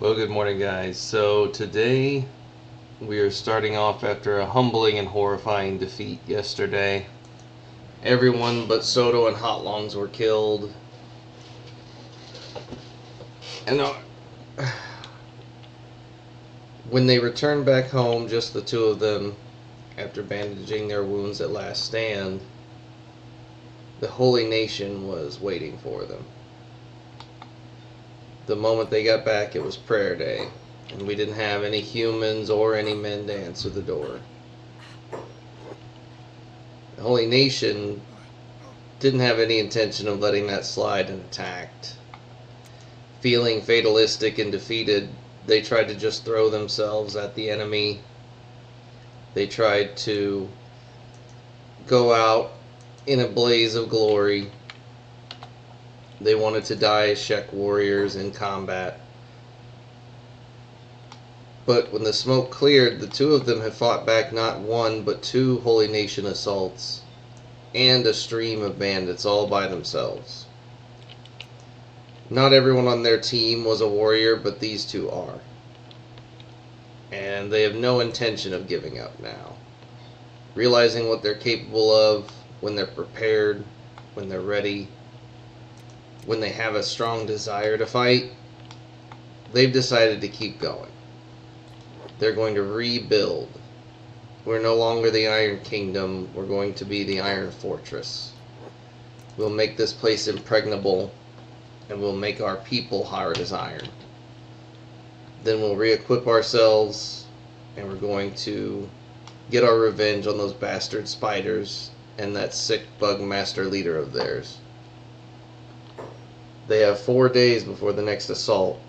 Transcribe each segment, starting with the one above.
Well, good morning, guys. So today we are starting off after a humbling and horrifying defeat yesterday. Everyone but Soto and Hotlongs were killed. And when they returned back home, just the two of them, after bandaging their wounds at last stand, the Holy Nation was waiting for them. The moment they got back, it was prayer day, and we didn't have any humans or any men to answer the door. The Holy Nation didn't have any intention of letting that slide and attacked. Feeling fatalistic and defeated, they tried to just throw themselves at the enemy. They tried to go out in a blaze of glory. They wanted to die as Shek warriors in combat. But when the smoke cleared, the two of them had fought back not one but two Holy Nation assaults and a stream of bandits all by themselves. Not everyone on their team was a warrior, but these two are. And they have no intention of giving up now. Realizing what they're capable of when they're prepared, when they're ready, when they have a strong desire to fight, they've decided to keep going. They're going to rebuild. We're no longer the Iron Kingdom. We're going to be the Iron Fortress. We'll make this place impregnable, and we'll make our people hard as iron. Then we'll re-equip ourselves, and we're going to get our revenge on those bastard spiders and that sick bug master leader of theirs. They have 4 days before the next assault.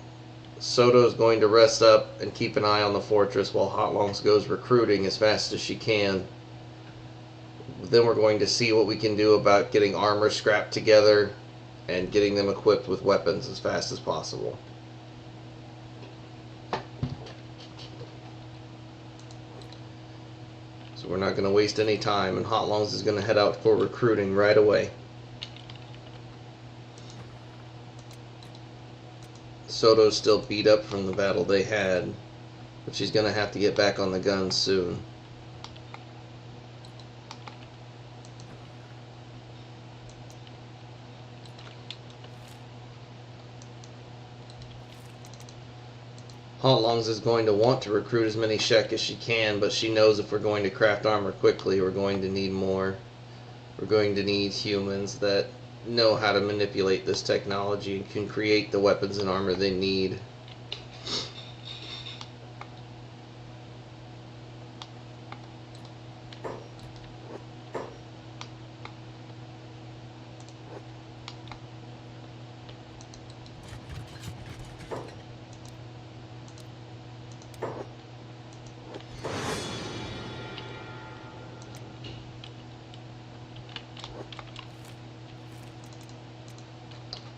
Soto's going to rest up and keep an eye on the fortress while Hotlongs goes recruiting as fast as she can. Then we're going to see what we can do about getting armor scrapped together and getting them equipped with weapons as fast as possible. So we're not going to waste any time, and Hotlongs is going to head out for recruiting right away. Soto's still beat up from the battle they had, but she's going to have to get back on the gun soon. Hotlongs is going to want to recruit as many Shek as she can, but she knows if we're going to craft armor quickly, we're going to need more. We're going to need humans that know how to manipulate this technology and can create the weapons and armor they need.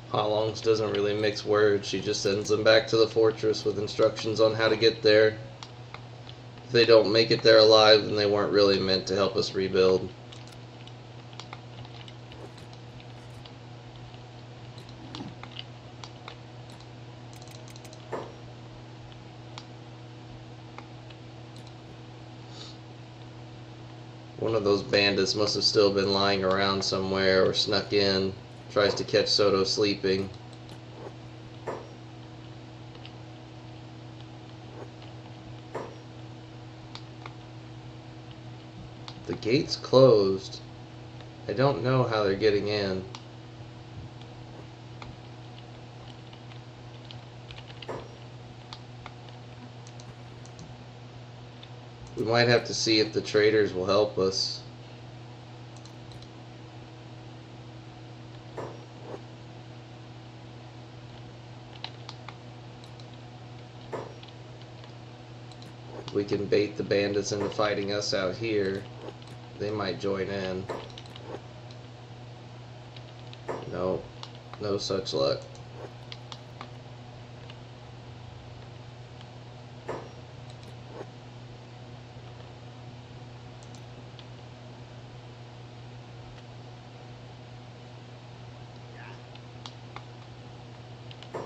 Hotlongs doesn't really mix words. She just sends them back to the fortress with instructions on how to get there. If they don't make it there alive, then they weren't really meant to help us rebuild. One of those bandits must have still been lying around somewhere or snuck in. Tries to catch Soto sleeping. The gate's closed. I don't know how they're getting in. We might have to see if the traders will help us. We can bait the bandits into fighting us out here. They might join in. No, no such luck.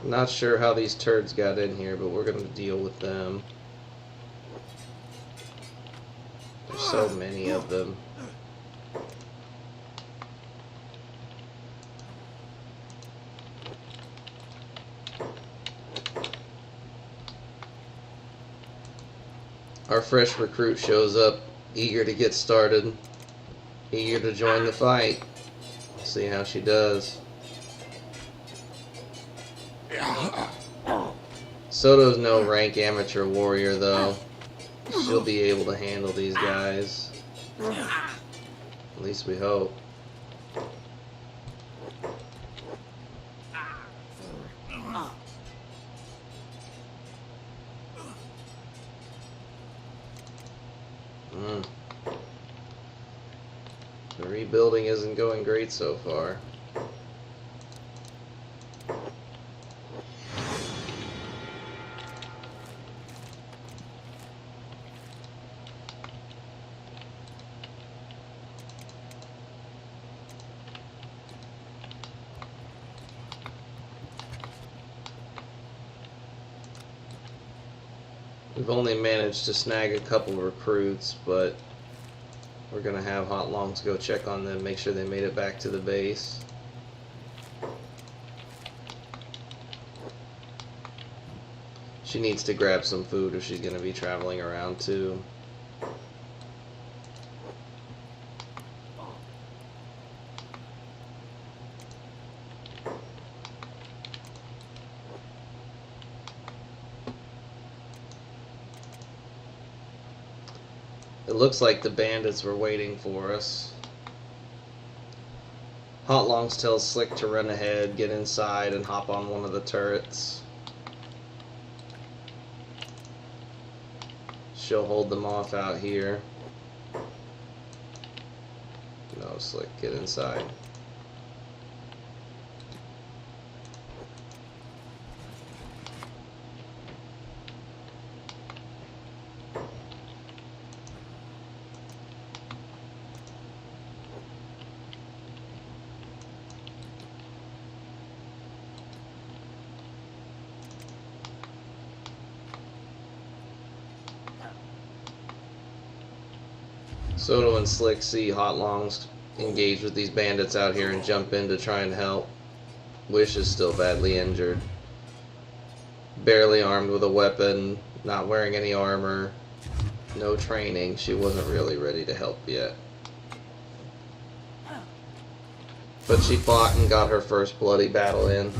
Not sure how these turds got in here, but we're going to deal with them. There's so many of them. Our fresh recruit shows up, eager to get started, eager to join the fight. See how she does. Soto's no rank amateur warrior, though. She'll be able to handle these guys. At least we hope. The rebuilding isn't going great so far. We've only managed to snag a couple recruits, but we're going to have Hotlongs go check on them, make sure they made it back to the base. She needs to grab some food if she's going to be traveling around too. It looks like the bandits were waiting for us. Hotlongs tells Slick to run ahead, get inside, and hop on one of the turrets. She'll hold them off out here. No, Slick, get inside. Soto and Slick see Hotlongs engage with these bandits out here and jump in to try and help. Wish is still badly injured. Barely armed with a weapon, not wearing any armor, no training. She wasn't really ready to help yet. But she fought and got her first bloody battle in.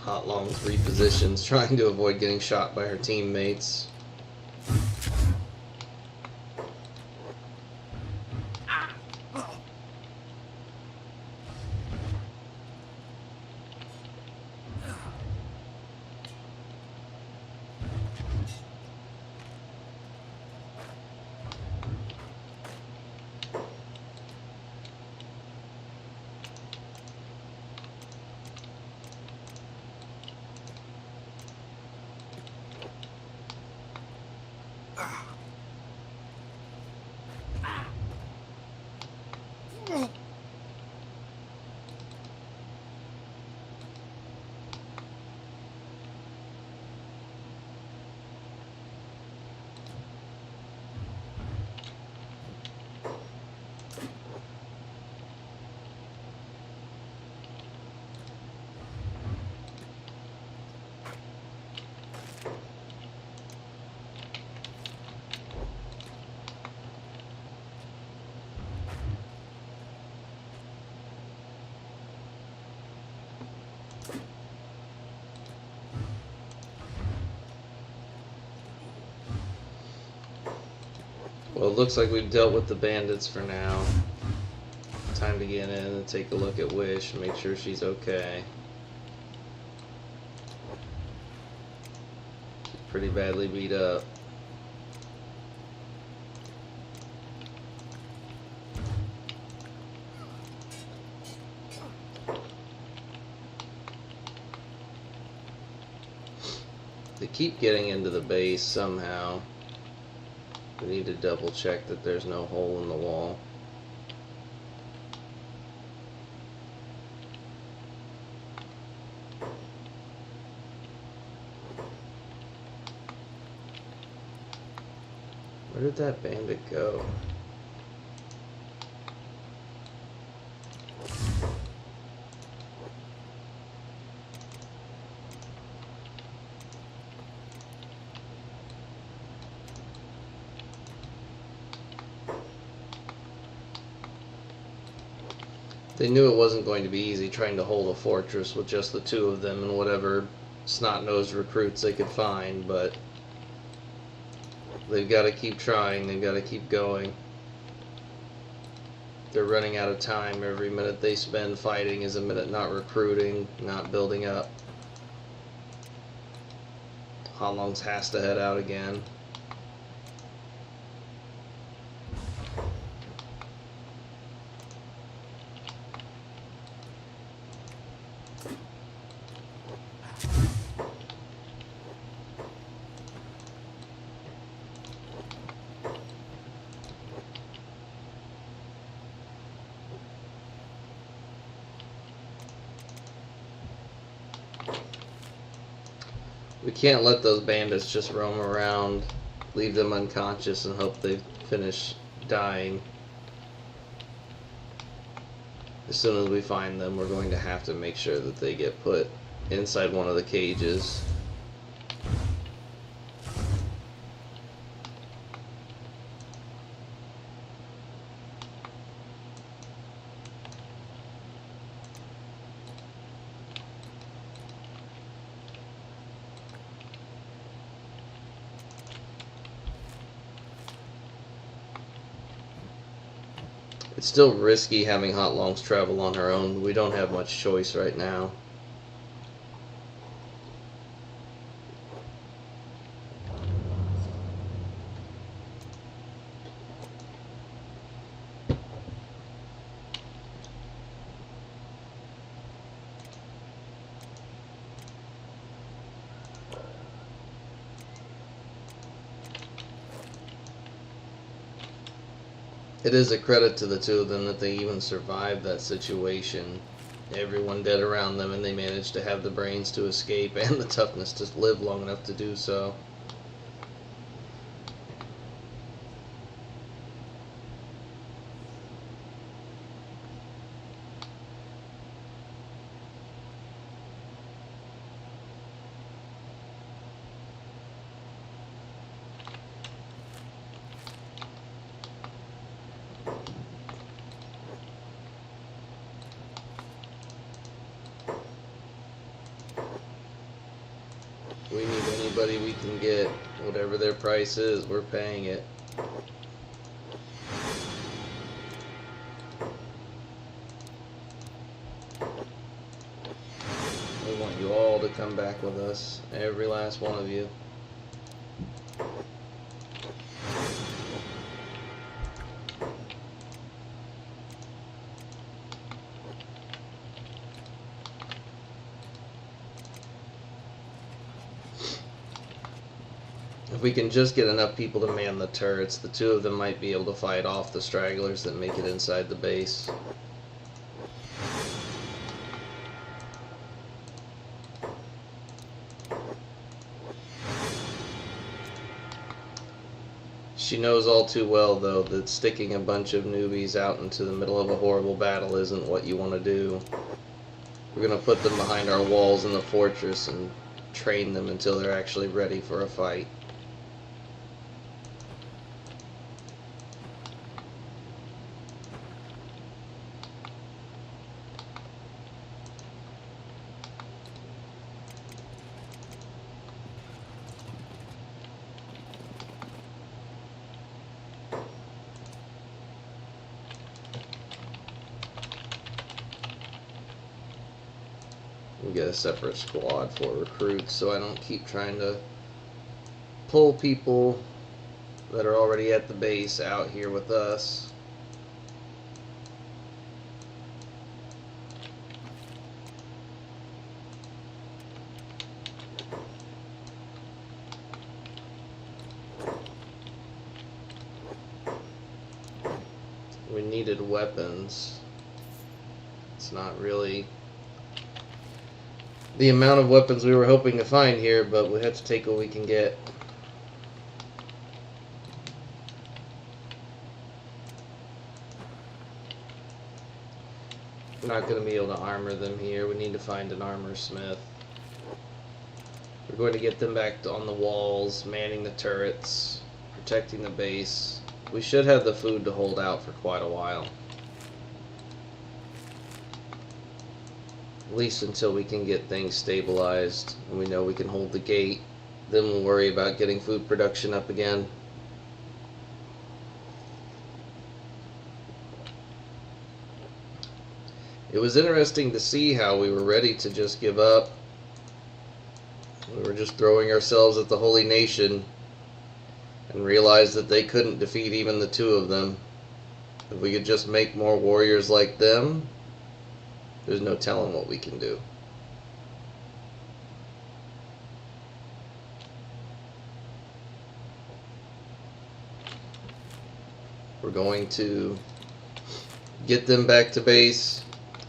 Hotlongs repositions, trying to avoid getting shot by her teammates. Well, it looks like we've dealt with the bandits for now. Time to get in and take a look at Wish and make sure she's okay. She's pretty badly beat up. They keep getting into the base somehow. We need to double check that there's no hole in the wall. Where did that bandit go? They knew it wasn't going to be easy trying to hold a fortress with just the two of them and whatever snot-nosed recruits they could find, but they've got to keep trying, they've got to keep going. They're running out of time. Every minute they spend fighting is a minute not recruiting, not building up. Hotlongs has to head out again. We can't let those bandits just roam around, leave them unconscious, and hope they finish dying. As soon as we find them, we're going to have to make sure that they get put inside one of the cages. It's still risky having Hotlongs travel on her own. We don't have much choice right now. It is a credit to the two of them that they even survived that situation. Everyone dead around them, and they managed to have the brains to escape and the toughness to live long enough to do so. We need anybody we can get. Whatever their price is, we're paying it. We want you all to come back with us. Every last one of you. If we can just get enough people to man the turrets, the two of them might be able to fight off the stragglers that make it inside the base. She knows all too well, though, that sticking a bunch of newbies out into the middle of a horrible battle isn't what you want to do. We're going to put them behind our walls in the fortress and train them until they're actually ready for a fight. We get a separate squad for recruits, so I don't keep trying to pull people that are already at the base out here with us. We needed weapons. It's not really the amount of weapons we were hoping to find here, but we have to take what we can get. We're not going to be able to armor them here. We need to find an armor smith. We're going to get them back on the walls, manning the turrets, protecting the base. We should have the food to hold out for quite a while. At least until we can get things stabilized and we know we can hold the gate. Then we'll worry about getting food production up again. It was interesting to see how we were ready to just give up. We were just throwing ourselves at the Holy Nation and realized that they couldn't defeat even the two of them. If we could just make more warriors like them, there's no telling what we can do. We're going to get them back to base,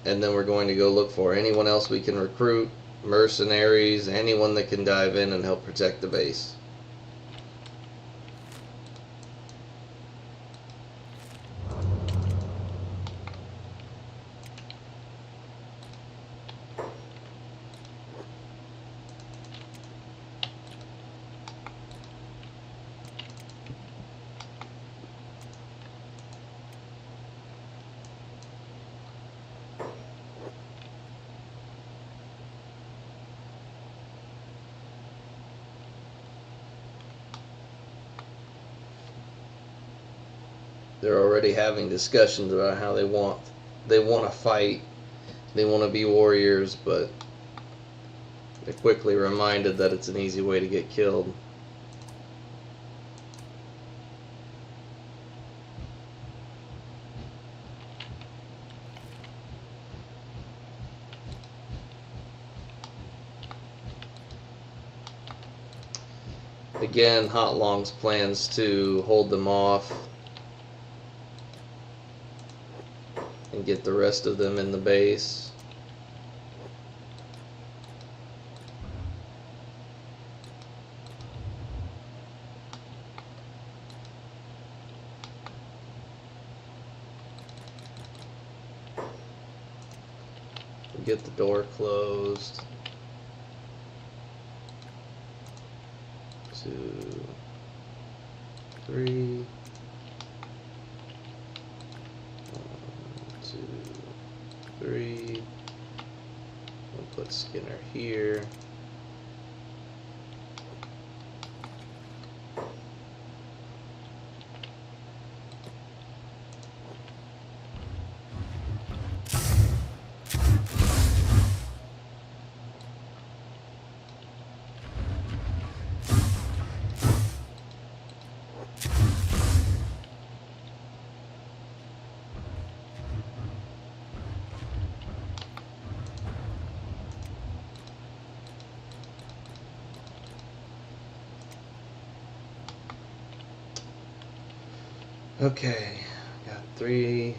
and then we're going to go look for anyone else we can recruit, mercenaries, anyone that can dive in and help protect the base. They're already having discussions about how they want to fight, they want to be warriors, but they're quickly reminded that it's an easy way to get killed. Again, Hotlongs plans to hold them off and get the rest of them in the base. Get the door closed. 2, 3. 1, 2, 3. We'll put Skinner here. Okay, got 3,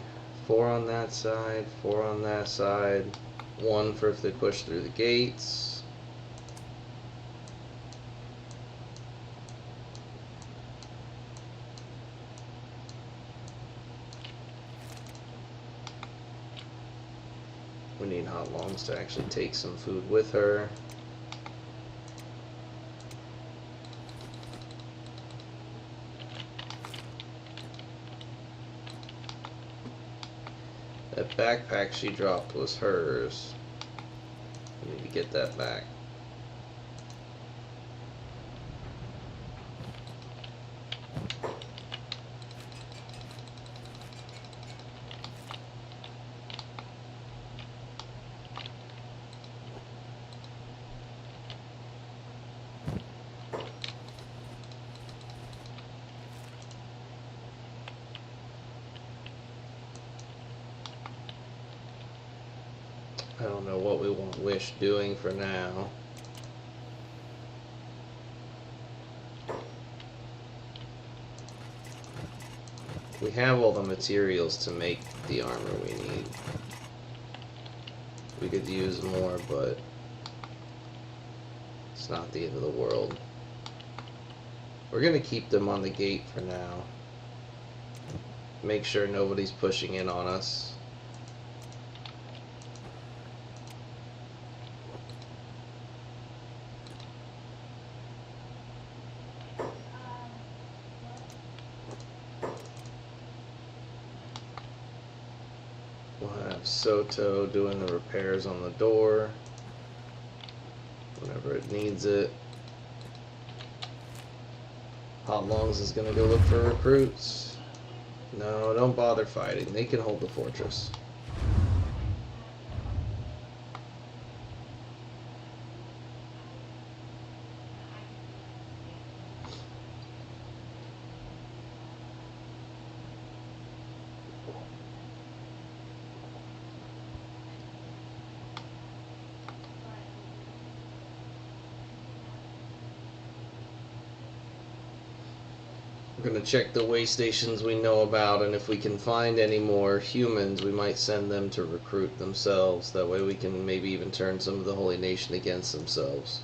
4 on that side, 4 on that side, 1 for if they push through the gates. We need Hotlongs to actually take some food with her. That backpack she dropped was hers. I need to get that back. I don't know what we want Wish doing for now. We have all the materials to make the armor we need. We could use more, but it's not the end of the world. We're going to keep them on the gate for now. Make sure nobody's pushing in on us. We'll have Soto doing the repairs on the door whenever it needs it. Hotlongs is going to go look for recruits. No, don't bother fighting. They can hold the fortress. We're going to check the way stations we know about, and if we can find any more humans, we might send them to recruit themselves. That way we can maybe even turn some of the Holy Nation against themselves.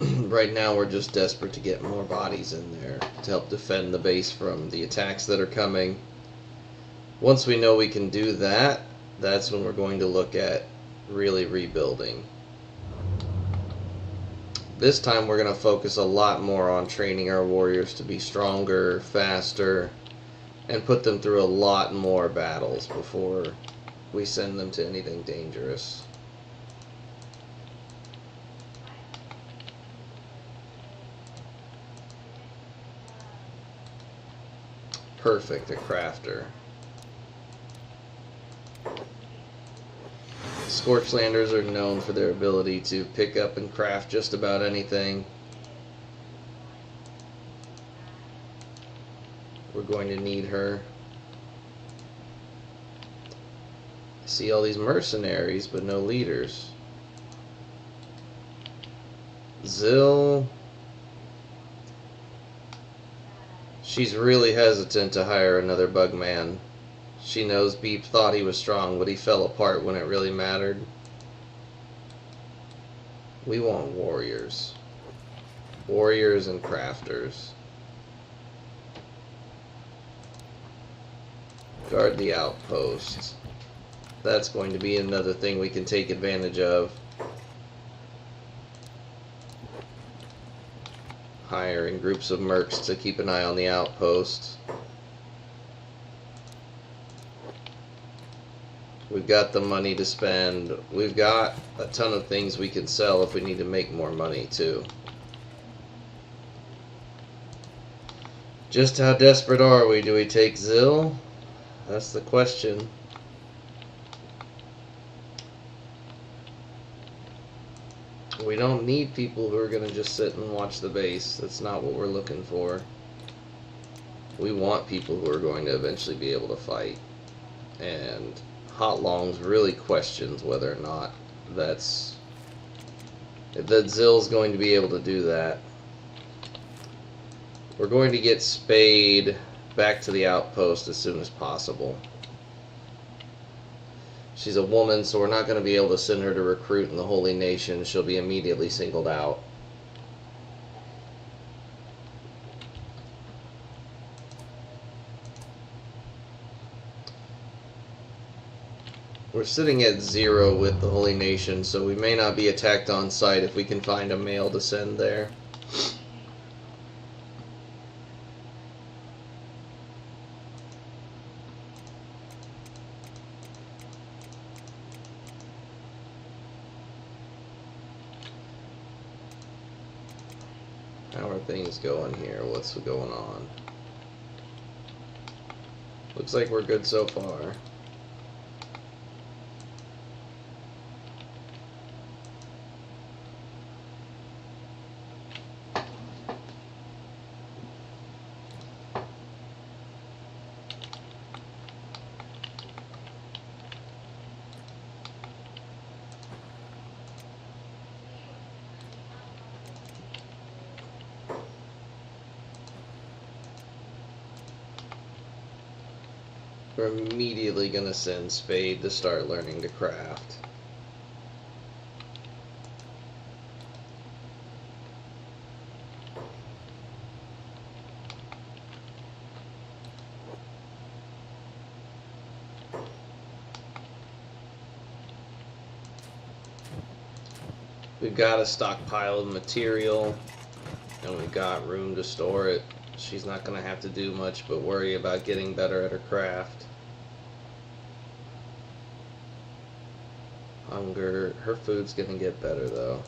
Right now we're just desperate to get more bodies in there to help defend the base from the attacks that are coming. Once we know we can do that, that's when we're going to look at really rebuilding. This time we're going to focus a lot more on training our warriors to be stronger, faster, and put them through a lot more battles before we send them to anything dangerous. Perfect, a crafter. Scorchlanders are known for their ability to pick up and craft just about anything. We're going to need her. I see all these mercenaries, but no leaders. Zill. She's really hesitant to hire another bugman. She knows Beep thought he was strong, but he fell apart when it really mattered. We want warriors. Warriors and crafters. Guard the outpost. That's going to be another thing we can take advantage of. Hiring groups of mercs to keep an eye on the outpost. We've got the money to spend. We've got a ton of things we can sell if we need to make more money too. Just how desperate are we? Do we take Zill? That's the question. We don't need people who are going to just sit and watch the base. That's not what we're looking for. We want people who are going to eventually be able to fight. And Hotlongs really questions whether or not that Zill's going to be able to do that. We're going to get Spade back to the outpost as soon as possible. She's a woman, so we're not going to be able to send her to recruit in the Holy Nation. She'll be immediately singled out. We're sitting at 0 with the Holy Nation, so we may not be attacked on sight if we can find a male to send there. How are things going here? What's going on? Looks like we're good so far. We're immediately going to send Spade to start learning to craft. We've got a stockpile of material, and we've got room to store it. She's not going to have to do much but worry about getting better at her craft. Hunger. Her food's going to get better, though.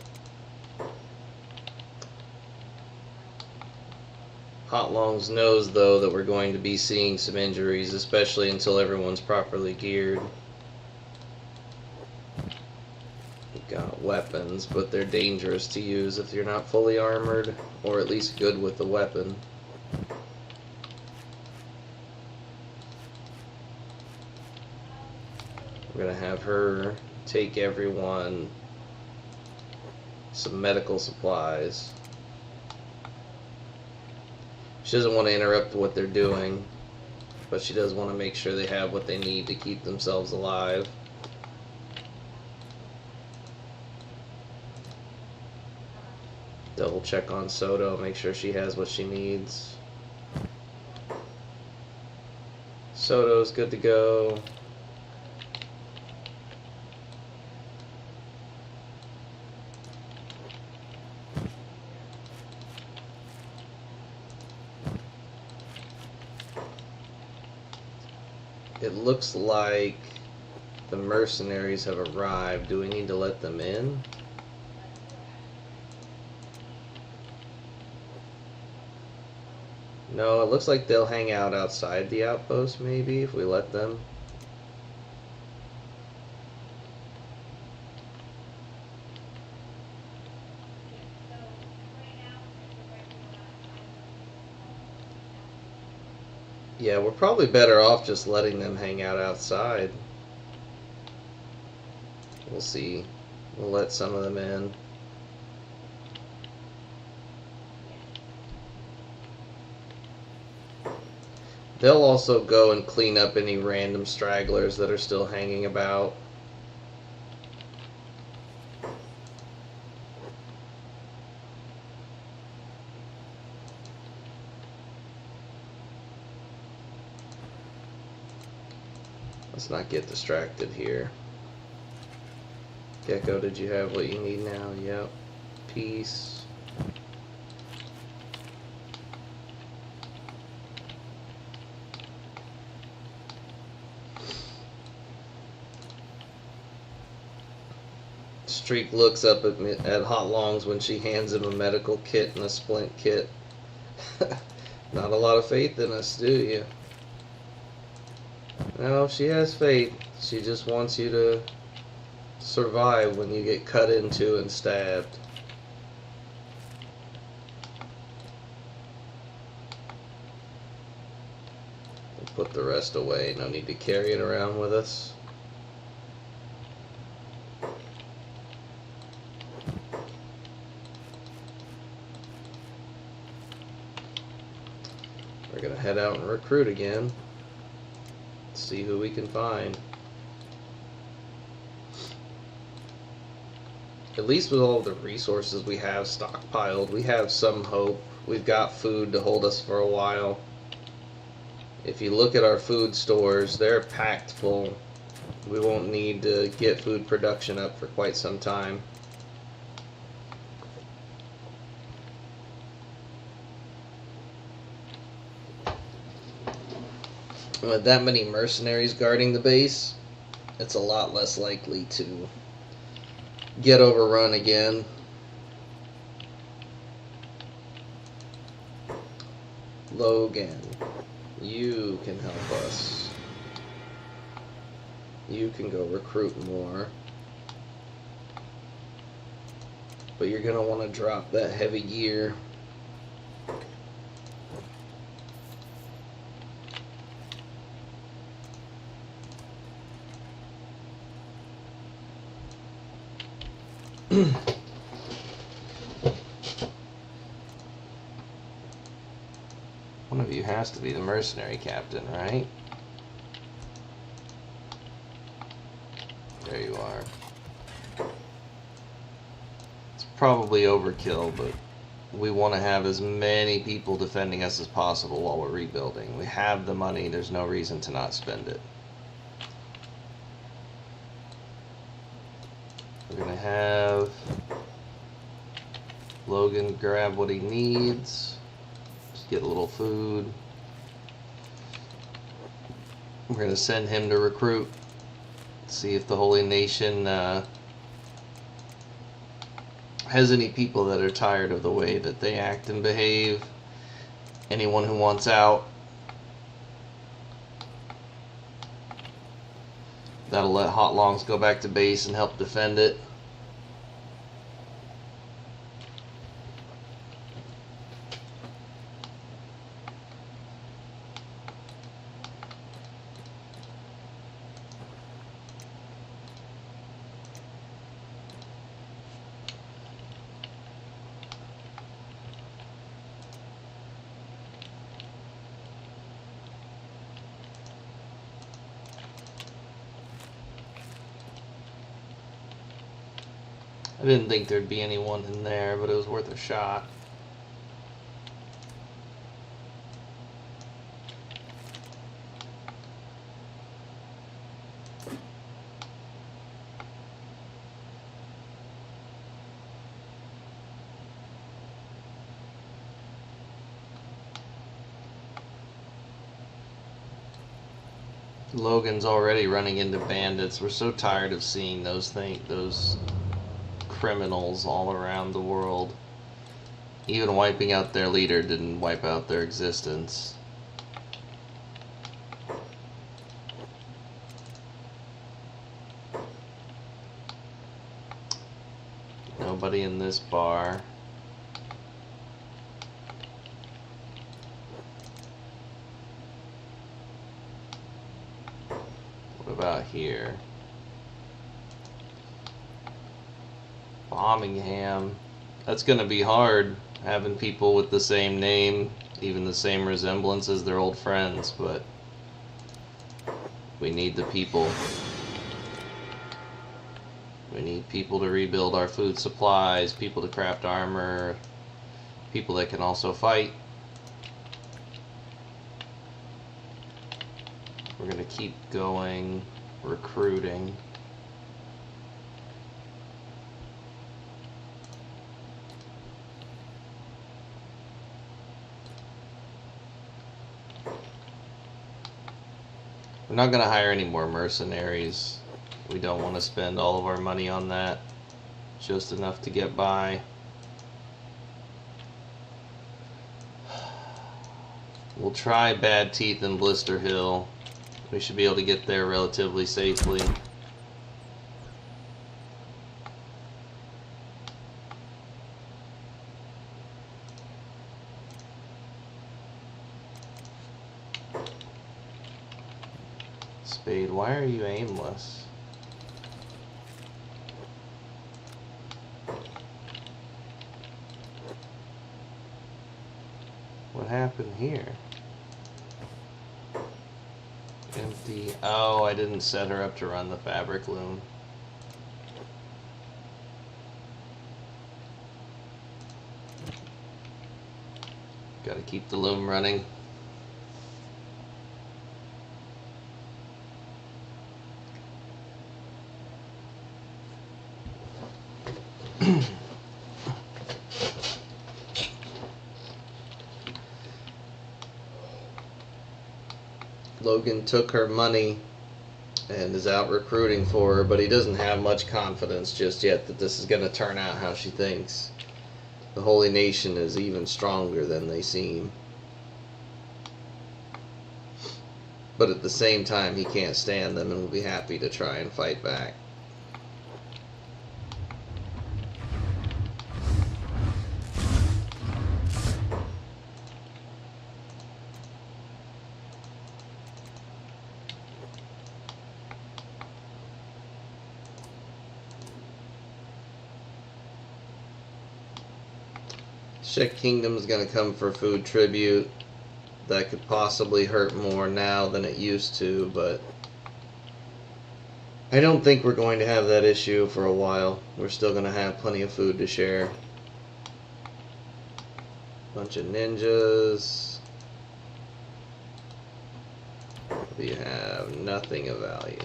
Hotlongs knows, though, that we're going to be seeing some injuries, especially until everyone's properly geared. We've got weapons, but they're dangerous to use if you're not fully armored, or at least good with the weapon. We're going to have her take everyone some medical supplies. She doesn't want to interrupt what they're doing, but she does want to make sure they have what they need to keep themselves alive. Double check on Soto, make sure she has what she needs. Soto's good to go. It looks like the mercenaries have arrived. Do we need to let them in? No, it looks like they'll hang out outside the outpost maybe if we let them. Yeah, we're probably better off just letting them hang out outside. We'll see. We'll let some of them in. They'll also go and clean up any random stragglers that are still hanging about. Let's not get distracted here. Gecko, did you have what you need now? Yep. Peace. Streak looks up at Hotlongs when she hands him a medical kit and a splint kit. Not a lot of faith in us, do you? No, she has faith. She just wants you to survive when you get cut into and stabbed. We'll put the rest away. No need to carry it around with us. We're going to head out and recruit again. See who we can find. At least with all the resources we have stockpiled, we have some hope. We've got food to hold us for a while. If you look at our food stores, they're packed full. We won't need to get food production up for quite some time. With that many mercenaries guarding the base, it's a lot less likely to get overrun again. Logan, you can help us. You can go recruit more. But you're going to want to drop that heavy gear. One of you has to be the mercenary captain, right? There you are. It's probably overkill, but we want to have as many people defending us as possible while we're rebuilding. We have the money, there's no reason to not spend it. We're going to have Logan grab what he needs. Just get a little food. We're going to send him to recruit. See if the Holy Nation has any people that are tired of the way that they act and behave. Anyone who wants out. That'll let Hotlongs go back to base and help defend it. I didn't think there'd be anyone in there, but it was worth a shot. Logan's already running into bandits. We're so tired of seeing those criminals all around the world. Even wiping out their leader didn't wipe out their existence. Nobody in this bar. What about here? Birmingham. That's going to be hard, having people with the same name, even the same resemblance as their old friends, but we need the people. We need people to rebuild our food supplies, people to craft armor, people that can also fight. We're going to keep going, recruiting. We're not going to hire any more mercenaries. We don't want to spend all of our money on that. Just enough to get by. We'll try Bad Teeth and Blister Hill. We should be able to get there relatively safely. Spade, why are you aimless? What happened here? Empty. Oh, I didn't set her up to run the fabric loom. Gotta keep the loom running. Logan took her money and is out recruiting for her, but he doesn't have much confidence just yet that this is going to turn out how she thinks. The Holy Nation is even stronger than they seem. But at the same time, he can't stand them and will be happy to try and fight back. Czech Kingdom is going to come for food tribute. That could possibly hurt more now than it used to, but I don't think we're going to have that issue for a while. We're still going to have plenty of food to share. Bunch of ninjas. We have nothing of value.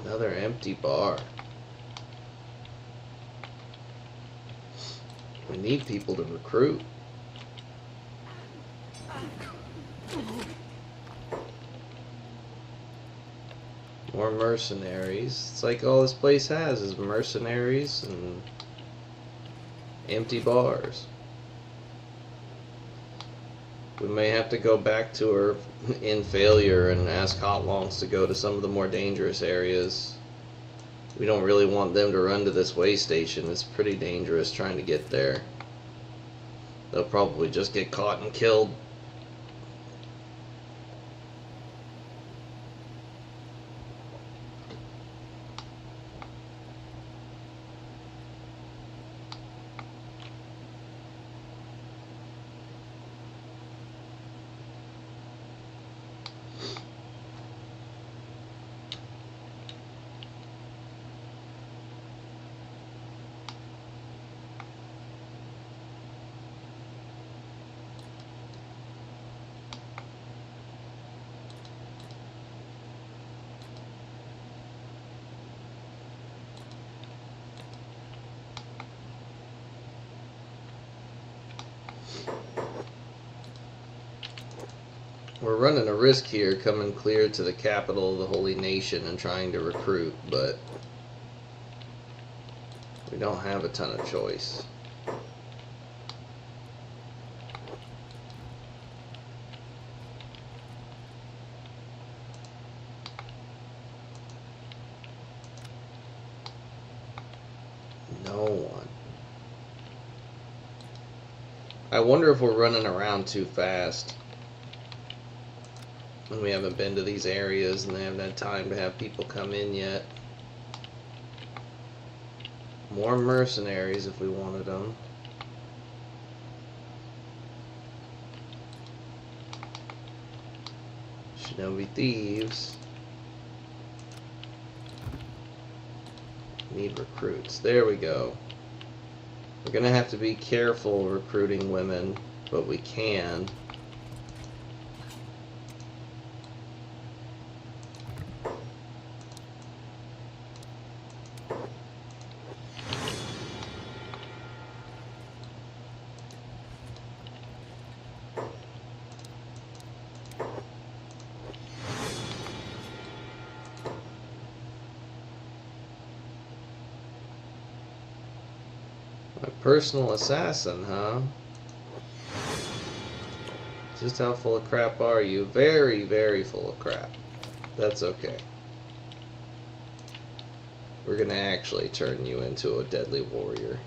Another empty bar. We need people to recruit. More mercenaries. It's like all this place has is mercenaries and empty bars. We may have to go back to her in failure and ask Hotlongs to go to some of the more dangerous areas. We don't really want them to run to this way station. It's pretty dangerous trying to get there. They'll probably just get caught and killed. We're running a risk here coming clear to the capital of the Holy Nation and trying to recruit, but we don't have a ton of choice. No one. I wonder if we're running around too fast. When we haven't been to these areas and they haven't had time to have people come in yet. More mercenaries if we wanted them. Shinobi thieves. Need recruits. There we go. We're gonna have to be careful recruiting women, but we can. My personal assassin, huh? Just how full of crap are you? Very, very full of crap. That's okay. We're gonna actually turn you into a deadly warrior.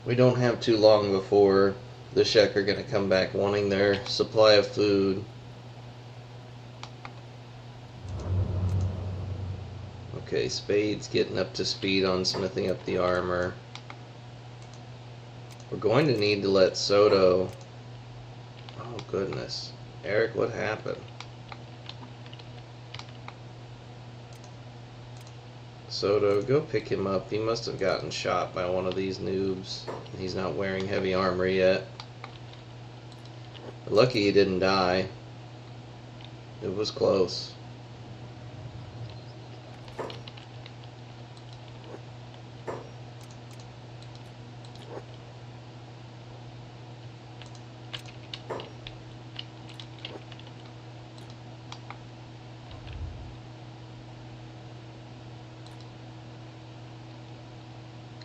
We don't have too long before the Shek are going to come back wanting their supply of food. Okay, Spade's getting up to speed on smithing up the armor. We're going to need to let Soto... Oh, goodness. Eric, what happened? Soto, go pick him up. He must have gotten shot by one of these noobs. He's not wearing heavy armor yet. Lucky he didn't die. It was close.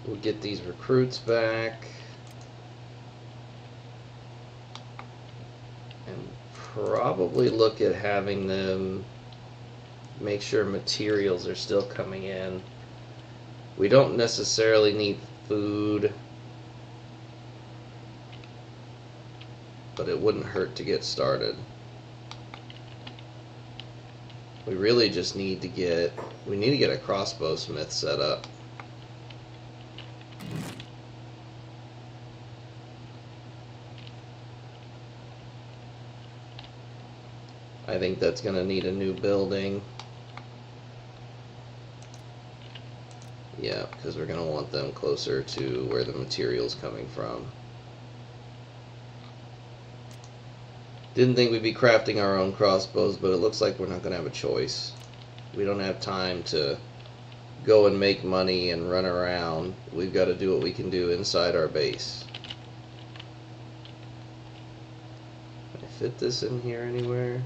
We'll get these recruits back. And probably look at having them make sure materials are still coming in. We don't necessarily need food, but it wouldn't hurt to get started. We really just need to get a crossbow smith set up. I think that's going to need a new building. Yeah, because we're going to want them closer to where the material's coming from. Didn't think we'd be crafting our own crossbows, but it looks like we're not going to have a choice. We don't have time to go and make money and run around. We've got to do what we can do inside our base. Can I fit this in here anywhere?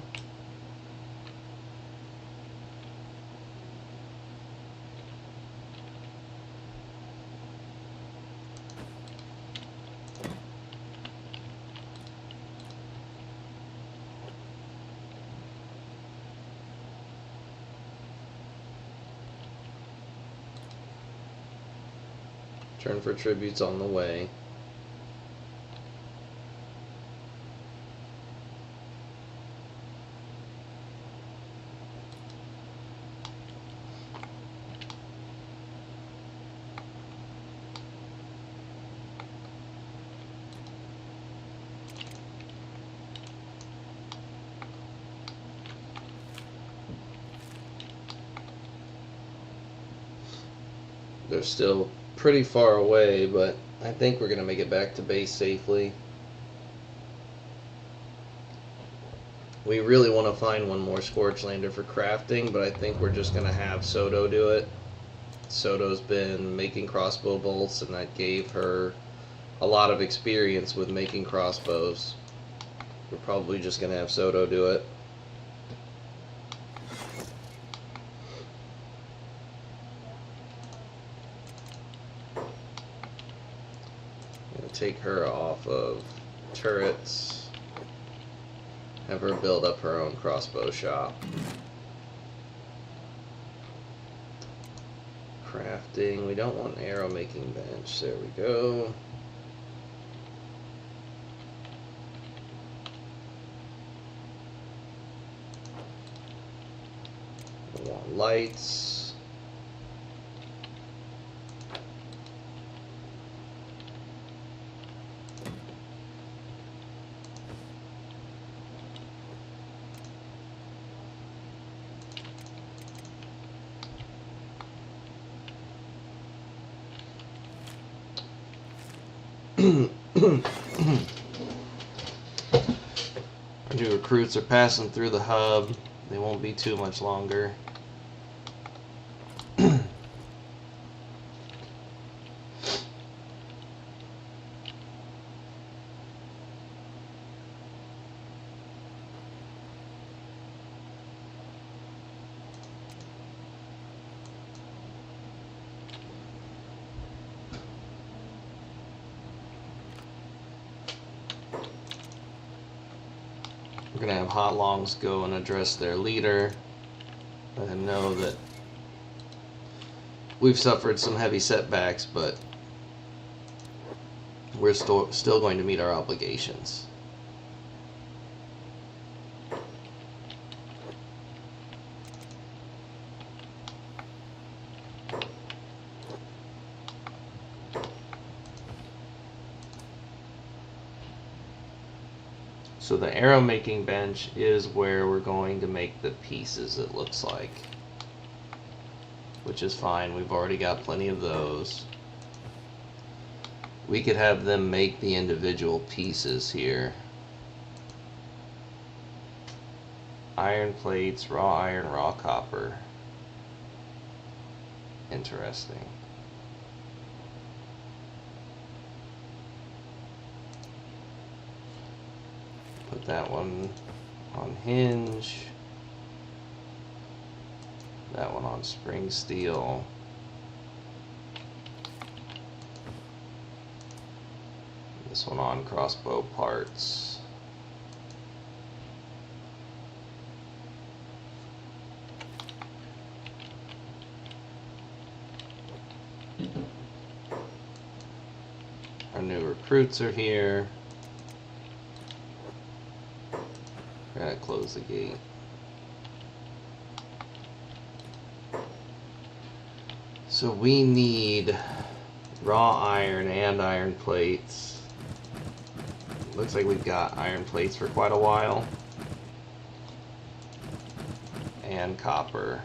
Turn for tributes on the way. They're still pretty far away, but I think we're going to make it back to base safely. We really want to find one more Scorchlander for crafting, but I think we're just going to have Soto do it. Soto's been making crossbow bolts, and that gave her a lot of experience with making crossbows. We're probably just going to have Soto do it. Take her off of turrets, have her build up her own crossbow shop. Crafting, we don't want an arrow making bench, there we go. We want lights. Our new recruits are passing through the hub. They won't be too much longer. We're going to have Hotlongs go and address their leader. Let him know that we've suffered some heavy setbacks, but we're still going to meet our obligations. So the arrow making bench is where we're going to make the pieces, it looks like. Which is fine, we've already got plenty of those. We could have them make the individual pieces here. Iron plates, raw iron, raw copper. Interesting. Put that one on hinge. That one on spring steel. This one on crossbow parts. Our new recruits are here. We're gonna close the gate. So we need raw iron and iron plates. Looks like we've got iron plates for quite a while. And copper.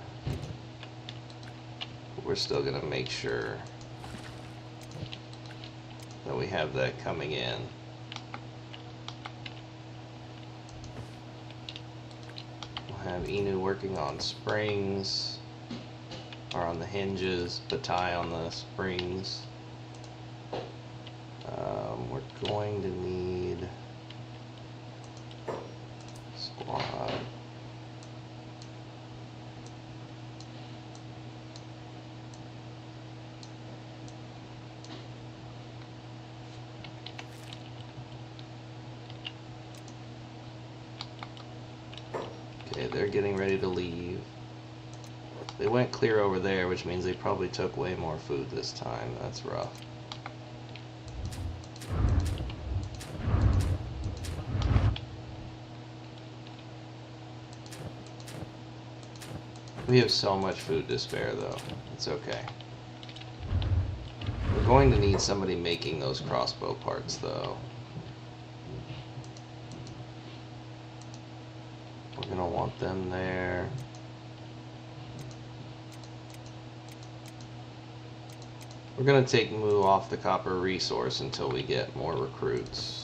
We're still gonna make sure that we have that coming in. We'll have Inu working on springs, or on the hinges, Batai on the springs. We're going to need squad. Okay, they're getting ready to leave. They went clear over there, which means they probably took way more food this time. That's rough. We have so much food to spare, though. It's okay. We're going to need somebody making those crossbow parts, though. We're going to want them there. We're going to take Moo off the copper resource until we get more recruits.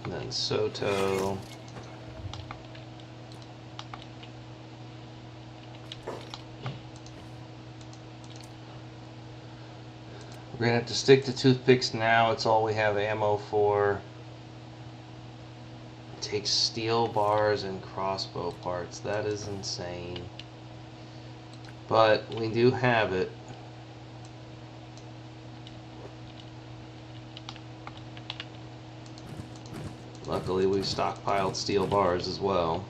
And then Soto. We're going to have to stick to toothpicks now. It's all we have ammo for. It takes steel bars and crossbow parts. That is insane. But we do have it. Luckily, we've stockpiled steel bars as well.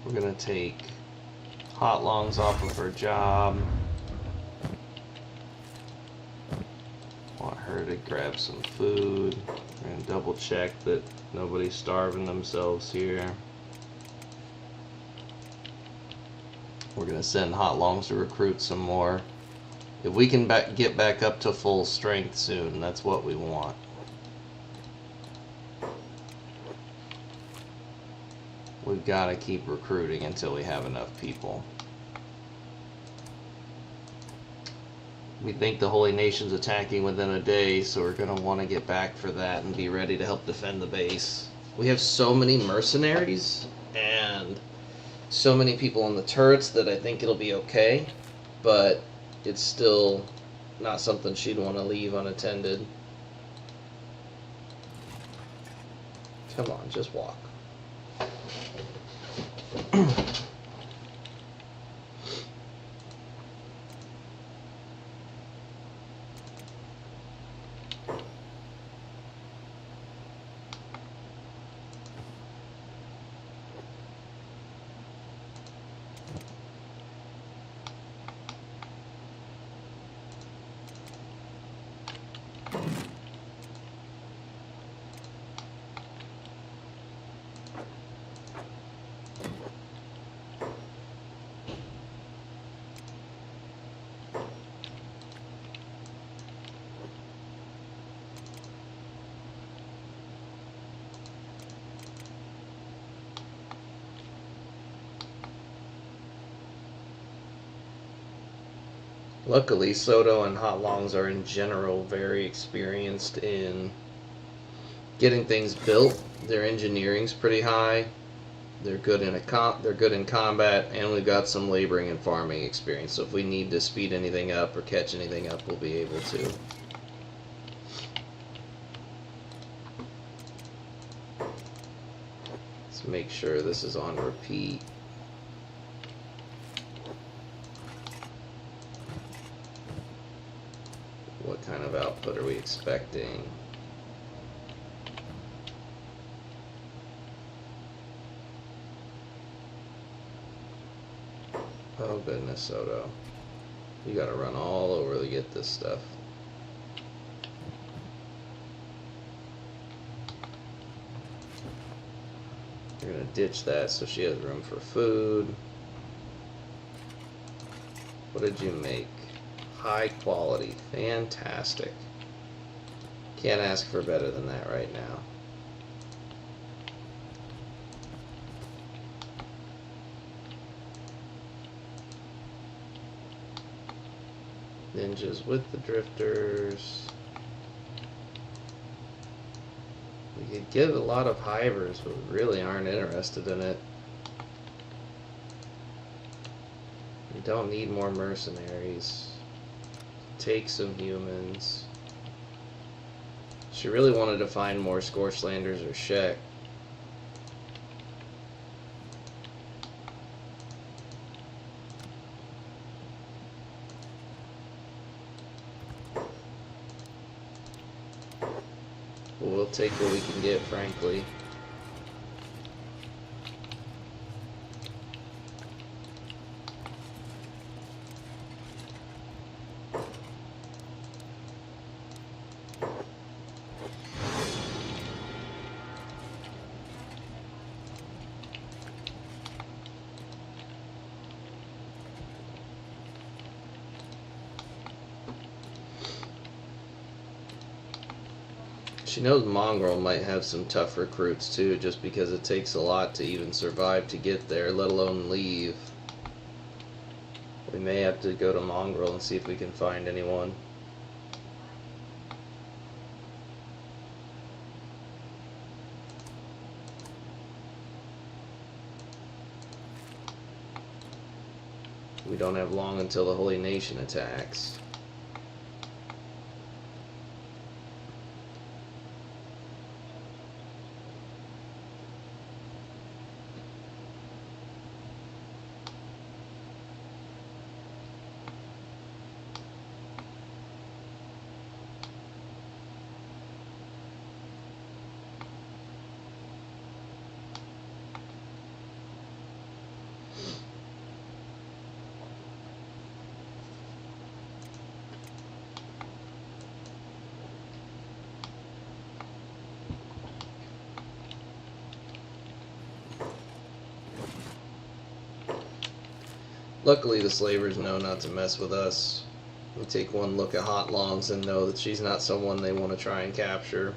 We're going to take Hotlongs off of her job. Want her to grab some food. We're going to double check that nobody's starving themselves here. We're going to send Hotlongs to recruit some more. If we can get back up to full strength soon, that's what we want. We've got to keep recruiting until we have enough people. We think the Holy Nation's attacking within a day, so we're going to want to get back for that and be ready to help defend the base. We have so many mercenaries and so many people on the turrets that I think it'll be okay, but it's still not something she'd want to leave unattended. Come on, just walk. Luckily, Soto and Hotlongs are in general very experienced in getting things built. Their engineering's pretty high. They're good in combat, and we've got some laboring and farming experience. So if we need to speed anything up or catch anything up, we'll be able to. Let's make sure this is on repeat. What kind of output are we expecting? Oh goodness, Soto. You gotta run all over to get this stuff. You're gonna ditch that so she has room for food. What did you make? High quality. Fantastic. Can't ask for better than that right now. Ninjas with the drifters. We could get a lot of hivers, but we really aren't interested in it. We don't need more mercenaries. Take some humans. She really wanted to find more Scorchlanders or Shek. But we'll take what we can get, frankly. She knows Mongrel might have some tough recruits too, just because it takes a lot to even survive to get there, let alone leave. We may have to go to Mongrel and see if we can find anyone. We don't have long until the Holy Nation attacks. Luckily, the slavers know not to mess with us. We take one look at Hotlongs and know that she's not someone they want to try and capture.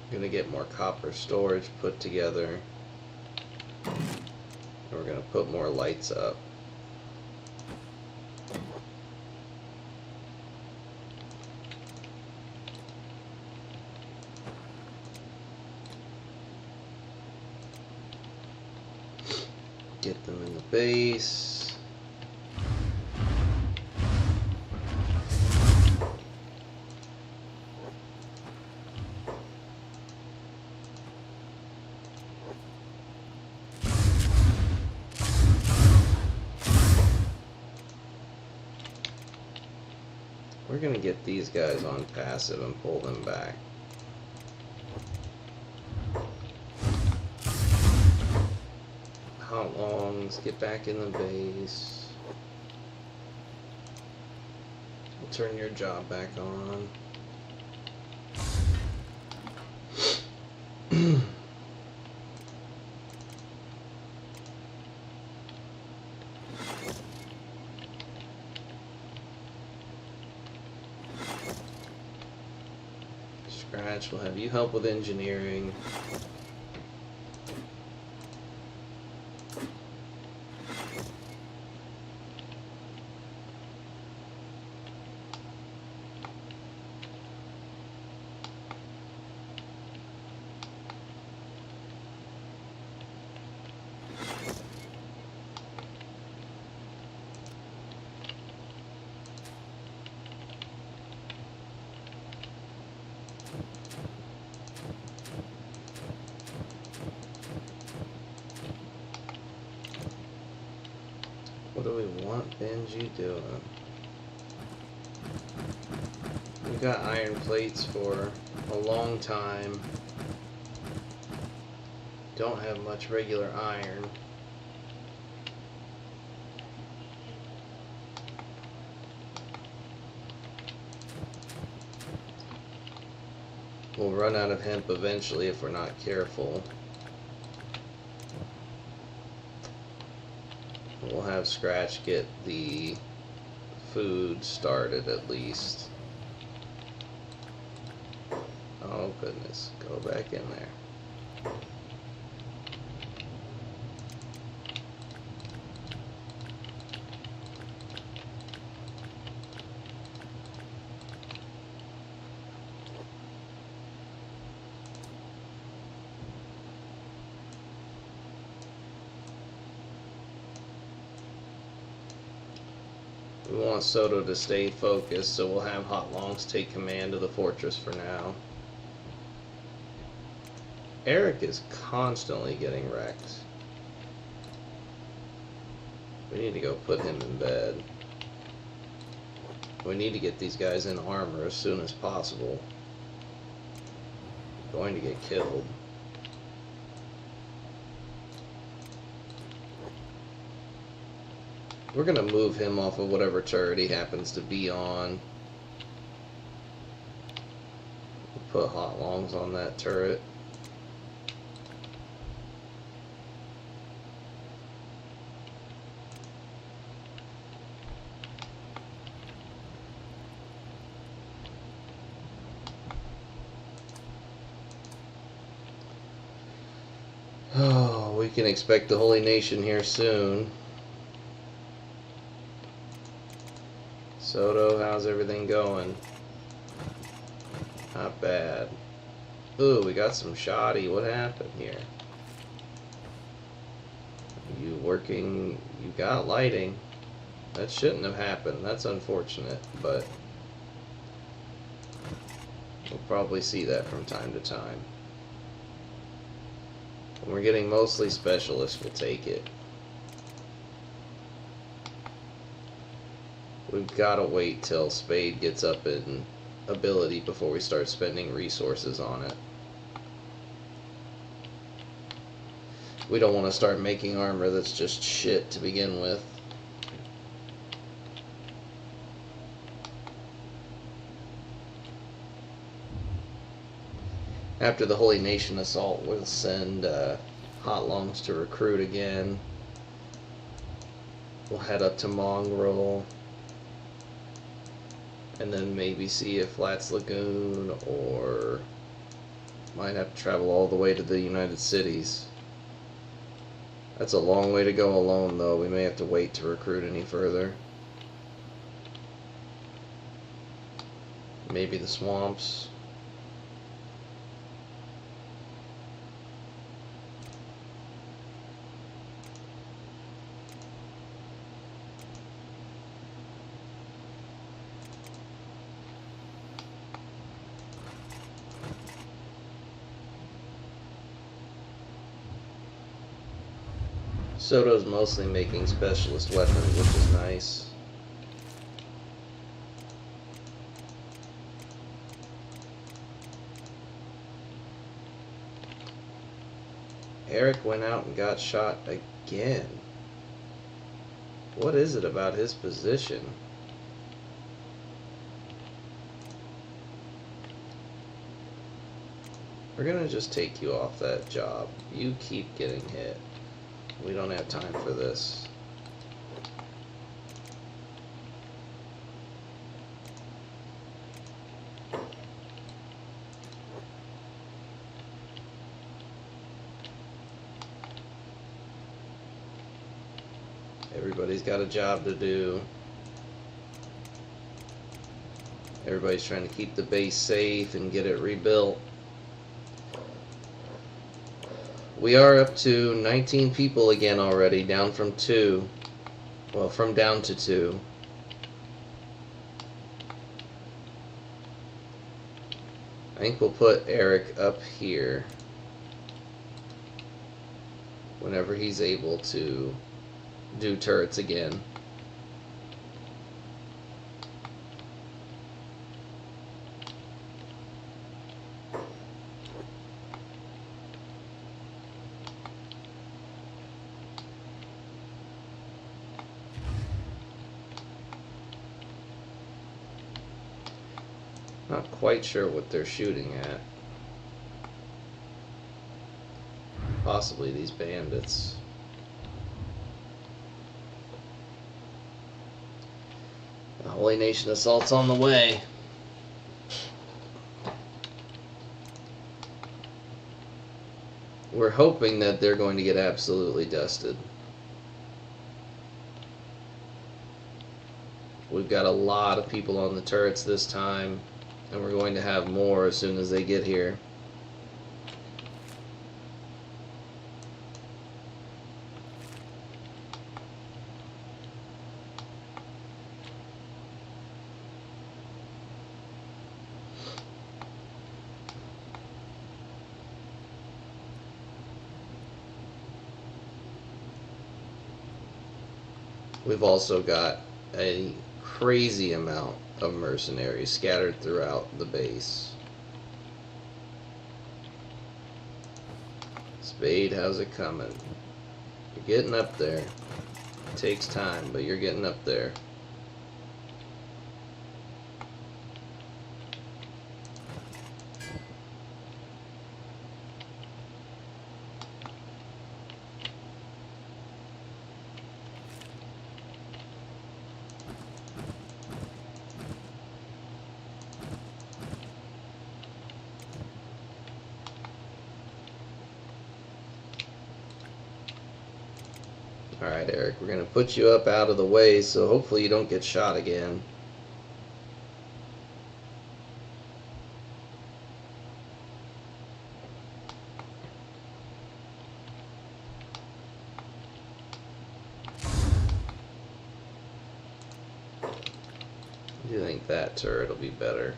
Gonna get more copper storage put together. And we're gonna put more lights up. get them in the base. We're gonna get these guys on passive and pull them back. Hotlongs, get back in the base. We'll turn your job back on. Scratch, we'll have you help with engineering. What do we want Benji doing? We've got iron plates for a long time. Don't have much regular iron. We'll run out of hemp eventually if we're not careful. We'll have Scratch get the food started at least. Oh goodness, go back in there. We want Soto to stay focused, so we'll have Hotlongs take command of the fortress for now. Eric is constantly getting wrecked. We need to go put him in bed. We need to get these guys in armor as soon as possible. They're going to get killed. We're going to move him off of whatever turret he happens to be on. We'll put Hotlongs on that turret. Oh, we can expect the Holy Nation here soon. Soto, how's everything going? Not bad. Ooh, we got some shoddy. What happened here? You working? You got lighting. That shouldn't have happened. That's unfortunate, but we'll probably see that from time to time. When we're getting mostly specialists, we'll take it. We've got to wait till Spade gets up in ability before we start spending resources on it. We don't want to start making armor that's just shit to begin with. After the Holy Nation assault, we'll send Hotlongs to recruit again. We'll head up to Mongrel. And then maybe see if Flats Lagoon, or might have to travel all the way to the United Cities. That's a long way to go alone, though. We may have to wait to recruit any further. Maybe the swamps. Soto's mostly making specialist weapons, which is nice. Eric went out and got shot again. What is it about his position? We're gonna just take you off that job. You keep getting hit. We don't have time for this. Everybody's got a job to do. Everybody's trying to keep the base safe and get it rebuilt. We are up to 19 people again already, down from 2. Well, from down to 2. I think we'll put Eric up here whenever he's able to do turrets again. Not quite sure what they're shooting at. Possibly these bandits. The Holy Nation assault's on the way. We're hoping that they're going to get absolutely dusted. We've got a lot of people on the turrets this time, and we're going to have more as soon as they get here. We've also got a crazy amount of mercenaries scattered throughout the base. Spade, how's it coming? You're getting up there. It takes time, but you're getting up there. Alright, Eric, we're going to put you up out of the way, so hopefully you don't get shot again. I do think that turret will be better.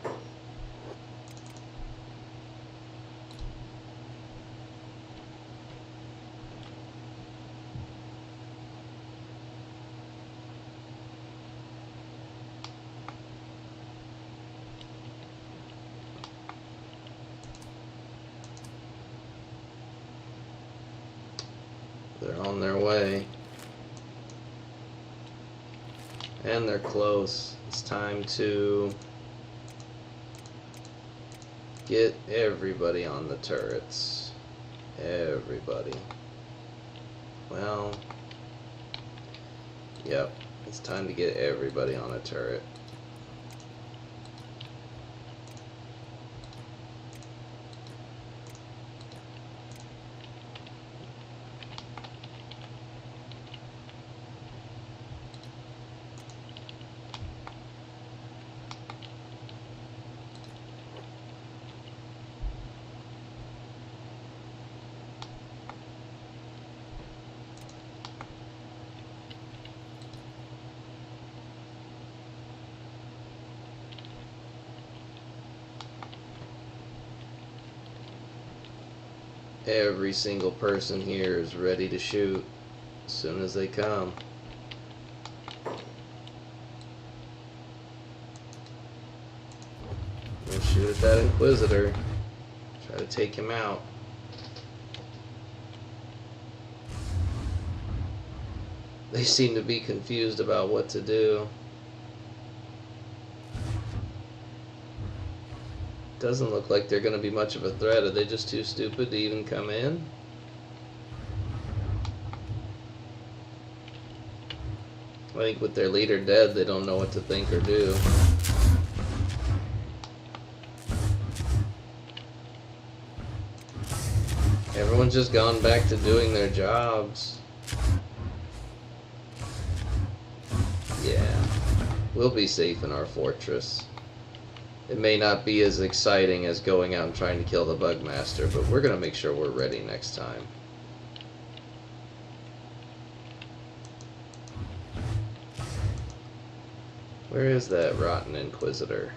They're on their way. And they're close. It's time to get everybody on the turrets. Everybody. Well, yep. It's time to get everybody on a turret. Every single person here is ready to shoot. as soon as they come. We'll shoot at that Inquisitor. Try to take him out. They seem to be confused about what to do. Doesn't look like they're going to be much of a threat. Are they just too stupid to even come in? I think with their leader dead, they don't know what to think or do. Everyone's just gone back to doing their jobs. Yeah, we'll be safe in our fortress. It may not be as exciting as going out and trying to kill the Bugmaster, but we're going to make sure we're ready next time. Where is that rotten Inquisitor?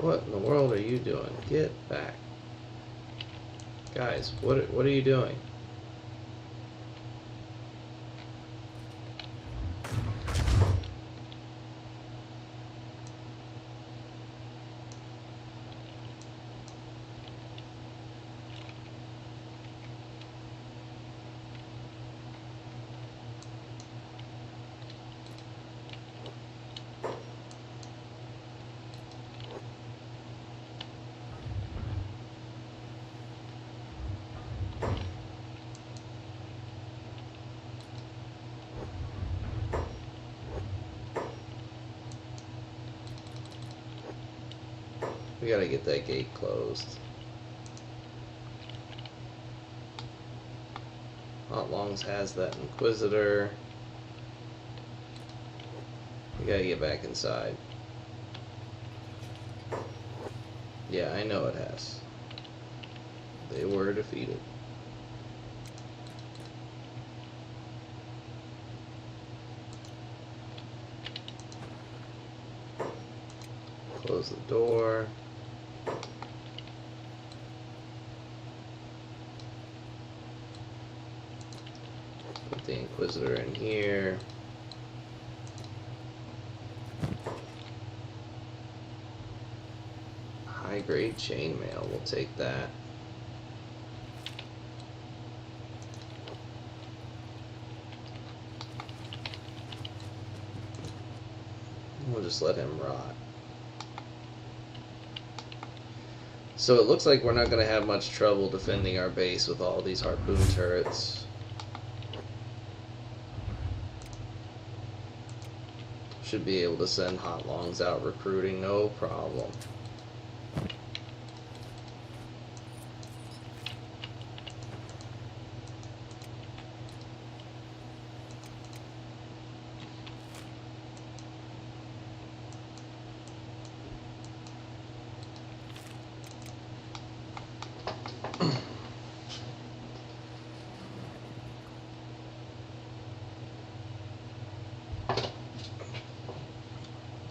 What in the world are you doing? Get back. Guys, what are you doing? We gotta get that gate closed. Hotlongs has that Inquisitor. We gotta get back inside. Yeah, I know it has. They were defeated. Close the door. Put the Inquisitor in here. High-grade chainmail, we'll take that. We'll just let him rot. So it looks like we're not going to have much trouble defending our base with all these harpoon turrets. Should be able to send Hotlongs out recruiting, no problem.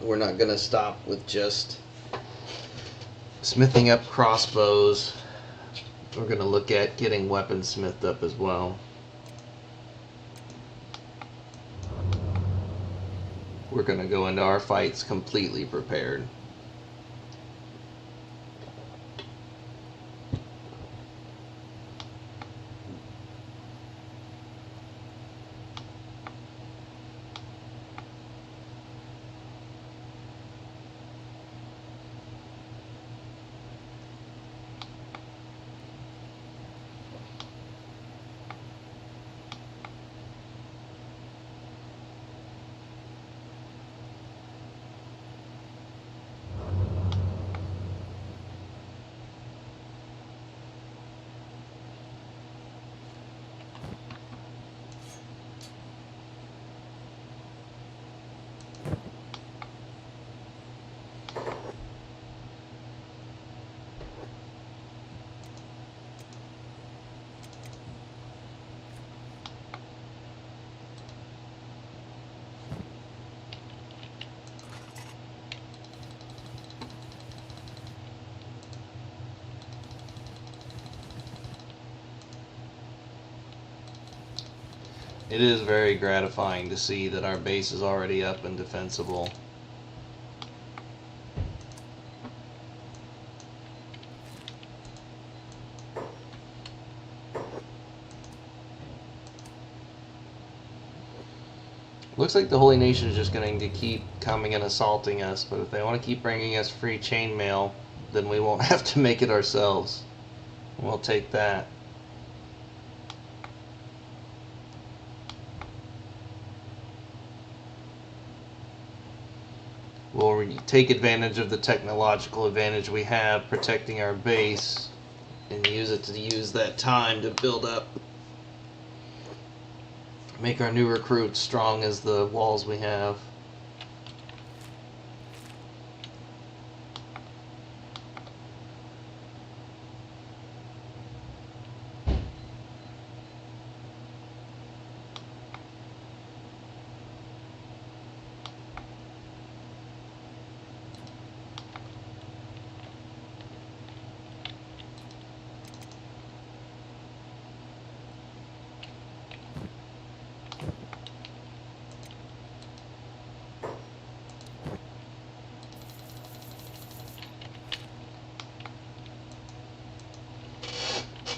We're not going to stop with just smithing up crossbows. We're going to look at getting weapons smithed up as well. We're going to go into our fights completely prepared. It is very gratifying to see that our base is already up and defensible. Looks like the Holy Nation is just going to keep coming and assaulting us, but if they want to keep bringing us free chainmail, then we won't have to make it ourselves. We'll take that. We'll take advantage of the technological advantage we have protecting our base and use it to use that time to build up, make our new recruits strong as the walls we have.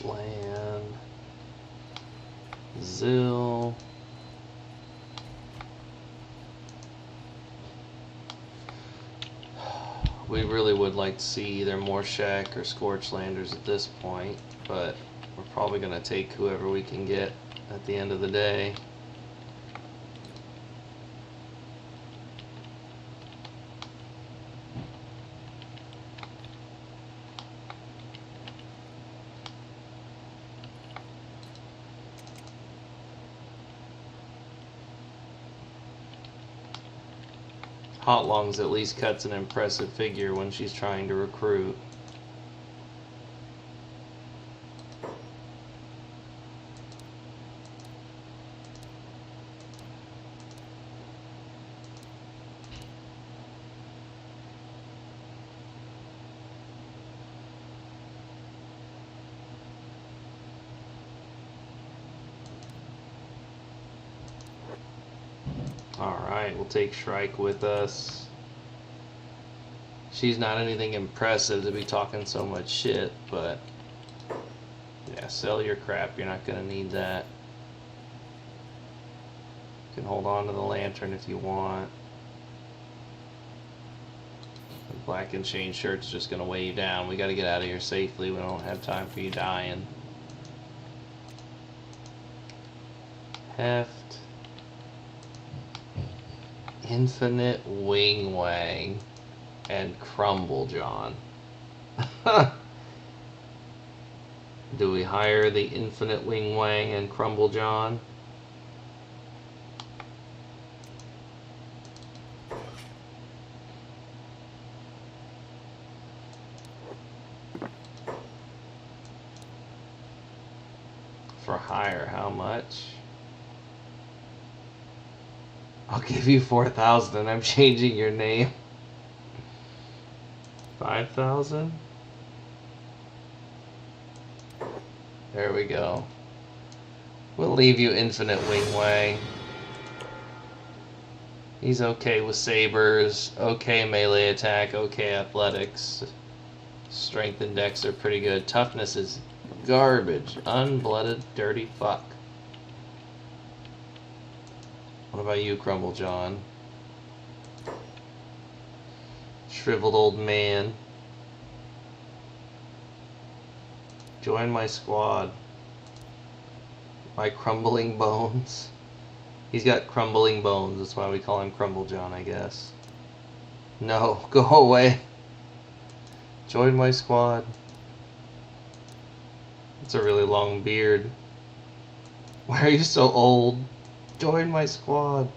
Land. Zill. We really would like to see either more Shack or Scorchlanders at this point, but we're probably going to take whoever we can get at the end of the day. Hotlongs at least cuts an impressive figure when she's trying to recruit. Alright, we'll take Shrike with us. She's not anything impressive to be talking so much shit, but yeah, sell your crap, you're not gonna need that. You can hold on to the lantern if you want. The black and chain shirt's just gonna weigh you down. We gotta get out of here safely, we don't have time for you dying. Heft. Infinite Wing Wang and Crumble John. Do we hire the Infinite Wing Wang and Crumble John? For hire, how much? I'll give you 4,000 and I'm changing your name. 5,000? There we go. We'll leave you Infinite Wing Wang. He's okay with sabers, okay melee attack, okay athletics. Strength and dex are pretty good. Toughness is garbage. Unblooded, dirty fuck. What about you, Crumble John? Shriveled old man. Join my squad. My crumbling bones. He's got crumbling bones, that's why we call him Crumble John, I guess. No, go away. Join my squad. It's a really long beard. Why are you so old? Join my squad.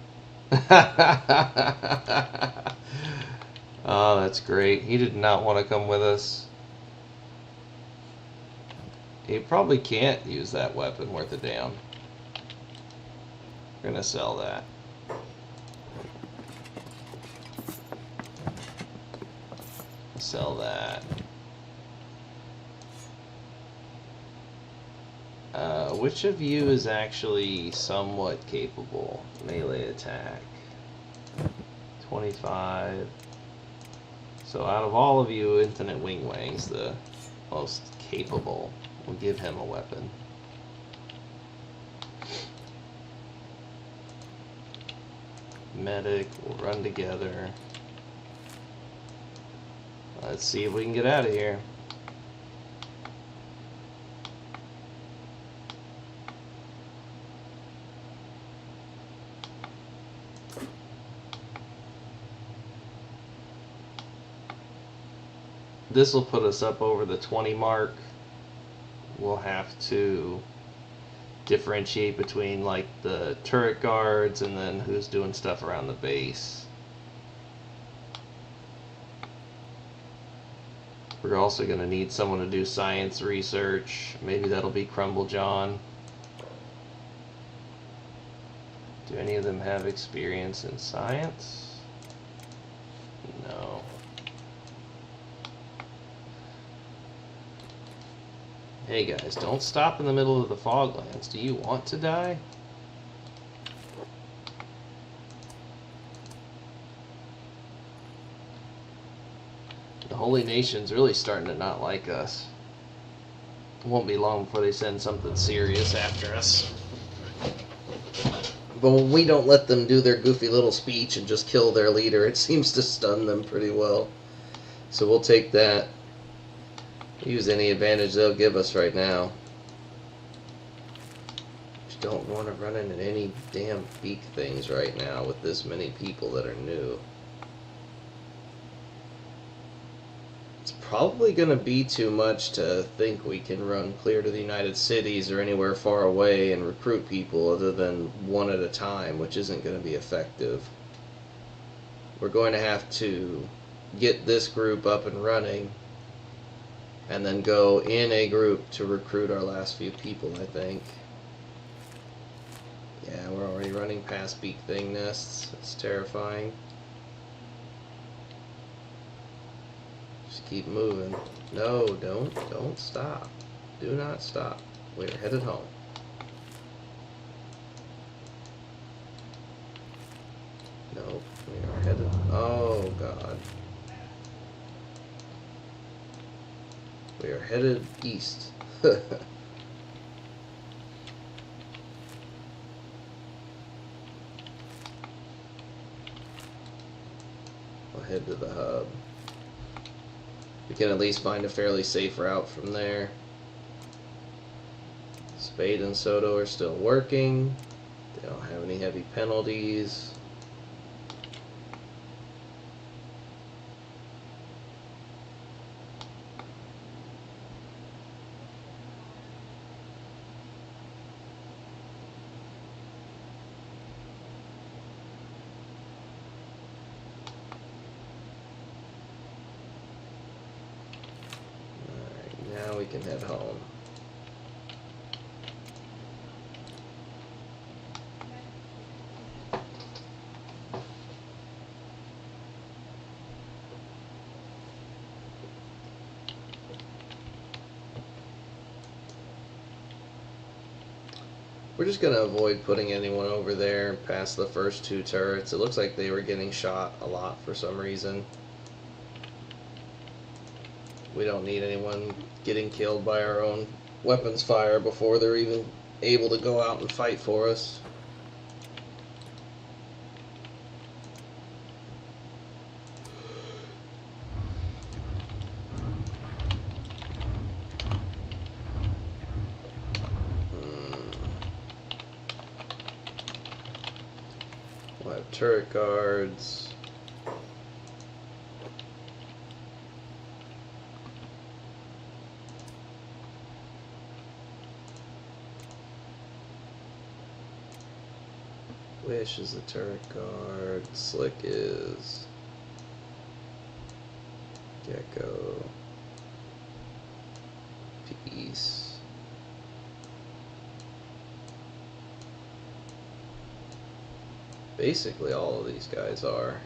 Oh, that's great. He did not want to come with us. He probably can't use that weapon worth a damn. We're gonna sell that. Sell that. which of you is actually somewhat capable? Melee attack. 25. So out of all of you, Infinite Wing Wang's the most capable. We'll give him a weapon. Medic, we'll run together. Let's see if we can get out of here. This will put us up over the 20 mark. We'll have to differentiate between like the turret guards and then who's doing stuff around the base. We're also going to need someone to do science research. Maybe that'll be Crumble John. Do any of them have experience in science? No. Hey guys, don't stop in the middle of the Foglands. Do you want to die? The Holy Nation's really starting to not like us. It won't be long before they send something serious after us. But when we don't let them do their goofy little speech and just kill their leader, it seems to stun them pretty well. So we'll take that. Use any advantage they'll give us right now. Just don't want to run into any damn beak things right now with this many people that are new. It's probably going to be too much to think we can run clear to the United Cities or anywhere far away and recruit people other than one at a time, which isn't going to be effective. We're going to have to get this group up and running and then go in a group to recruit our last few people, I think. Yeah, we're already running past beak thing nests. It's terrifying. Just keep moving. No, don't stop. Do not stop. We're headed home. Nope, we are headed... Oh, God. We are headed east. We'll head to the hub. We can at least find a fairly safe route from there. Spade and Soto are still working. They don't have any heavy penalties. Now we can head home. We're just going to avoid putting anyone over there past the first two turrets. It looks like they were getting shot a lot for some reason. We don't need anyone getting killed by our own weapons fire before they're even able to go out and fight for us. We'll have turret guards. Wish is the turret guard. Slick is Gecko. Peace. Basically all of these guys are.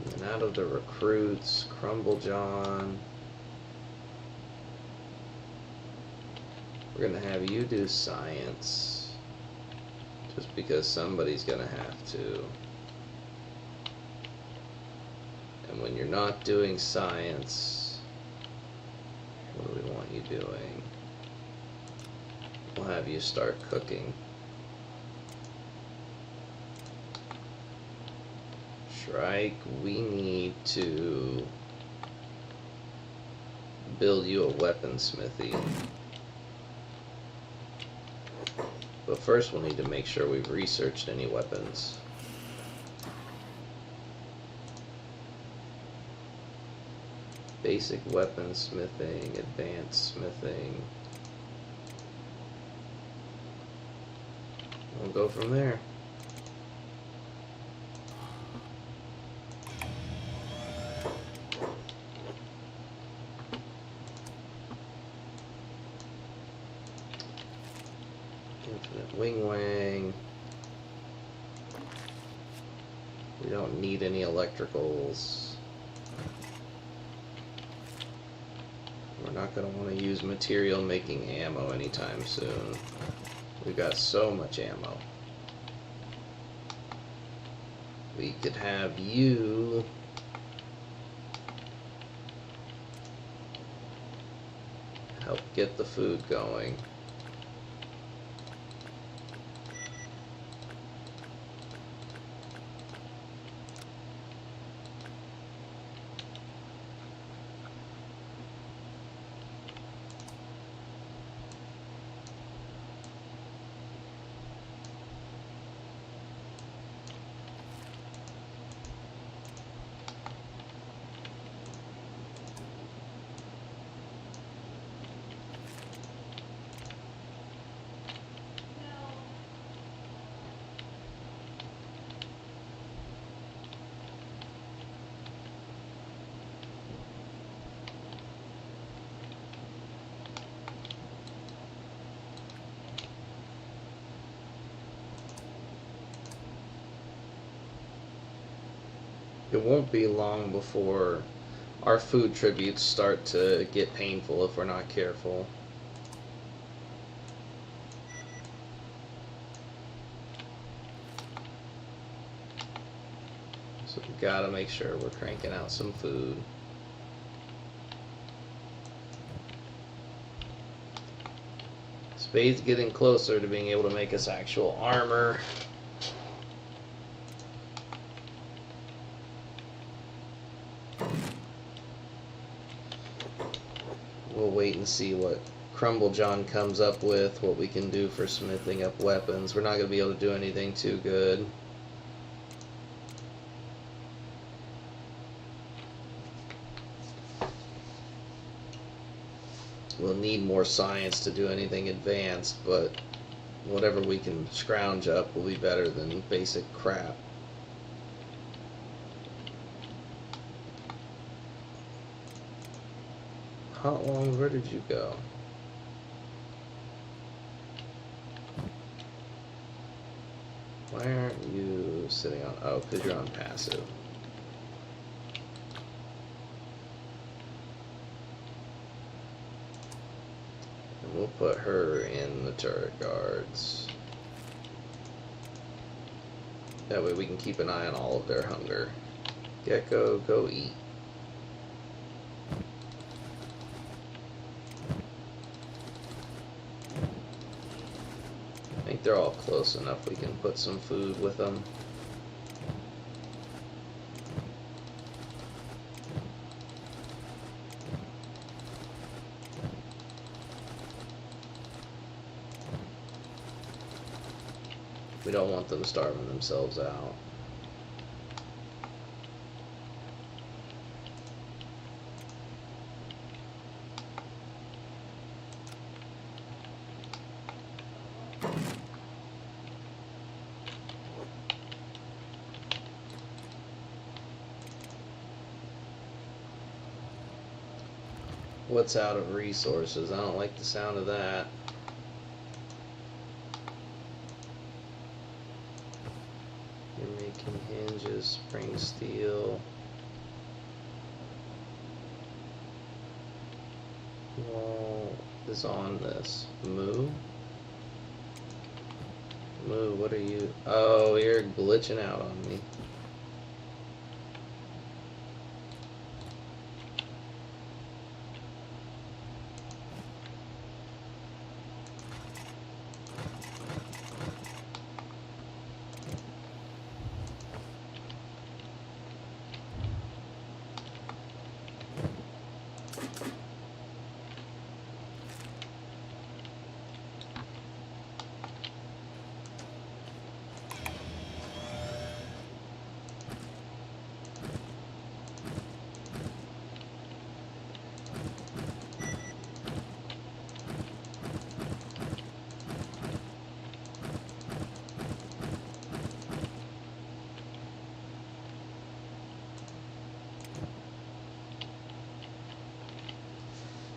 And Out of the recruits, Crumble John. We're gonna have you do science. Just because somebody's gonna have to. And when you're not doing science, what do we want you doing? We'll have you start cooking. Shrike, we need to build you a weaponsmithy. But first we'll need to make sure we've researched any weapons. Basic weaponsmithing, advanced smithing. We'll go from there. Infinite wing wang. We don't need any electricals. We're not going to want to use material making ammo anytime soon. We've got so much ammo. We could have you help get the food going. It won't be long before our food tributes start to get painful if we're not careful. So we gotta make sure we're cranking out some food. Spade's getting closer to being able to make us actual armor. We'll wait and see what Crumble John comes up with, what we can do for smithing up weapons. We're not going to be able to do anything too good. We'll need more science to do anything advanced, but whatever we can scrounge up will be better than basic crap. Hotlongs, where did you go? Why aren't you sitting on... Oh, because you're on passive. And we'll put her in the turret guards. That way we can keep an eye on all of their hunger. Gecko, go eat. I think they're all close enough we can put some food with them. We don't want them starving themselves out. What's out of resources? I don't like the sound of that. You're making hinges, spring steel. wall is on this. Moo? Moo, what are you? Oh, you're glitching out on me.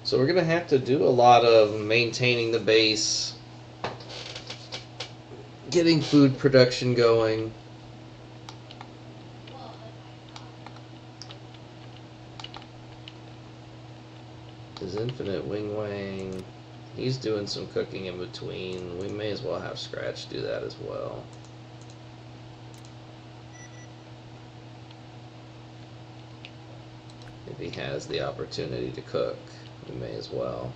So we're going to have to do a lot of maintaining the base, getting food production going. His infinite wing wang, he's doing some cooking in between. We may as well have Scratch do that as well. If he has the opportunity to cook, we may as well.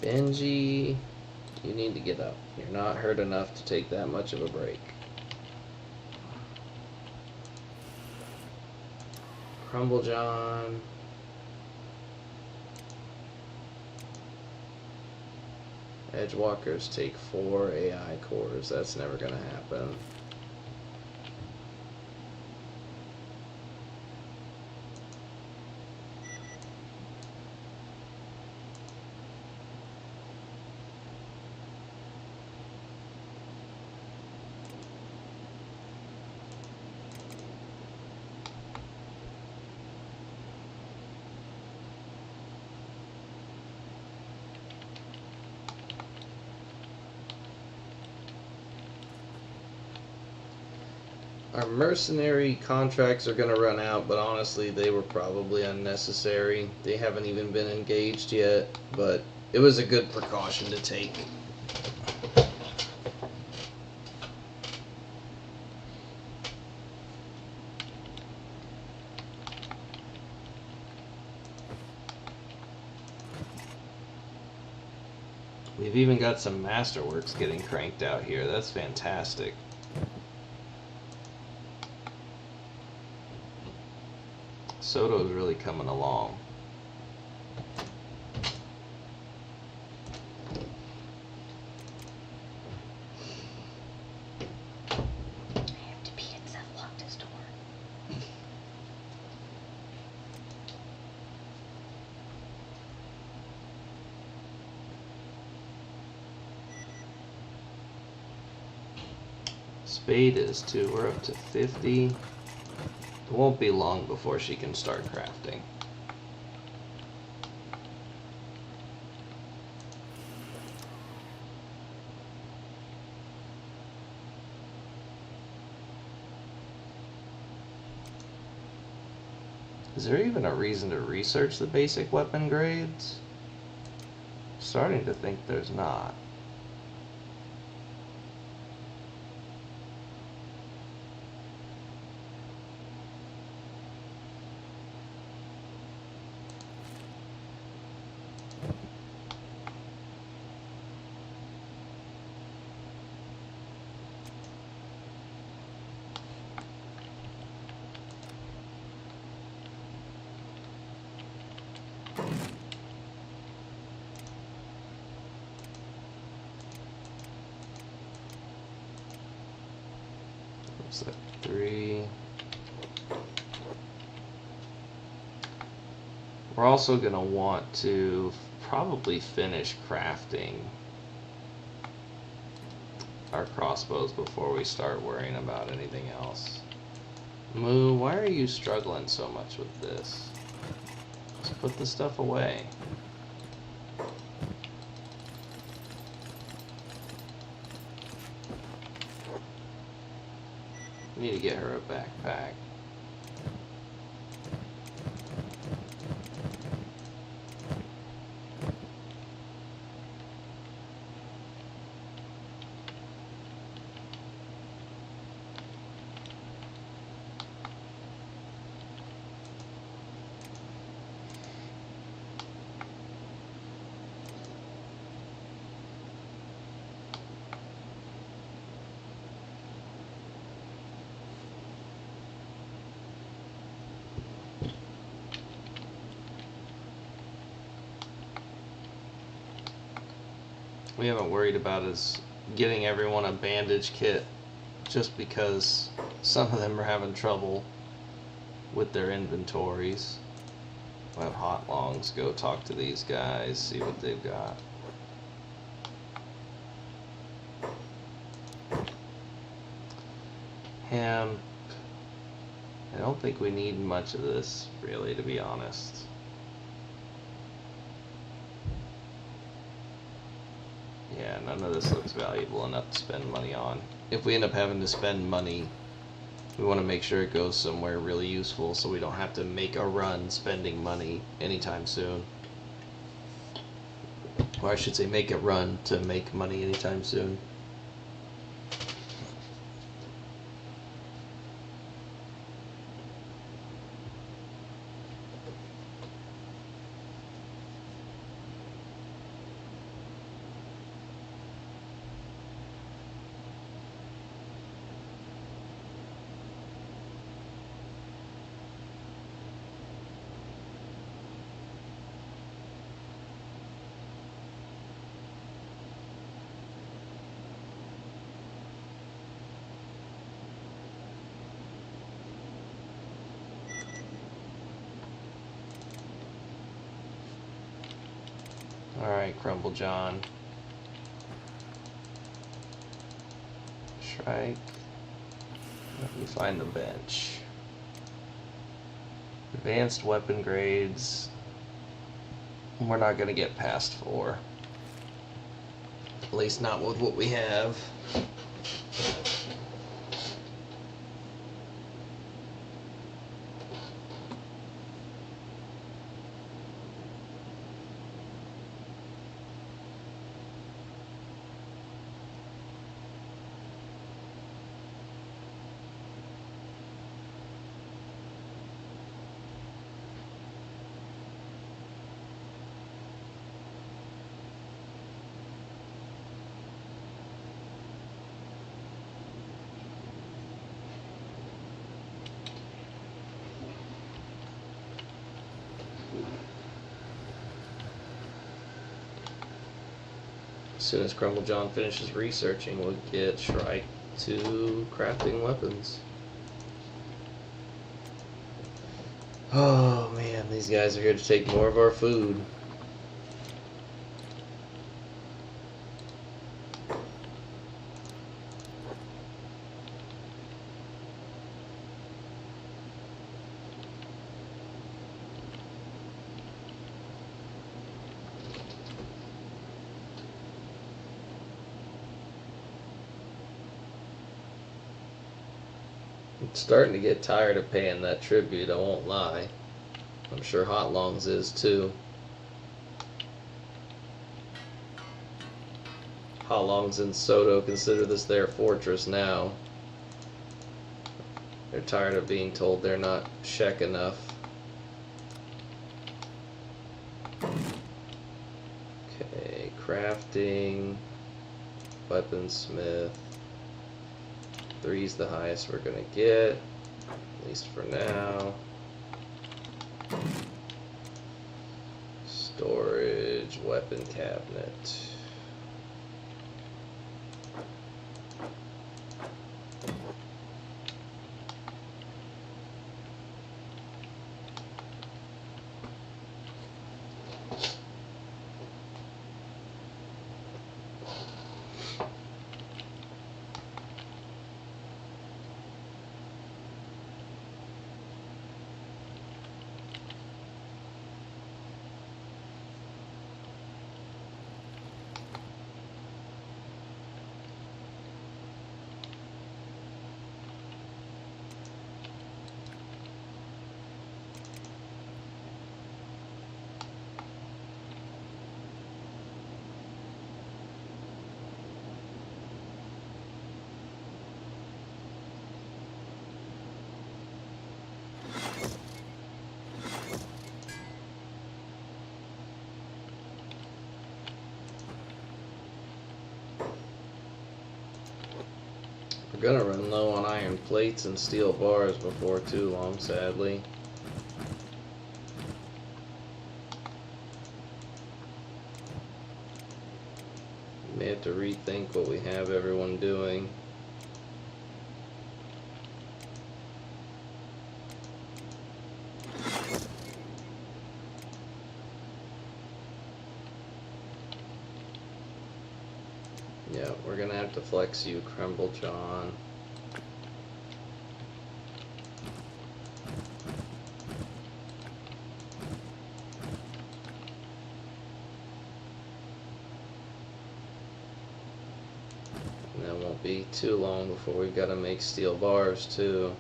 Benji, you need to get up. You're not hurt enough to take that much of a break. Crumble John. Edgewalkers take 4 AI cores. That's never going to happen. Our mercenary contracts are going to run out, but honestly, they were probably unnecessary. They haven't even been engaged yet, but it was a good precaution to take. We've even got some masterworks getting cranked out here. That's fantastic. Soto's really coming along. I have to pee and Seth locked his door. Spade is 2. We're up to 50. It won't be long before she can start crafting. Is there even a reason to research the basic weapon grades? I'm starting to think there's not. Looks like 3. We're also going to want to probably finish crafting our crossbows before we start worrying about anything else. Moo, why are you struggling so much with this? Just put the stuff away. Need to get her a backpack. We haven't worried about is getting everyone a bandage kit, just because some of them are having trouble with their inventories. We'll have Hotlongs go talk to these guys, see what they've got. Hemp. I don't think we need much of this, really, to be honest. Yeah, none of this looks valuable enough to spend money on. If we end up having to spend money, we want to make sure it goes somewhere really useful so we don't have to make a run spending money anytime soon. Or I should say make a run to make money anytime soon. Alright, Crumble John. Shrike. Let me find the bench. Advanced weapon grades. We're not going to get past 4. At least not with what we have. As soon as Crumble John finishes researching, we'll get Shrike to crafting weapons. Oh man, these guys are here to take more of our food. I'm starting to get tired of paying that tribute, I won't lie. I'm sure Hotlongs is too. Hotlongs and Soto consider this their fortress now. They're tired of being told they're not Shek enough. Okay, crafting, weaponsmith. 3's the highest we're gonna get, at least for now. Storage, weapon cabinet. We're gonna run low on iron plates and steel bars before too long, sadly. We may have to rethink what we have everyone doing. Yeah, we're gonna have to flex you, Crumble John. And it won't be too long before we've got to make steel bars too.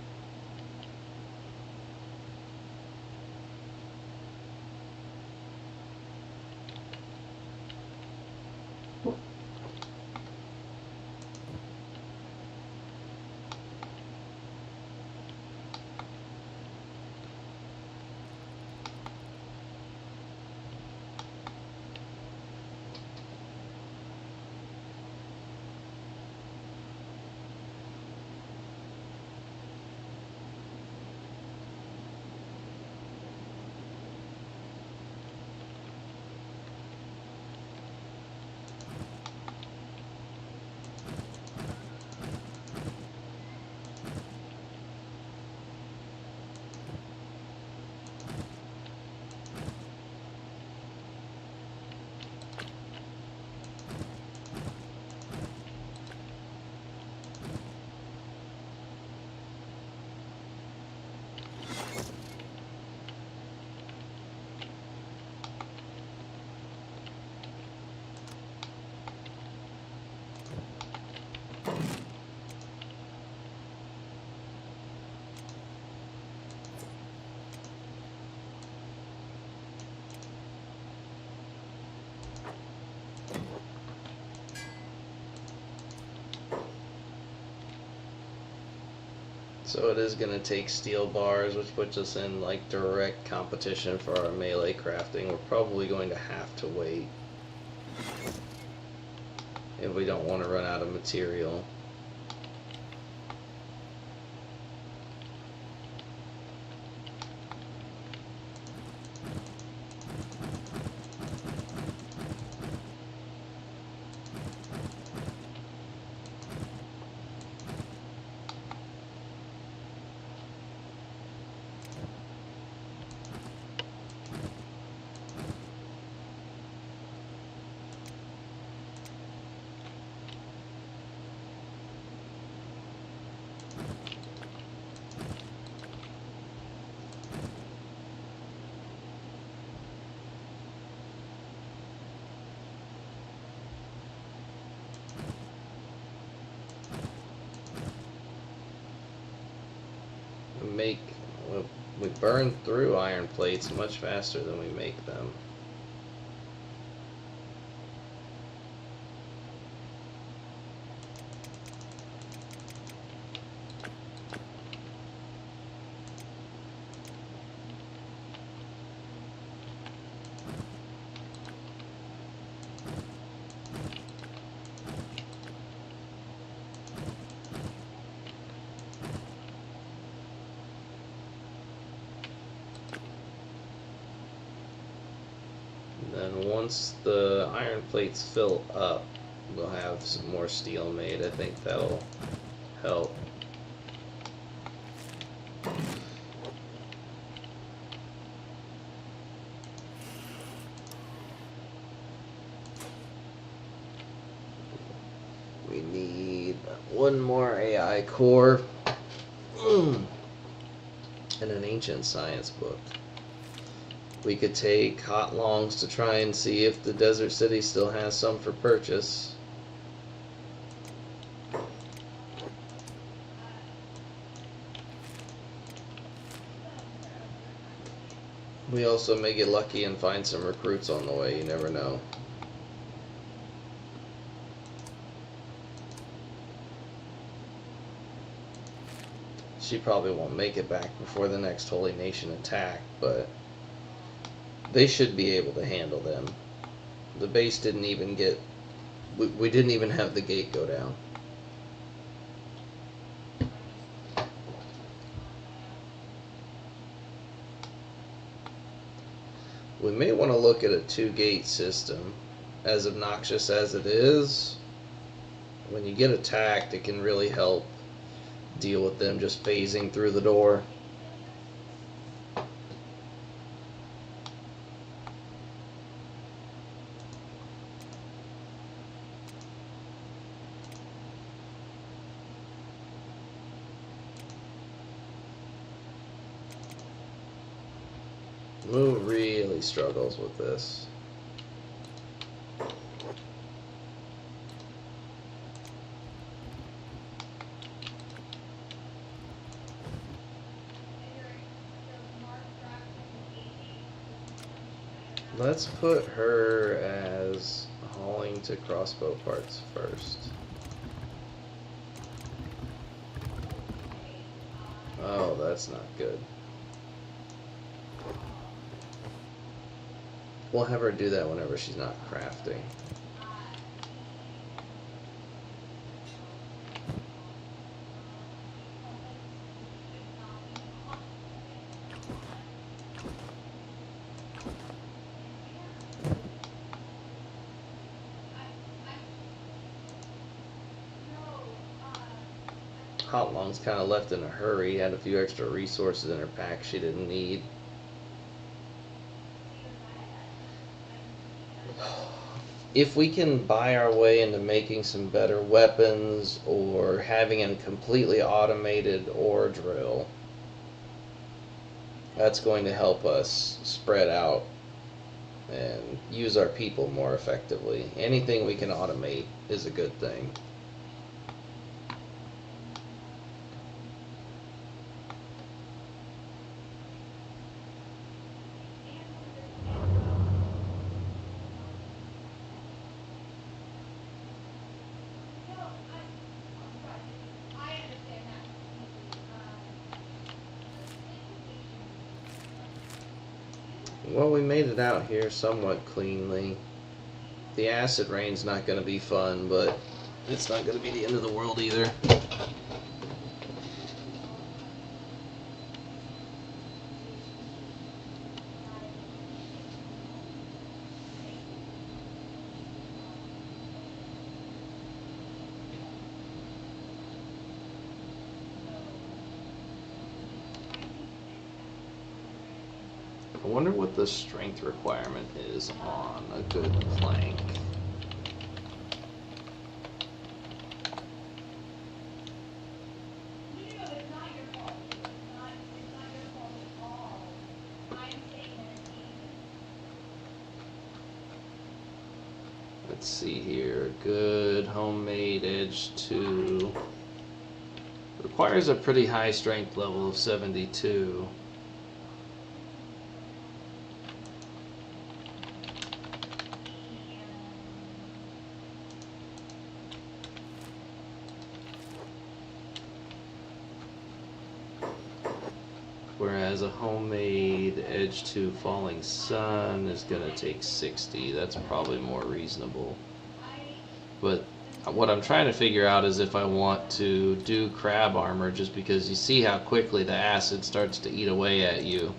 So it is going to take steel bars, which puts us in like direct competition for our melee crafting. We're probably going to have to wait if we don't want to run out of material. We burn through iron plates much faster than we make them. Then once the iron plates fill up, we'll have some more steel made. I think that'll help. We need one more AI core and an ancient science book. We could take Hotlongs to try and see if the desert city still has some for purchase. We also may get lucky and find some recruits on the way, you never know. She probably won't make it back before the next Holy Nation attack, but they should be able to handle them. The base didn't even get... We didn't even have the gate go down. We may want to look at a 2-gate system. As obnoxious as it is, when you get attacked, it can really help deal with them just phasing through the door. Moo really struggles with this. Let's put her as hauling to crossbow parts first. Oh, that's not good. We'll have her do that whenever she's not crafting. Hotlongs kind of left in a hurry, had a few extra resources in her pack she didn't need. If we can buy our way into making some better weapons or having a completely automated ore drill, that's going to help us spread out and use our people more effectively. Anything we can automate is a good thing. Well, we made it out here somewhat cleanly. The acid rain's not going to be fun, but it's not going to be the end of the world either. I wonder what the strength requirement is on a good plank. Let's see here. Good homemade edge 2. Requires a pretty high strength level of 72. Whereas a homemade edge 2 falling sun is going to take 60. That's probably more reasonable. But what I'm trying to figure out is if I want to do crab armor, just because you see how quickly the acid starts to eat away at you.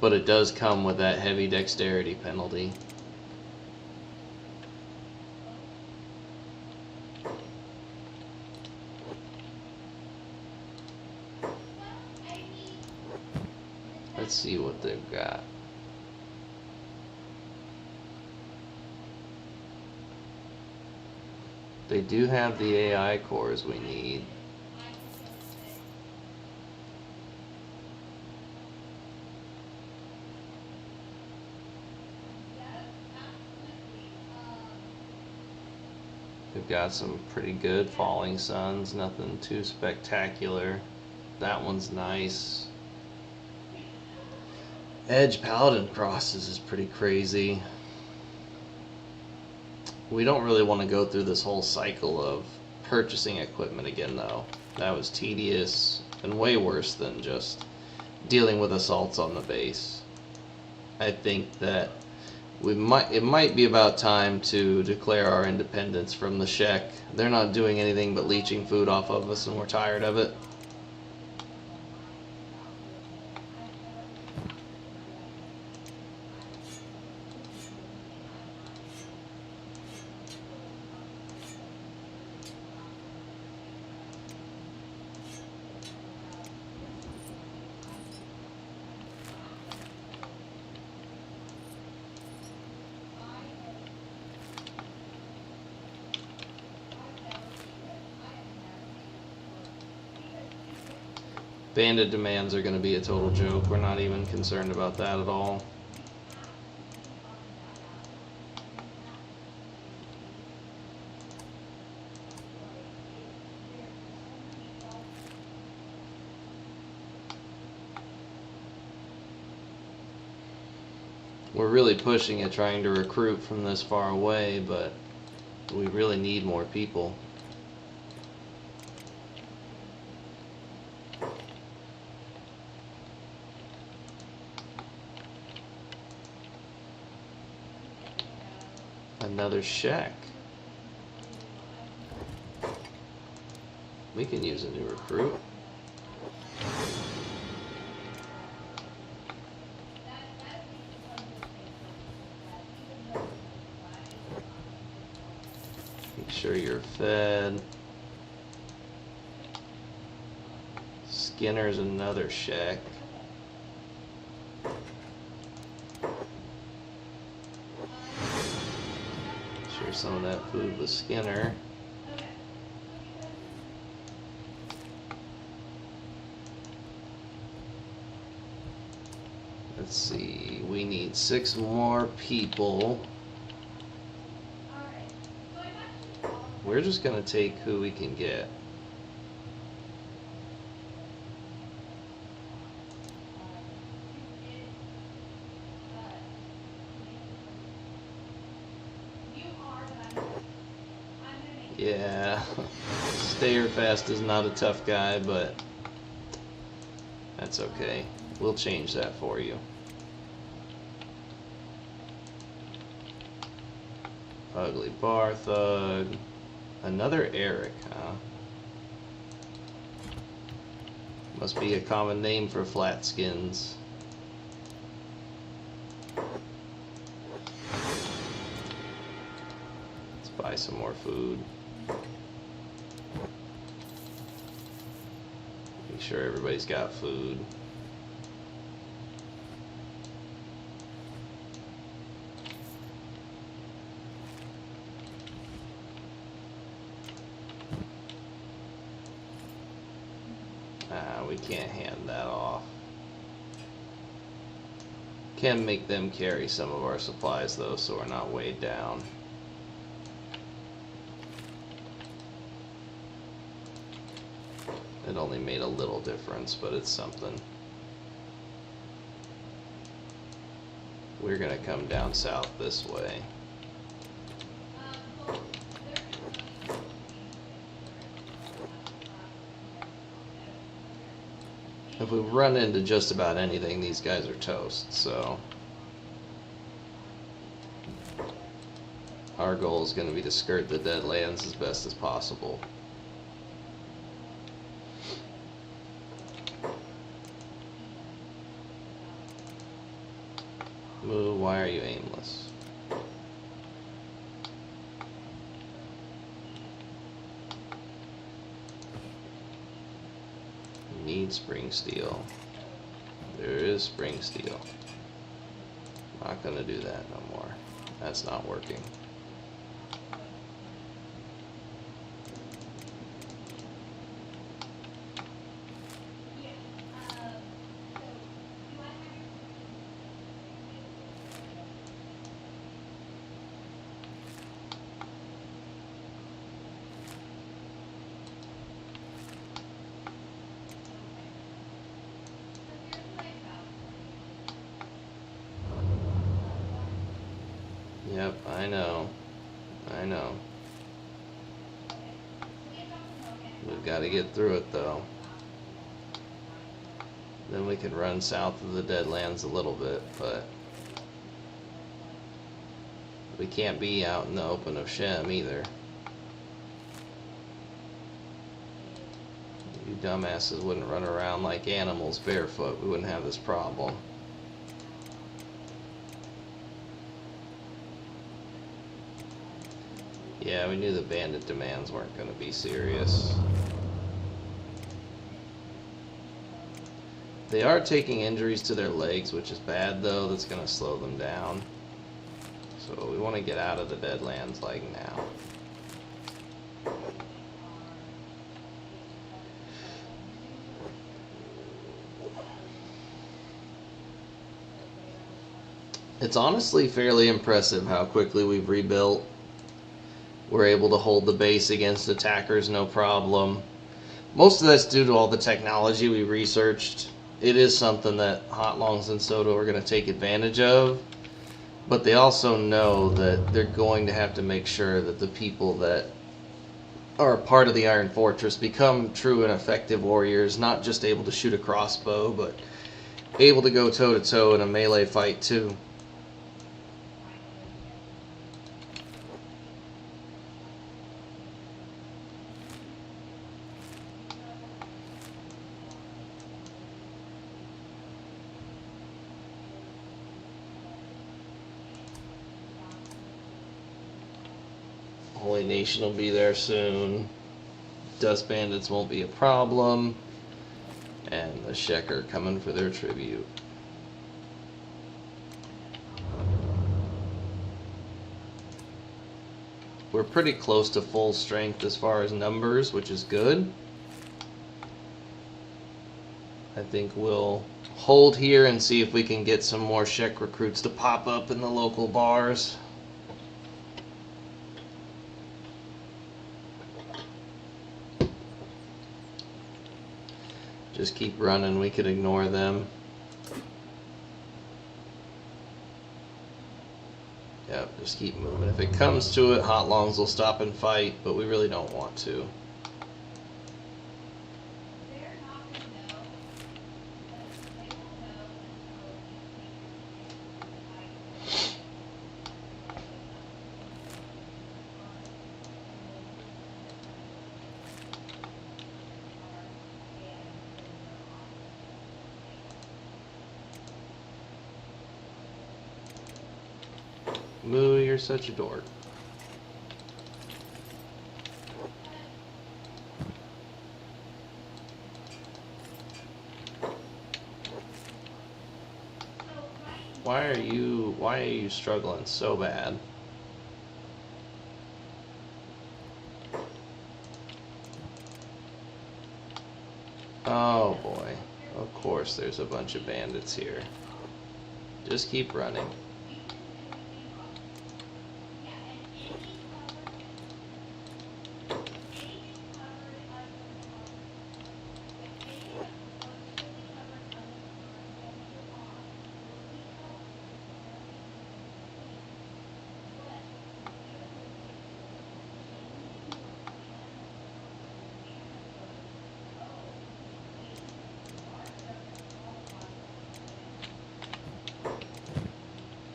But it does come with that heavy dexterity penalty. Let's see what they've got. They do have the AI cores we need. They've got some pretty good falling suns, nothing too spectacular. That one's nice. Edge Paladin crosses is pretty crazy. We don't really want to go through this whole cycle of purchasing equipment again, though. That was tedious and way worse than just dealing with assaults on the base. I think that it might be about time to declare our independence from the Shek. They're not doing anything but leeching food off of us, and we're tired of it. Bandit demands are going to be a total joke. We're not even concerned about that at all. We're really pushing it, trying to recruit from this far away, but we really need more people. Another shack. We can use a new recruit. Make sure you're fed. Skinner's another shack. Share some of that food with Skinner. Let's see, we need 6 more people. We're just gonna take who we can get. Yeah, Stayerfast is not a tough guy, but that's okay. We'll change that for you. Ugly Bar Thug. Another Eric, huh? Must be a common name for flatskins. Let's buy some more food. Make sure everybody's got food. We can't hand that off. Can make them carry some of our supplies though, so we're not weighed down. It only made a little difference, but it's something. We're gonna come down south this way. If we run into just about anything, these guys are toast, so our goal is going to be to skirt the Deadlands as best as possible. Moo, why are you aimless? Need spring steel. There is spring steel. Not gonna do that no more. That's not working. Yep, I know. I know. We've got to get through it though. Then we can run south of the Deadlands a little bit, but we can't be out in the open of Shem either. You dumbasses wouldn't run around like animals barefoot. We wouldn't have this problem. Yeah, we knew the bandit demands weren't going to be serious. They are taking injuries to their legs, which is bad though. That's going to slow them down. So we want to get out of the Deadlands like now. It's honestly fairly impressive how quickly we've rebuilt. We're able to hold the base against attackers no problem. Most of that's due to all the technology we researched. It is something that Hotlongs and Soto are going to take advantage of, but they also know that they're going to have to make sure that the people that are a part of the Iron Fortress become true and effective warriors, not just able to shoot a crossbow, but able to go toe to toe in a melee fight too. Holy Nation will be there soon. Dust Bandits won't be a problem. And the Shek are coming for their tribute. We're pretty close to full strength as far as numbers, which is good. I think we'll hold here and see if we can get some more Shek recruits to pop up in the local bars. Just keep running, we could ignore them. Yep, just keep moving. If it comes to it, Hotlongs will stop and fight, but we really don't want to. Moo, you're such a dork. Why are you struggling so bad? Oh boy. Of course there's a bunch of bandits here. Just keep running.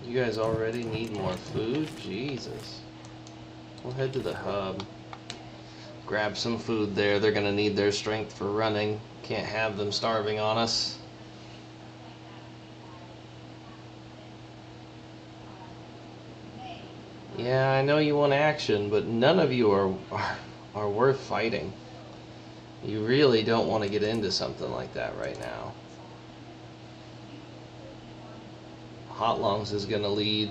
You guys already need more food? Jesus. We'll head to the hub. Grab some food there. They're going to need their strength for running. Can't have them starving on us. Yeah, I know you want action, but none of you are worth fighting. You really don't want to get into something like that right now. Hotlongs is going to lead,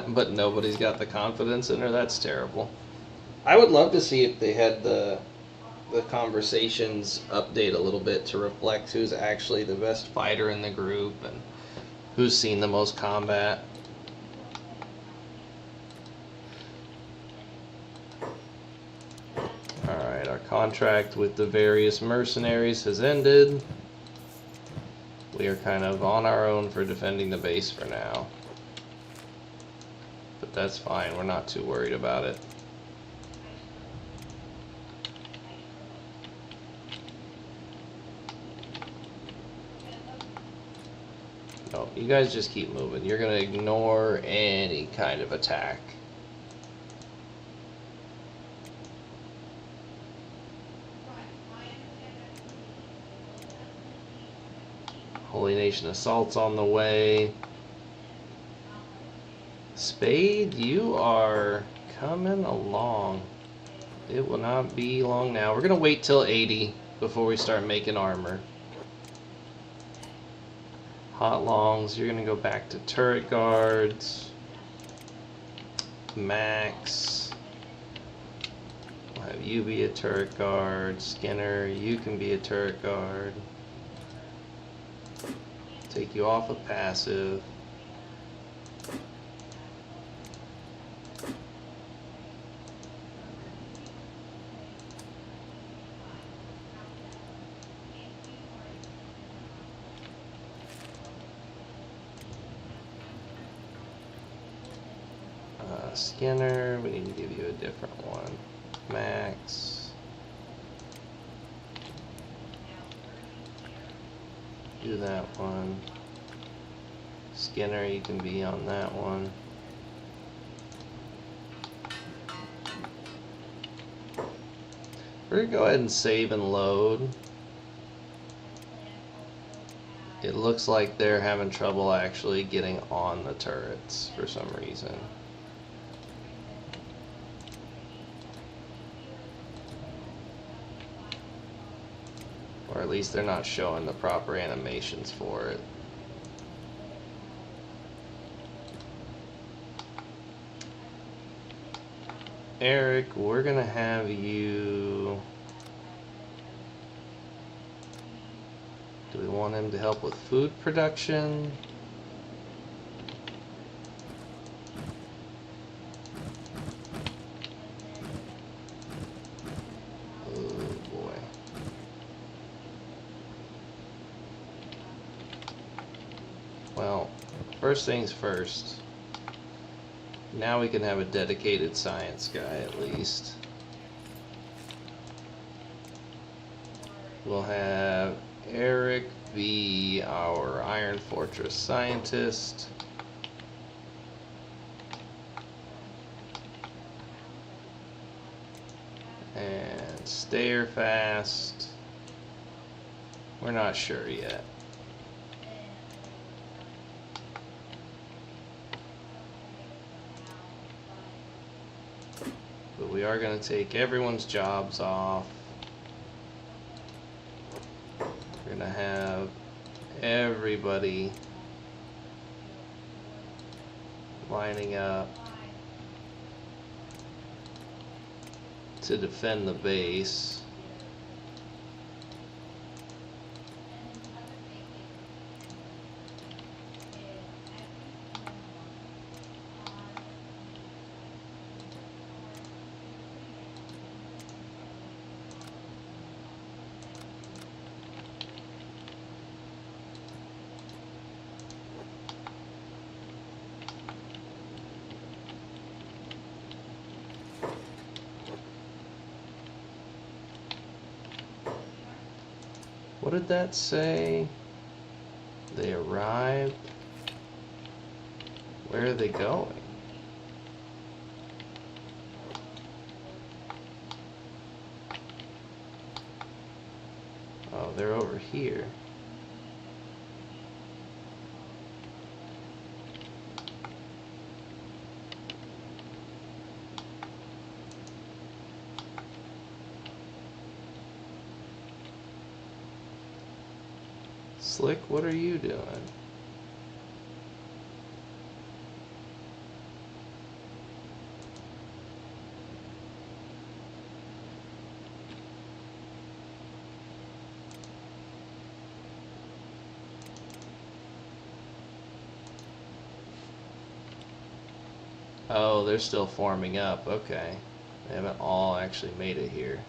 but nobody's got the confidence in her. That's terrible. I would love to see if they had the conversations update a little bit to reflect who's actually the best fighter in the group and who's seen the most combat. Alright, our contract with the various mercenaries has ended. We are kind of on our own for defending the base for now. But that's fine, we're not too worried about it. No, you guys just keep moving. You're going to ignore any kind of attack. Holy Nation assault's on the way. Spade, you are coming along. It will not be long now. We're going to wait till 80 before we start making armor. Hotlongs, you're going to go back to turret guards. Max. We'll have you be a turret guard. Skinner, you can be a turret guard. Take you off of passive. Skinner, we need to give you a different one. Max. Do that one. Skinner, you can be on that one. We're going to go ahead and save and load. It looks like they're having trouble actually getting on the turrets for some reason. Or at least they're not showing the proper animations for it. Eric, we're gonna have you... Do we want him to help with food production? Oh boy. Well, first things first. Now we can have a dedicated science guy at least. We'll have Eric be our Iron Fortress scientist. And Stayer Fast. We're not sure yet. But we are going to take everyone's jobs off. We're going to have everybody lining up to defend the base. What did that say? They arrived. Where are they going? Oh, they're over here. Slick, what are you doing? Oh, they're still forming up. Okay. They haven't all actually made it here.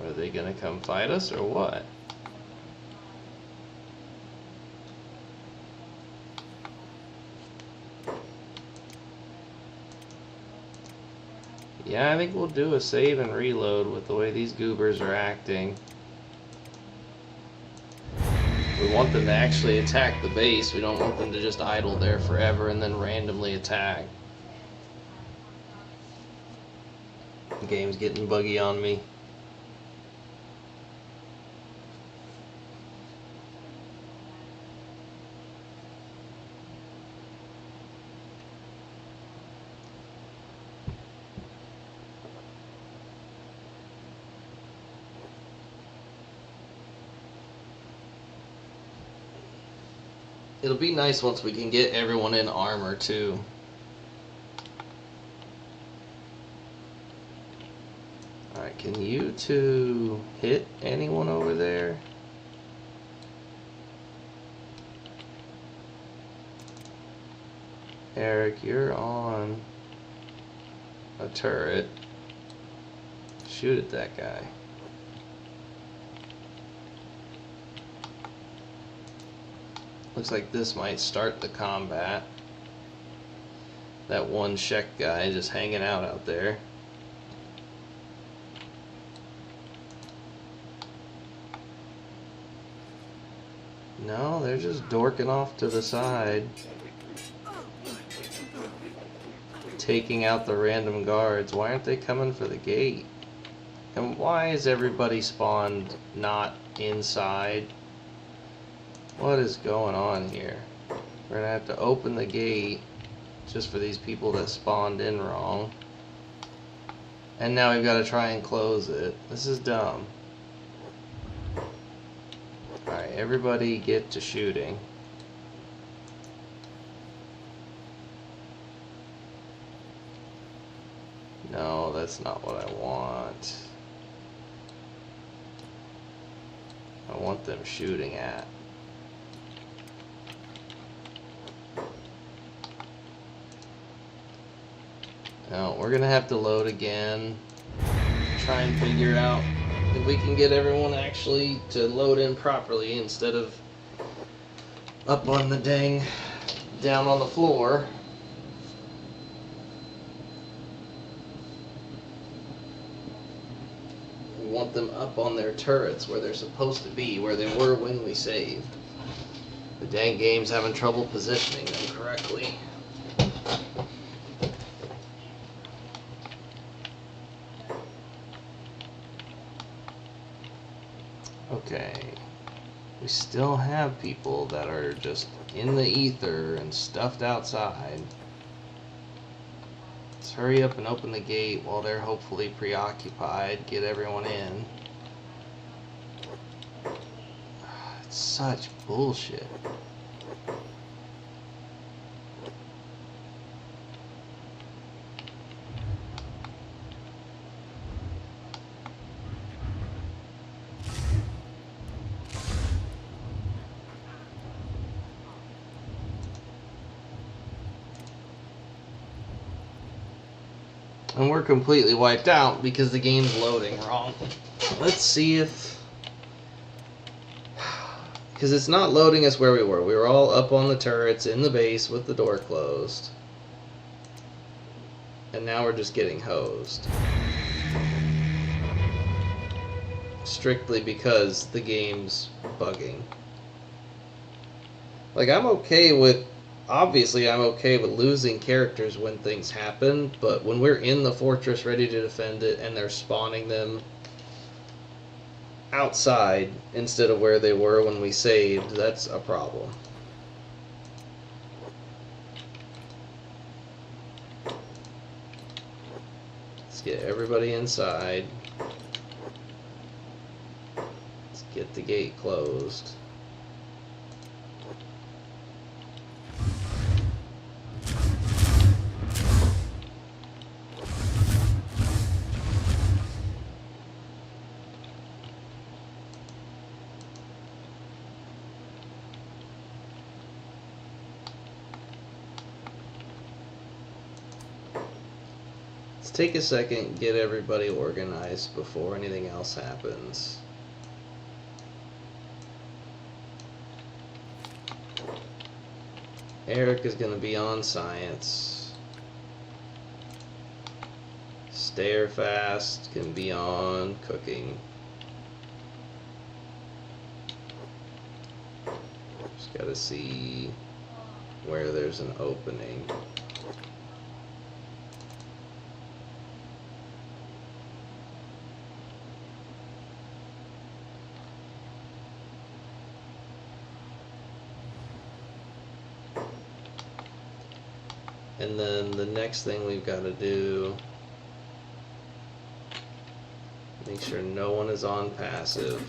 Are they gonna come fight us or what? Yeah, I think we'll do a save and reload with the way these goobers are acting. We want them to actually attack the base. We don't want them to just idle there forever and then randomly attack. The game's getting buggy on me. It'll be nice once we can get everyone in armor too. Alright, Can you two hit anyone over there? Eric, you're on a turret. Shoot at that guy. Looks like this might start the combat. That one Shek guy just hanging out there. No, they're just dorking off to the side. Taking out the random guards. Why aren't they coming for the gate? And why is everybody spawned not inside? What is going on here? We're gonna have to open the gate just for these people that spawned in wrong. And now we've got to try and close it. This is dumb. Alright, everybody get to shooting. No, that's not what I want. I want them shooting at. Now, we're gonna have to load again. Try and figure out if we can get everyone actually to load in properly instead of up on the dang, down on the floor. We want them up on their turrets where they're supposed to be, where they were when we saved. The dang game's having trouble positioning them correctly. Okay, we still have people that are just in the ether and stuffed outside. Let's hurry up and open the gate while they're hopefully preoccupied, get everyone in. It's such bullshit. And we're completely wiped out because the game's loading wrong. Let's see if... Because it's not loading us where we were. We were all up on the turrets in the base with the door closed. And now we're just getting hosed. Strictly because the game's bugging. Like, I'm okay with... Obviously, I'm okay with losing characters when things happen, but when we're in the fortress ready to defend it and they're spawning them outside instead of where they were when we saved, that's a problem. Let's get everybody inside. Let's get the gate closed. Take a second, get everybody organized before anything else happens. Eric is going to be on science. Stare Fast can be on cooking. Just got to see where there's an opening. And then the next thing we've got to do, make sure no one is on passive.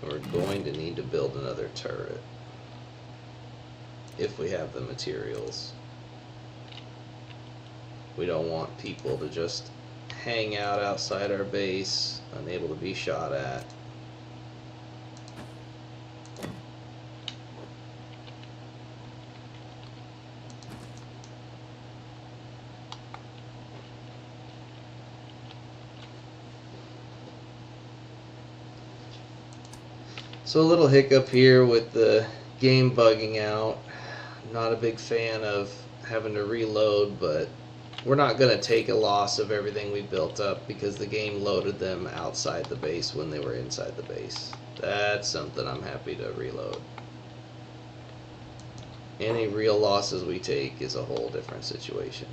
We're going to need to build another turret. If we have the materials. We don't want people to just hang out outside our base, unable to be shot at. So a little hiccup here with the game bugging out. Not a big fan of having to reload, but we're not going to take a loss of everything we built up because the game loaded them outside the base when they were inside the base. That's something I'm happy to reload. Any real losses we take is a whole different situation.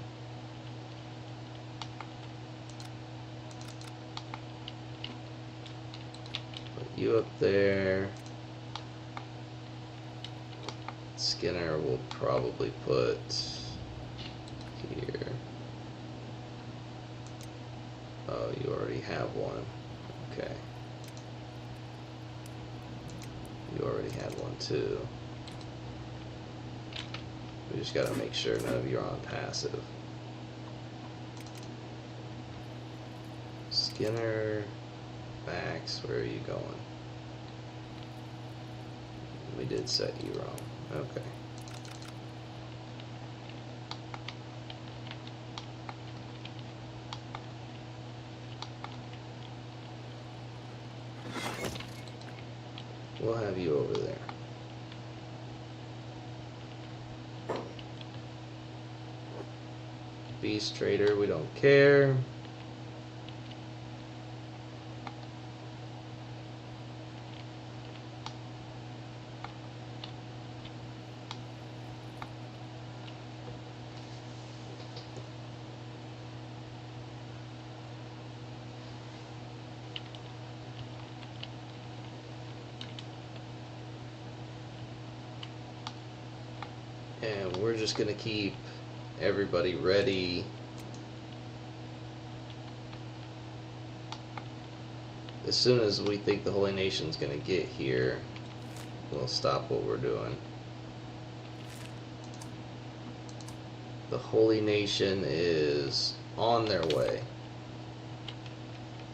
Put you up there. Skinner will probably put here. Oh, you already have one. Okay. You already had one too. We just gotta make sure none of you are on passive. Skinner, Max, where are you going? We did set you wrong. Okay. We'll have you over there. Beast Trader, we don't care. And we're just going to keep everybody ready. As soon as we think the Holy Nation's going to get here, we'll stop what we're doing. The Holy Nation is on their way.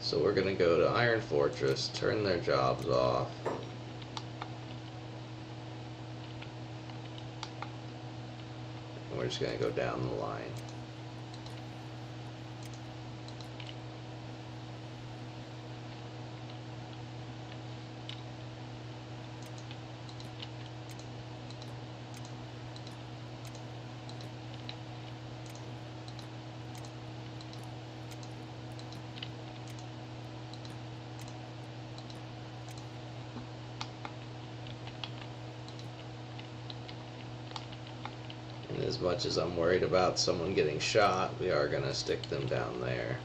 So we're going to go to Iron Fortress, turn their jobs off. We're just going to go down the line. As much as I'm worried about someone getting shot, we are going to stick them down there.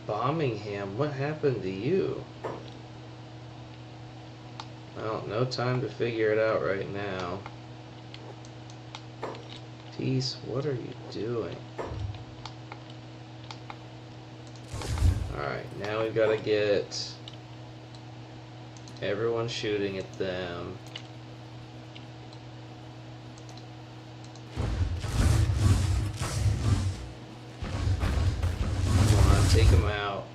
Bombingham, what happened to you? Well, no time to figure it out right now. Peace, what are you doing? Alright, now we've got to get everyone shooting at them. Come on, take them out.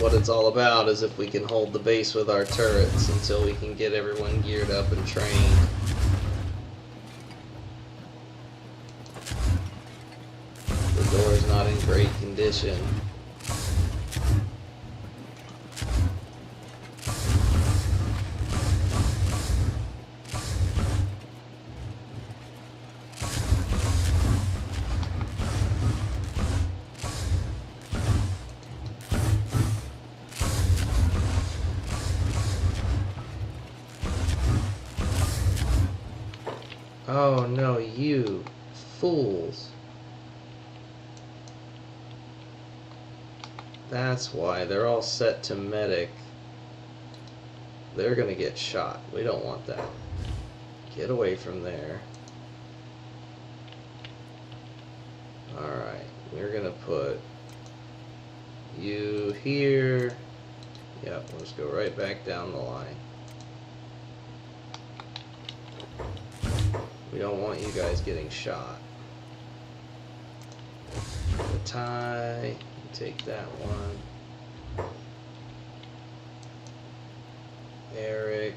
What it's all about is if we can hold the base with our turrets until we can get everyone geared up and trained. The door is not in great condition. Oh no, you fools. That's why they're all set to medic. They're gonna get shot. We don't want that. Get away from there. Alright, we're gonna put you here. Yep, we'll just go right back down the line. We don't want you guys getting shot. The tie, take that one. Eric.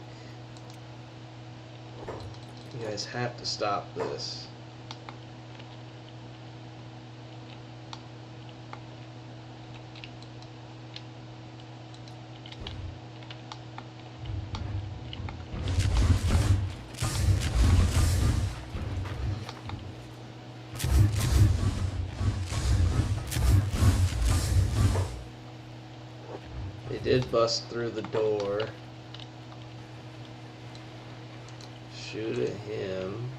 You guys have to stop this. They did bust through the door. Shoot at him.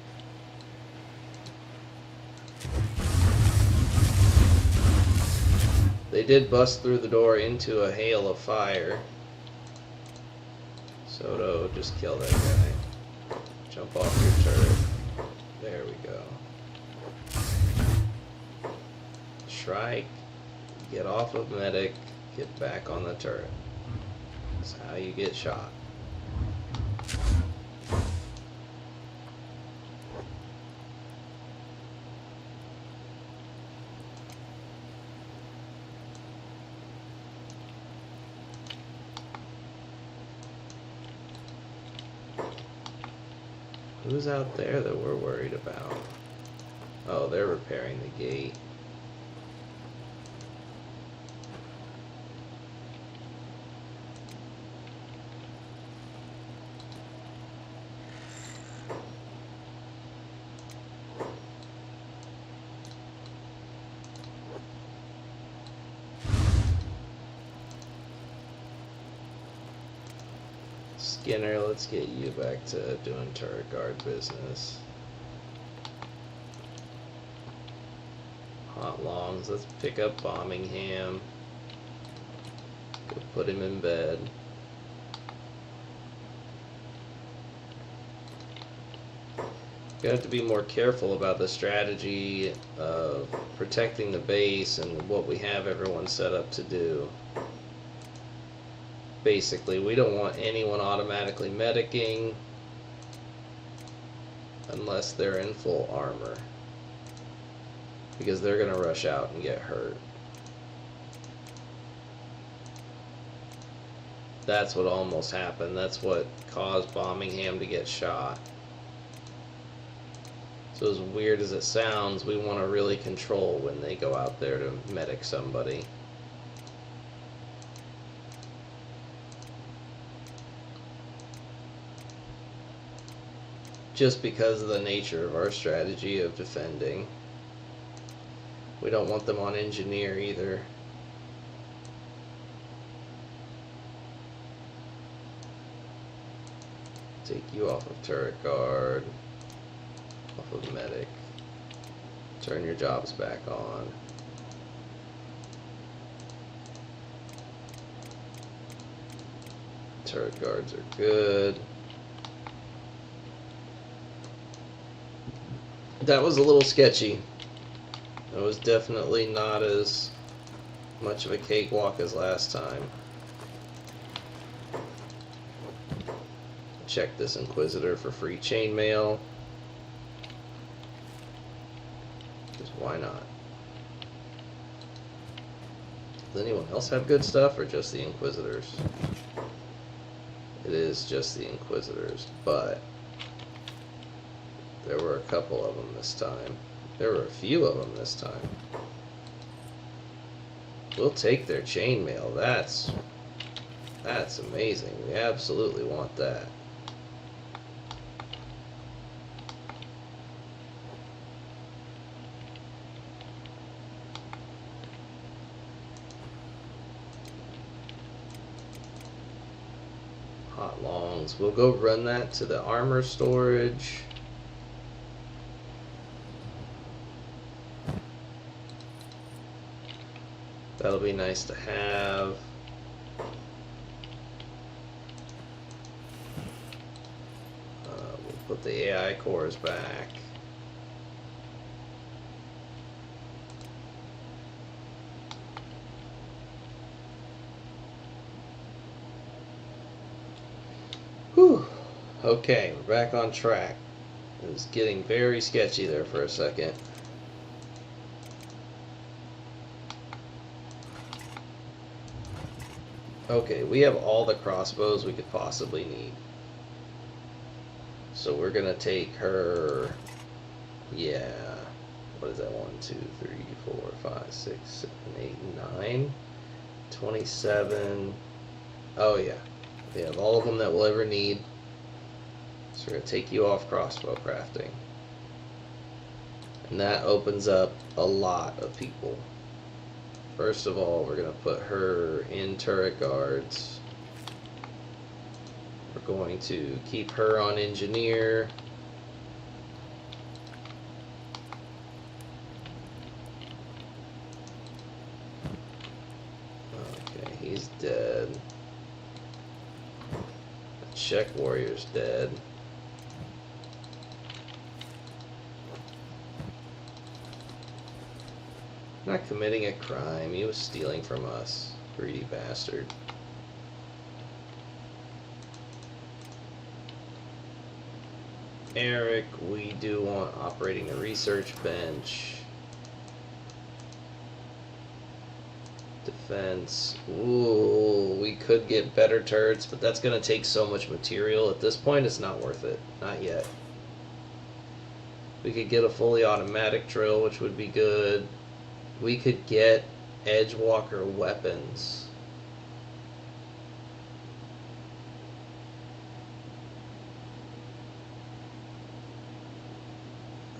They did bust through the door into a hail of fire. Soto, just kill that guy. Jump off your turret. There we go. Shrike, get off of medic, get back on the turret. That's how you get shot. Who's out there that we're worried about? Oh, they're repairing the gate. Skinner, let's get you back to doing turret guard business. Hotlongs, let's pick up Birmingham. Go put him in bed. You have to be more careful about the strategy of protecting the base and what we have everyone set up to do. Basically, we don't want anyone automatically medicing unless they're in full armor, because they're going to rush out and get hurt. That's what almost happened. That's what caused Birmingham to get shot. So as weird as it sounds, we want to really control when they go out there to medic somebody. Just because of the nature of our strategy of defending. We don't want them on engineer either. Take you off of turret guard, off of medic. Turn your jobs back on. Turret guards are good. That was a little sketchy. It was definitely not as much of a cakewalk as last time. Check this Inquisitor for free chainmail. Because why not? Does anyone else have good stuff, or just the Inquisitors? It is just the Inquisitors, but there were a couple of them this time. There were a few of them this time. We'll take their chainmail. That's amazing. We absolutely want that. Hotlongs. We'll go run that to the armor storage. That'll be nice to have. We'll put the AI cores back. Whew. Okay, we're back on track. It was getting very sketchy there for a second. Okay, we have all the crossbows we could possibly need. So we're gonna take her, yeah, what is that, 1, 2, 3, 4, 5, 6, 7, 8, 9, 27, oh yeah, we have all of them that we'll ever need. So we're gonna take you off crossbow crafting. And that opens up a lot of people. First of all, we're gonna put her in turret guards. We're going to keep her on engineer. Okay, he's dead. The check warrior's dead. Not committing a crime. He was stealing from us. Greedy bastard. Eric, we do want operating a research bench. Defense. Ooh, we could get better turrets, but that's going to take so much material. At this point, it's not worth it. Not yet. We could get a fully automatic drill, which would be good. We could get Edgewalker weapons.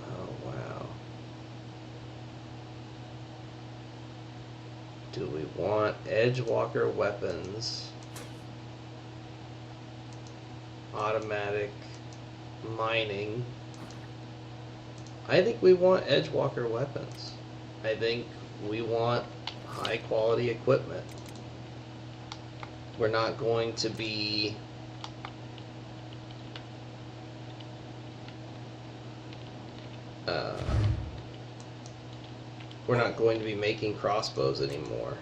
Oh, wow. Do we want Edgewalker weapons? Automatic mining. I think we want Edgewalker weapons. I think we want high quality equipment. We're not going to be making crossbows anymore.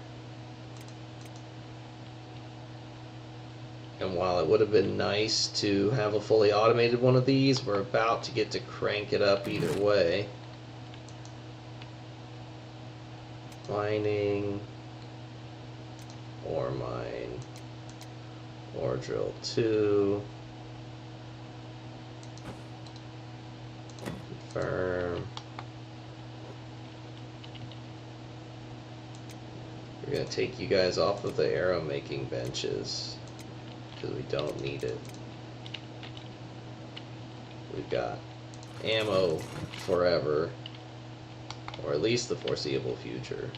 And while it would have been nice to have a fully automated one of these, we're about to get to crank it up either way. Mining, ore mine, ore drill 2, confirm. We're going to take you guys off of the arrow making benches because we don't need it. We've got ammo forever. Or at least the foreseeable future.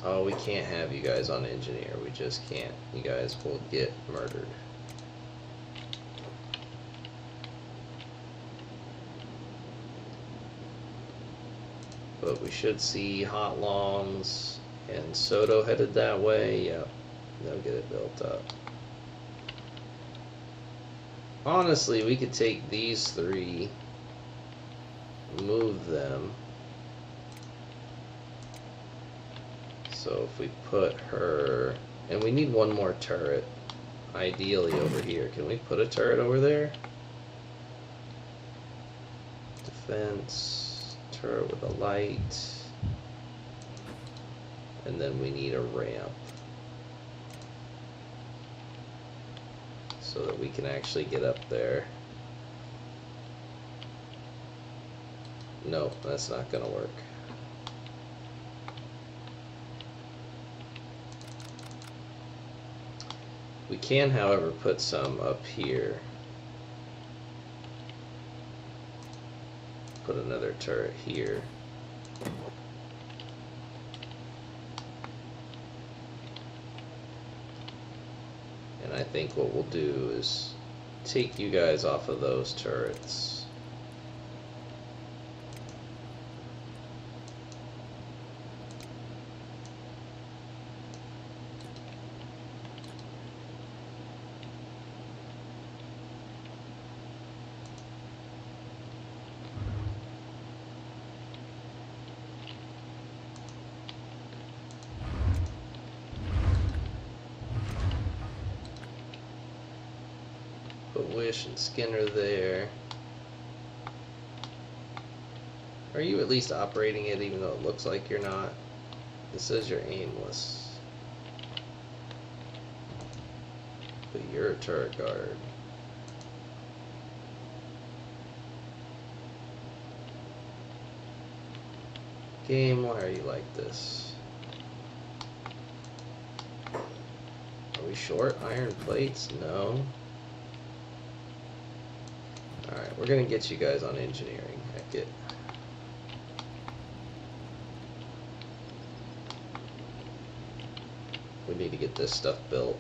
Oh, we can't have you guys on engineer. We just can't. You guys will get murdered. But we should see Hotlongs and Soto headed that way. Yep, they'll get it built up. Honestly, we could take these 3, move them. So if we put her, and we need one more turret, ideally over here. Can we put a turret over there? Defense, turret with a light, and then we need a ramp so that we can actually get up there. Nope, that's not gonna work. We can, however, put some up here. Put another turret here. And I think what we'll do is take you guys off of those turrets. Fish and Skinner there. Are you at least operating it even though it looks like you're not? It says you're aimless. But you're a turret guard. Game, why are you like this? Are we short iron plates? No. Alright, we're gonna get you guys on engineering. Heck it. We need to get this stuff built.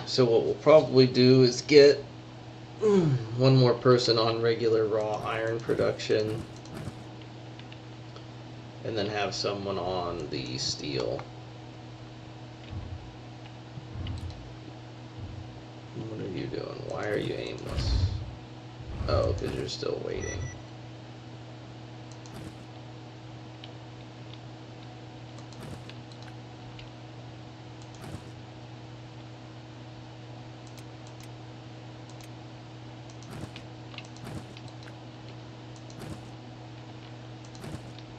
So what we'll probably do is get one more person on regular raw iron production, and then have someone on the steel. What are you doing? Why are you aimless? Oh, because you're still waiting.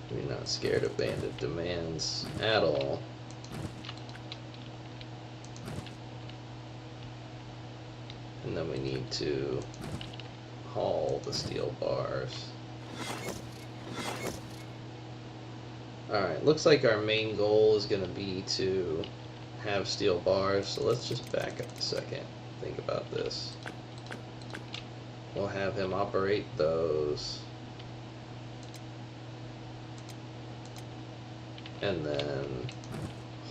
We're not scared of bandit demands at all. And then we need to haul the steel bars. Alright, looks like our main goal is going to be to have steel bars, so let's just back up a second. Think about this. We'll have him operate those. And then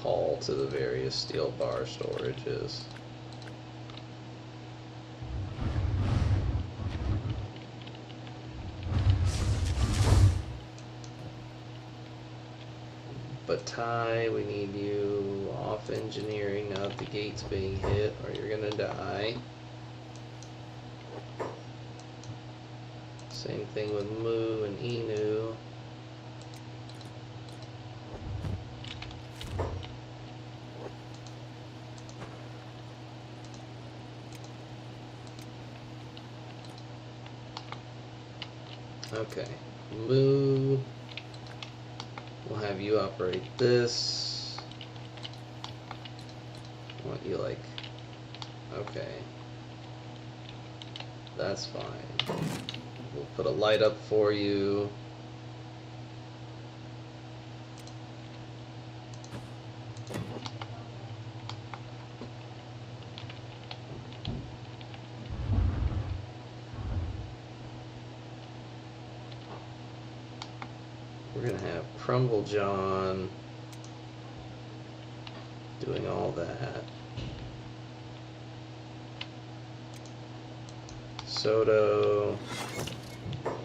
haul to the various steel bar storages. But Ty, we need you off engineering, now that the gate's being hit, or you're gonna die. Same thing with Moo and Inu. Okay, Moo. We'll have you operate this. What you like? Okay. That's fine. We'll put a light up for you. We're gonna have Crumble John doing all that. Soto. We'll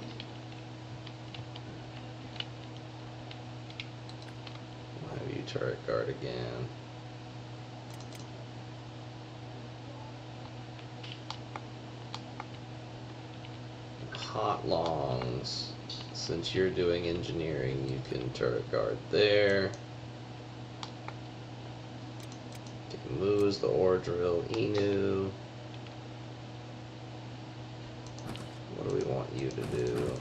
have you turret guard again. Hotlongs. Since you're doing engineering, you can turret guard there. Okay, Moo's the ore drill. Inu. What do we want you to do?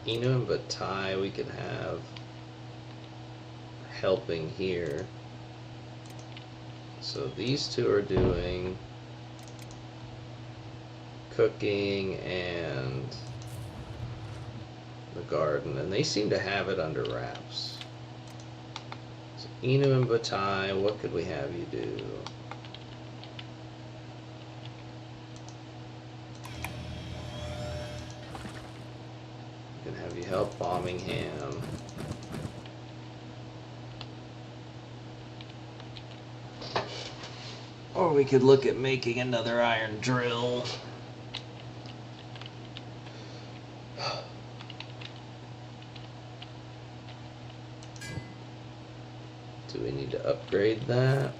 Inu and Batai we could have helping here. So these two are doing cooking and the garden, and they seem to have it under wraps. So Inu and Batai, what could we have you do? We can have you help Birmingham. we could look at making another iron drill. Do we need to upgrade that?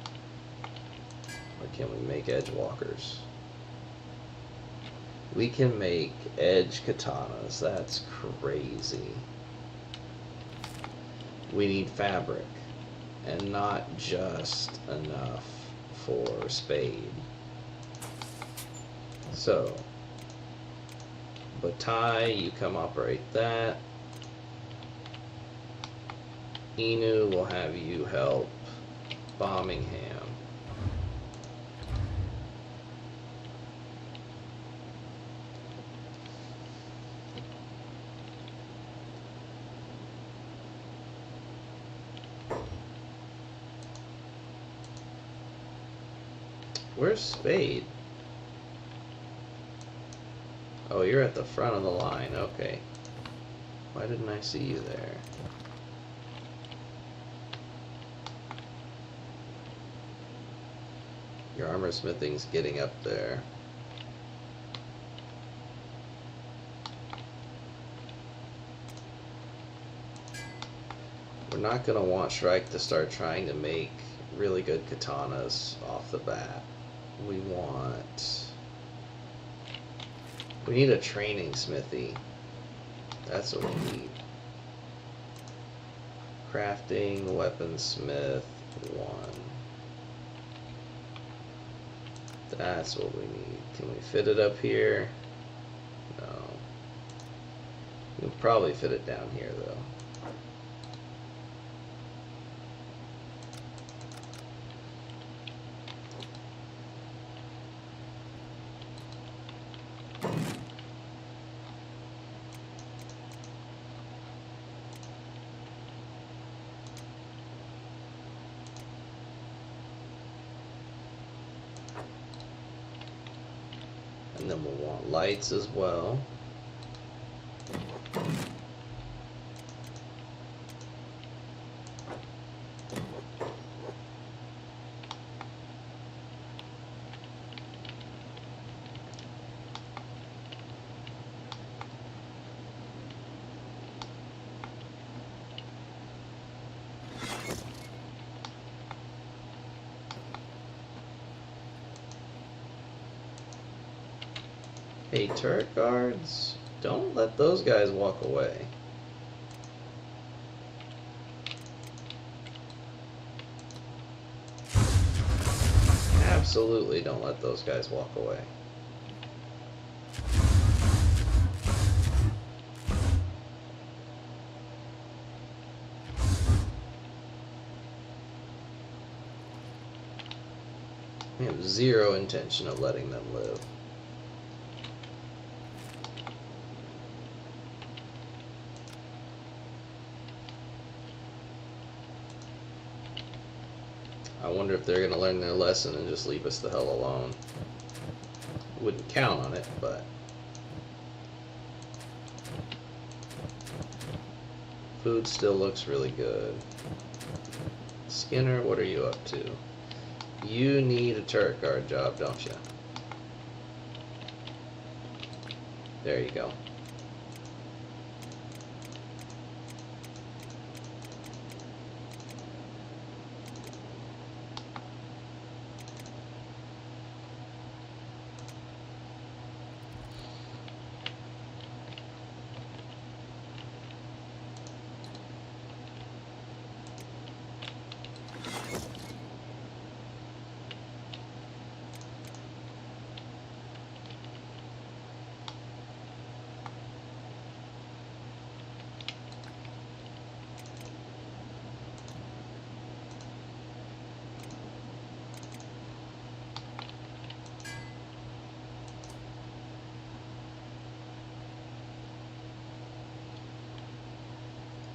Or can we make edge walkers? We can make edge katanas. That's crazy. We need fabric. And not just enough for spade. So, Batai, you come operate that. Inu will have you help Birmingham. Where's Spade? Oh, you're at the front of the line. Okay. Why didn't I see you there? Your armor smithing's getting up there. We're not going to want Shrike to start trying to make really good katanas off the bat. We need a training smithy. That's what we need. Crafting, weaponsmith, 1. That's what we need. Can we fit it up here? No. We'll probably fit it down here though. And then we'll want lights as well. Hey, turret guards, don't let those guys walk away. Absolutely don't let those guys walk away. We have zero intention of letting them live. I wonder if they're going to learn their lesson and just leave us the hell alone. Wouldn't count on it, but... Food still looks really good. Skinner, what are you up to? You need a turret guard job, don't you? There you go.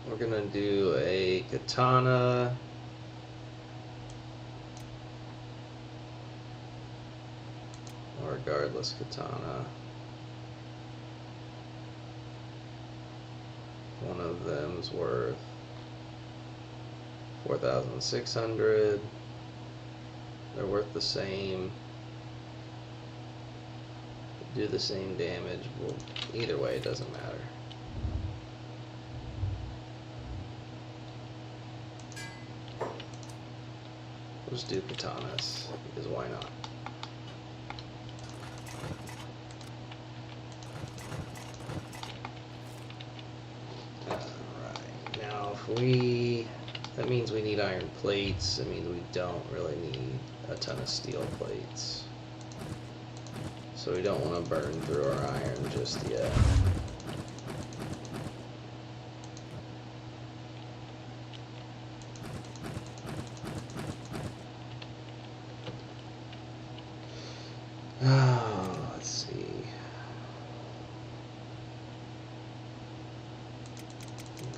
We're gonna do a katana. Or regardless katana. One of them's worth 4,600. They're worth the same. Do the same damage. Well, either way, it doesn't matter. Let's do katanas, because why not? Alright, now if we... that means we need iron plates. It means we don't really need a ton of steel plates. So we don't want to burn through our iron just yet. Let's see.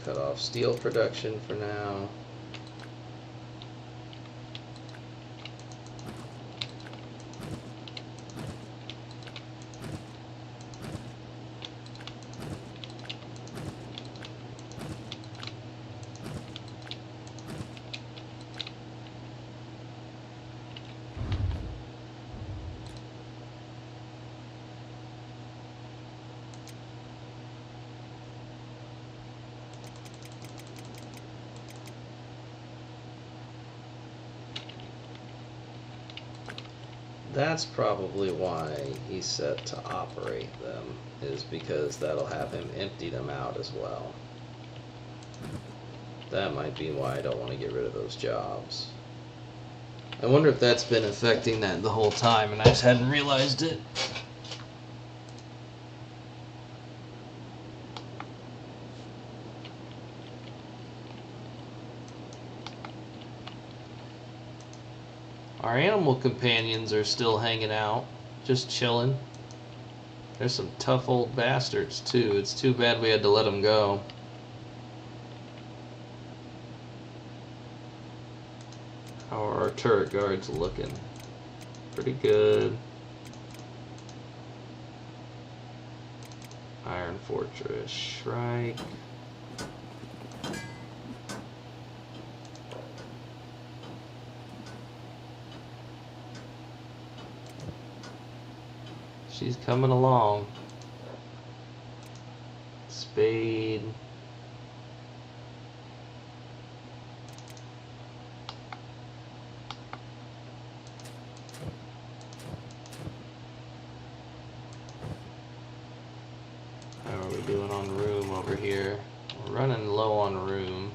Cut off steel production for now. That's probably why he's set to operate them, is because that'll have him empty them out as well. That might be why I don't want to get rid of those jobs. I wonder if that's been affecting that the whole time and I just hadn't realized it. Our animal companions are still hanging out, just chilling. There's some tough old bastards too. It's too bad we had to let them go. How are our turret guards looking? Pretty good. Iron Fortress, Shrike. She's coming along. Spade. How are we doing on room over here? We're running low on room.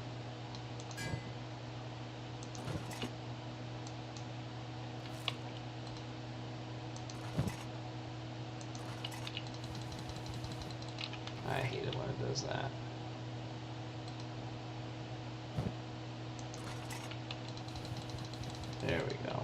I hate it when it does that. There we go.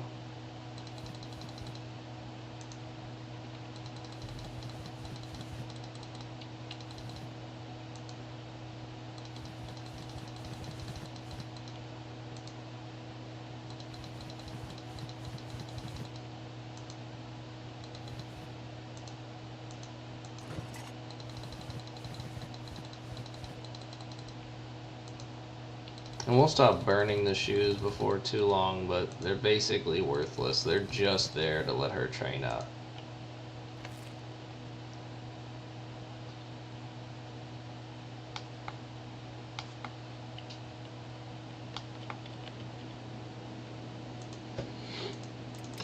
And we'll stop burning the shoes before too long, but they're basically worthless. They're just there to let her train up.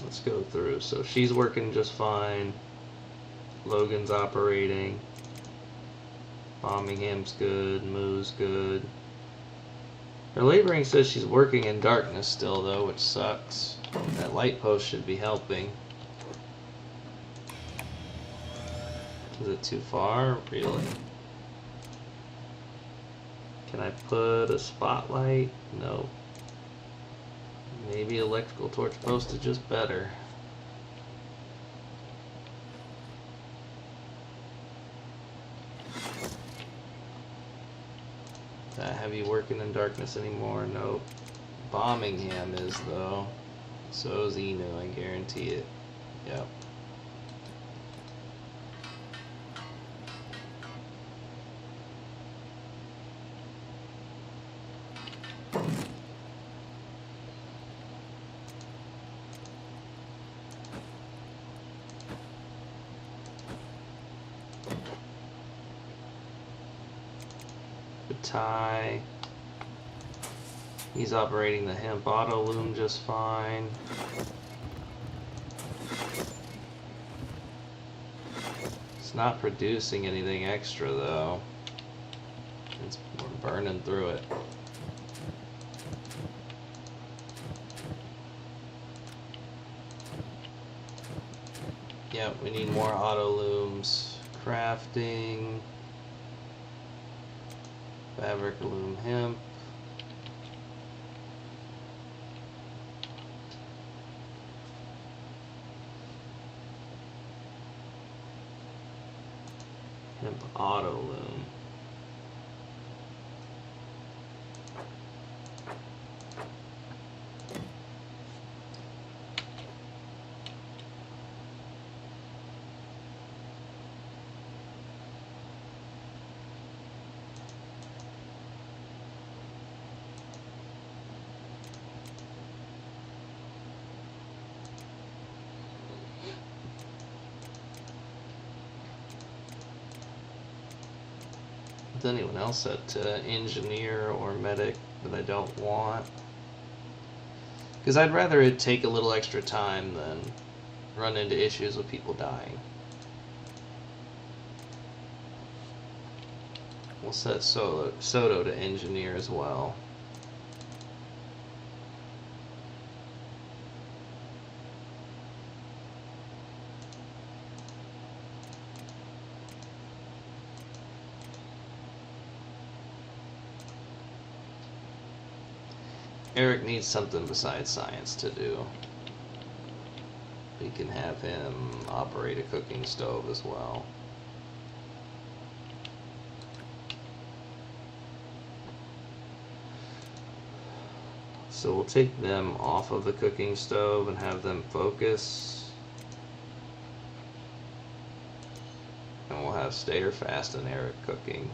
Let's go through. So she's working just fine. Logan's operating. Bombingham's good. Moo's good. Her laboring says she's working in darkness still, though, which sucks. That light post should be helping. Is it too far? Really? Can I put a spotlight? No. Maybe electrical torch post is just better. Have you working in darkness anymore? Nope. Bombingham is, though. So is Enu, I guarantee it. Yep. Batai. He's operating the hemp auto loom just fine. It's not producing anything extra though. We're burning through it. Yep, we need more auto looms. Crafting. Fabric loom hemp. Hemp auto loom. Is anyone else set engineer or medic that I don't want? Because I'd rather it take a little extra time than run into issues with people dying. We'll set Soto to engineer as well. Eric needs something besides science to do. We can have him operate a cooking stove as well. So we'll take them off of the cooking stove and have them focus. And we'll have Stay or Fast and Eric cooking.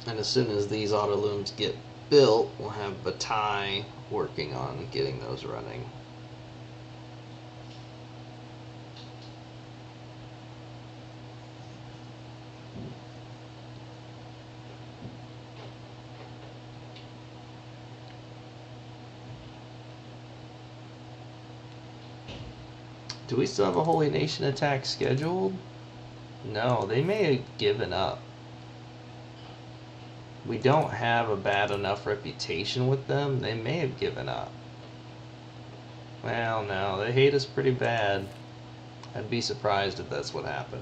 And as soon as these auto looms get built, we'll have Batai working on getting those running. Do we still have a Holy Nation attack scheduled? No, they may have given up. We don't have a bad enough reputation with them. They may have given up. Well, no, they hate us pretty bad. I'd be surprised if that's what happened.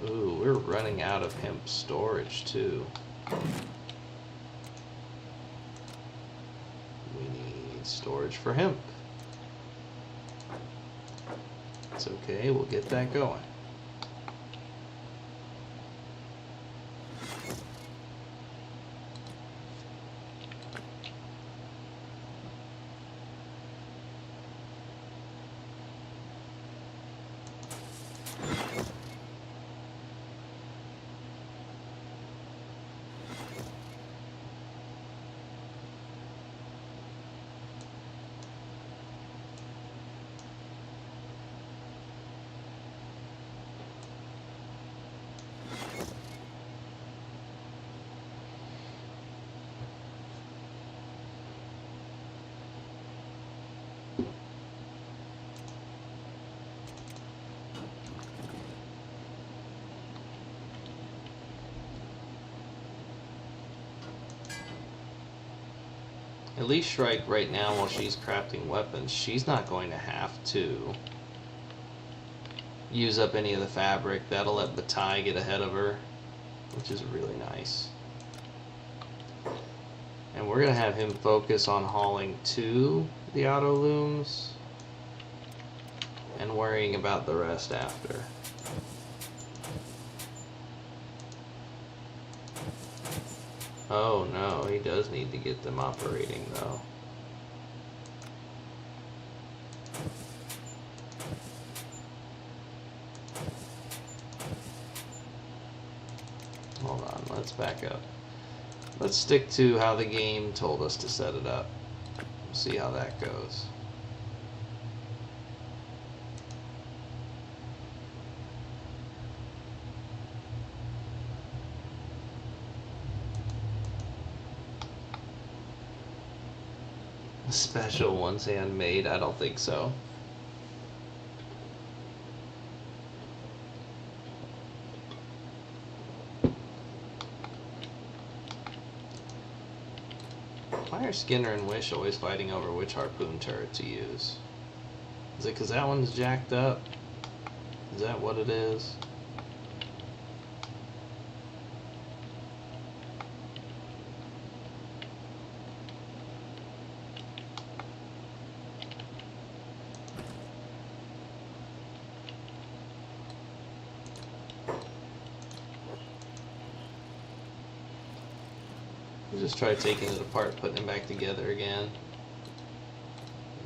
Ooh, we're running out of hemp storage too. We need storage for hemp. It's okay, we'll get that going. At least Shrike right now, while she's crafting weapons, she's not going to have to use up any of the fabric. That'll let Batai get ahead of her, which is really nice. And we're going to have him focus on hauling to the auto looms and worrying about the rest after. Oh no, he does need to get them operating though. let's back up. Let's stick to how the game told us to set it up. See how that goes. Special ones handmade? I don't think so. Why are Skinner and Wish always fighting over which harpoon turret to use? Is it because that one's jacked up? Is that what it is? Just try taking it apart, putting it back together again.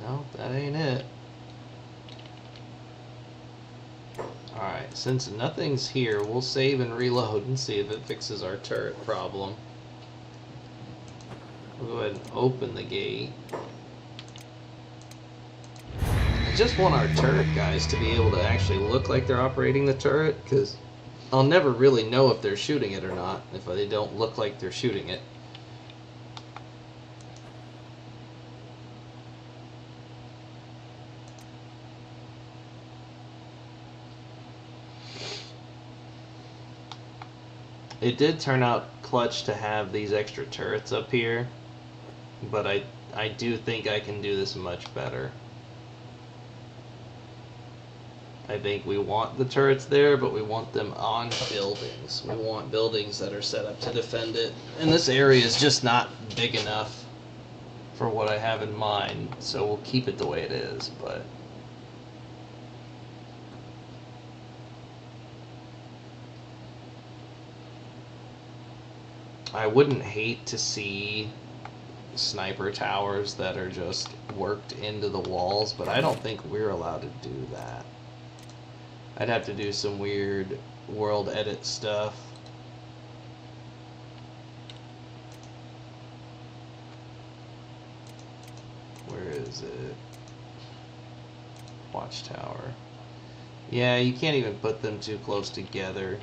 No, that ain't it. Alright, since nothing's here, we'll save and reload and see if it fixes our turret problem. We'll go ahead and open the gate. I just want our turret guys to be able to actually look like they're operating the turret, because I'll never really know if they're shooting it or not if they don't look like they're shooting it. It did turn out clutch to have these extra turrets up here, but I do think I can do this much better. I think we want the turrets there, but we want them on buildings. We want buildings that are set up to defend it. And this area is just not big enough for what I have in mind, so we'll keep it the way it is, but... I wouldn't hate to see sniper towers that are just worked into the walls, but I don't think we're allowed to do that. I'd have to do some weird world edit stuff. Where is it? Watchtower. Yeah, you can't even put them too close together.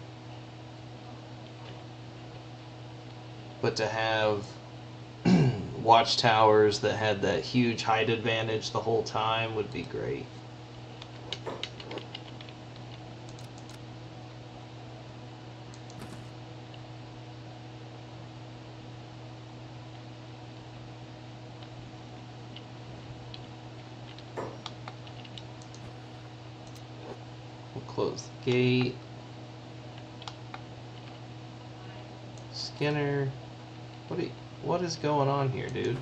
But to have watchtowers that had that huge height advantage the whole time would be great. We'll close the gate. Skinner. What is going on here, dude?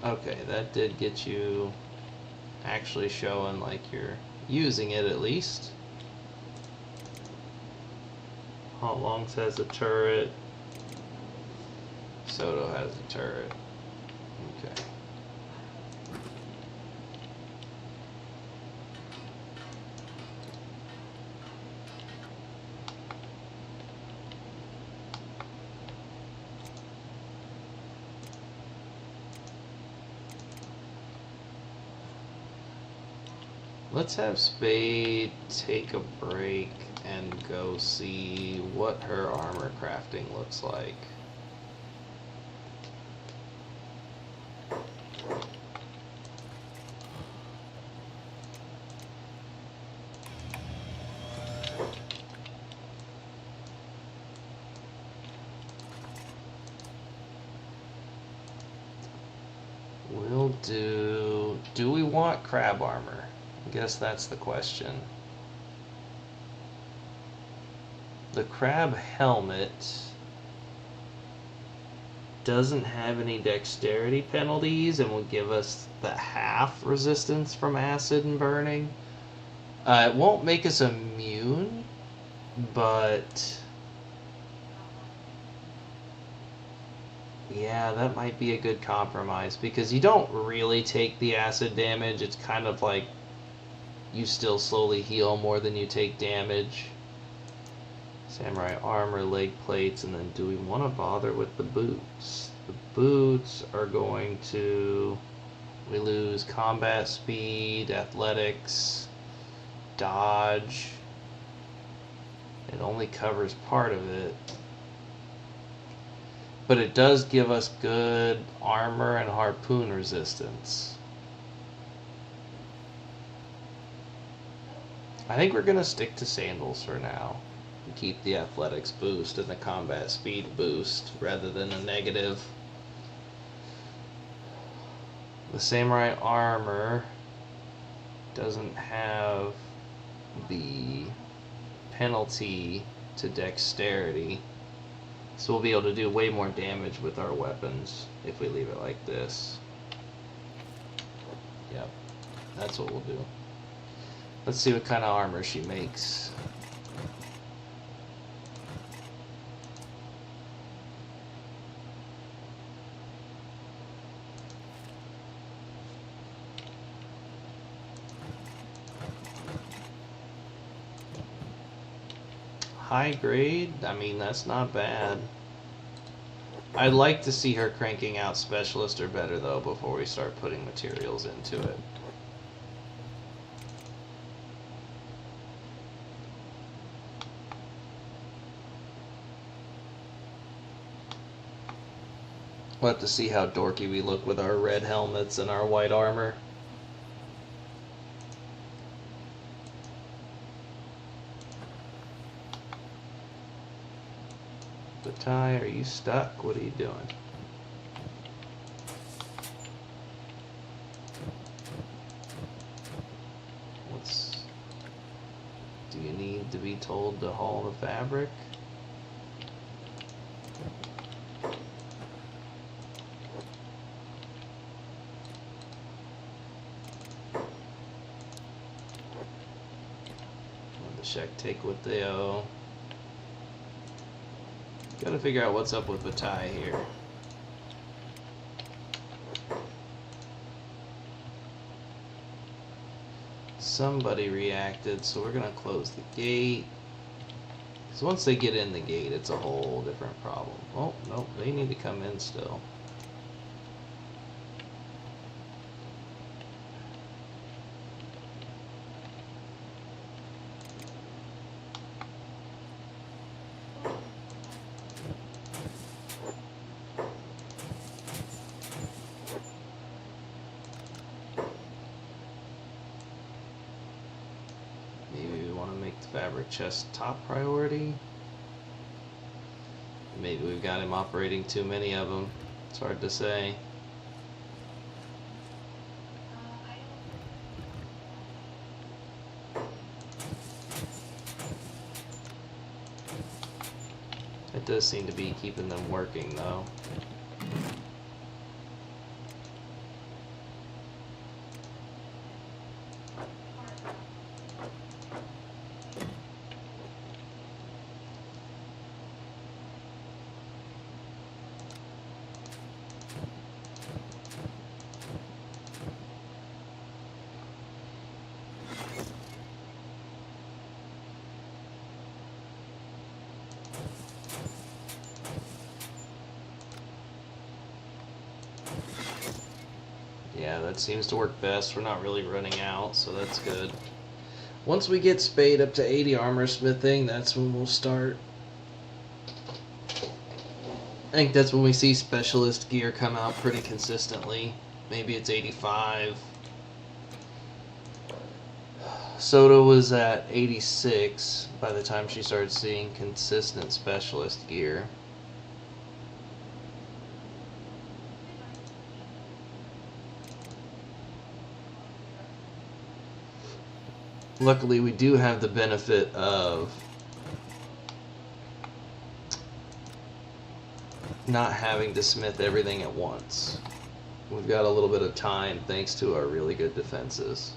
Okay, that did get you actually showing like you're using it at least. Hotlongs has a turret. Soto has a turret. Okay. Let's have Spade take a break and go see what her armor crafting looks like. We'll do we want crab armor? I guess that's the question. The crab helmet doesn't have any dexterity penalties and will give us the half resistance from acid and burning. It won't make us immune, but yeah, that might be a good compromise because you don't really take the acid damage. It's kind of like You still slowly heal more than you take damage. Samurai armor, leg plates, and then do we want to bother with the boots? The boots are going to... We lose combat speed, athletics, dodge. It only covers part of it. But it does give us good armor and harpoon resistance. I think we're going to stick to sandals for now. And keep the athletics boost and the combat speed boost rather than a negative. The samurai armor doesn't have the penalty to dexterity, so we'll be able to do way more damage with our weapons if we leave it like this. Yep, that's what we'll do. Let's see what kind of armor she makes. High grade? I mean, that's not bad. I'd like to see her cranking out specialist or better, though, before we start putting materials into it. We'll have to see how dorky we look with our red helmets and our white armor. Ty, are you stuck? What are you doing? Do you need to be told to haul the fabric? Let the check take what they owe. Gotta figure out what's up with Batai here. Somebody reacted, so we're gonna close the gate. Because once they get in the gate, it's a whole different problem. Oh, no, they need to come in still. Fabric chest top priority. Maybe we've got him operating too many of them. It's hard to say. It does seem to be keeping them working though. Yeah, that seems to work best. We're not really running out, so that's good. Once we get Spade up to 80 armor smithing, that's when we'll start. I think that's when we see specialist gear come out pretty consistently. Maybe it's 85. Soto was at 86 by the time she started seeing consistent specialist gear. Luckily, we do have the benefit of not having to smith everything at once. We've got a little bit of time thanks to our really good defenses.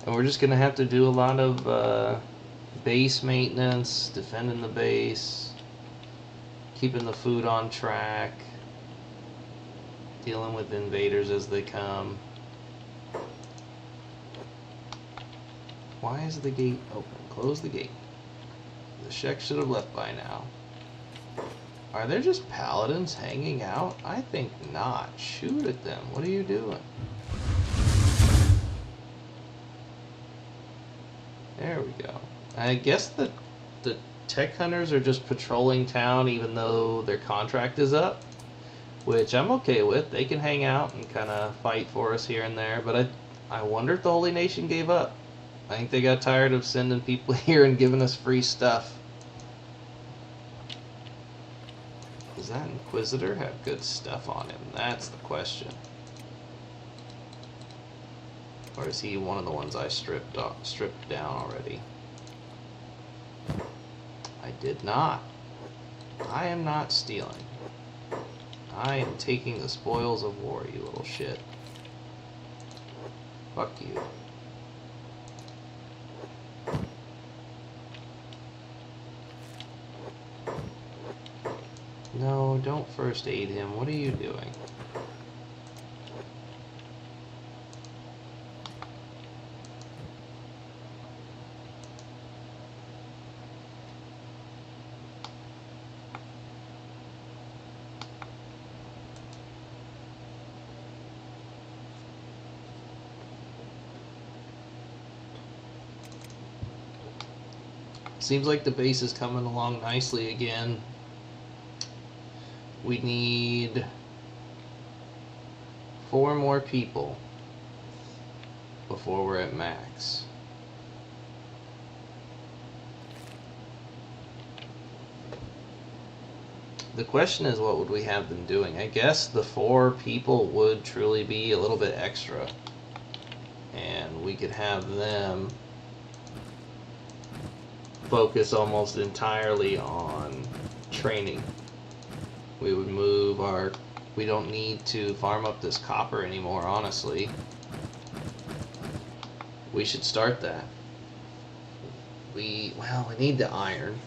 And we're just going to have to do a lot of base maintenance, defending the base, keeping the food on track, dealing with invaders as they come. Why is the gate open? Close the gate. The Shek should have left by now. Are there just paladins hanging out? I think not. Shoot at them. What are you doing? There we go. I guess the tech hunters are just patrolling town even though their contract is up, which I'm okay with. They can hang out and kind of fight for us here and there, but I wonder if the Holy Nation gave up. I think they got tired of sending people here and giving us free stuff. Does that Inquisitor have good stuff on him? That's the question. Or is he one of the ones I stripped down already? I did not. I am not stealing. I am taking the spoils of war, you little shit. Fuck you. No, don't first aid him. What are you doing? Seems like the base is coming along nicely again. We need 4 more people before we're at max. The question is, what would we have them doing? I guess the 4 people would truly be a little bit extra, and we could have them focus almost entirely on training. We would move our... We don't need to farm up this copper anymore, honestly. We should start that. We need the iron.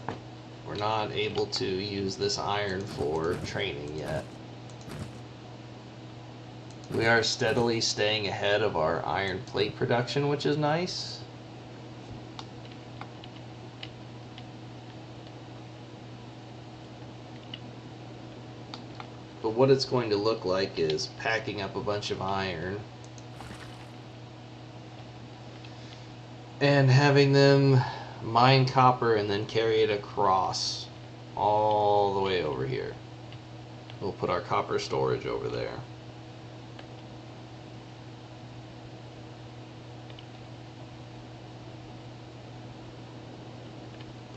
We're not able to use this iron for training yet. We are steadily staying ahead of our iron plate production, which is nice. But what it's going to look like is packing up a bunch of iron and having them mine copper and then carry it across all the way over here. We'll put our copper storage over there.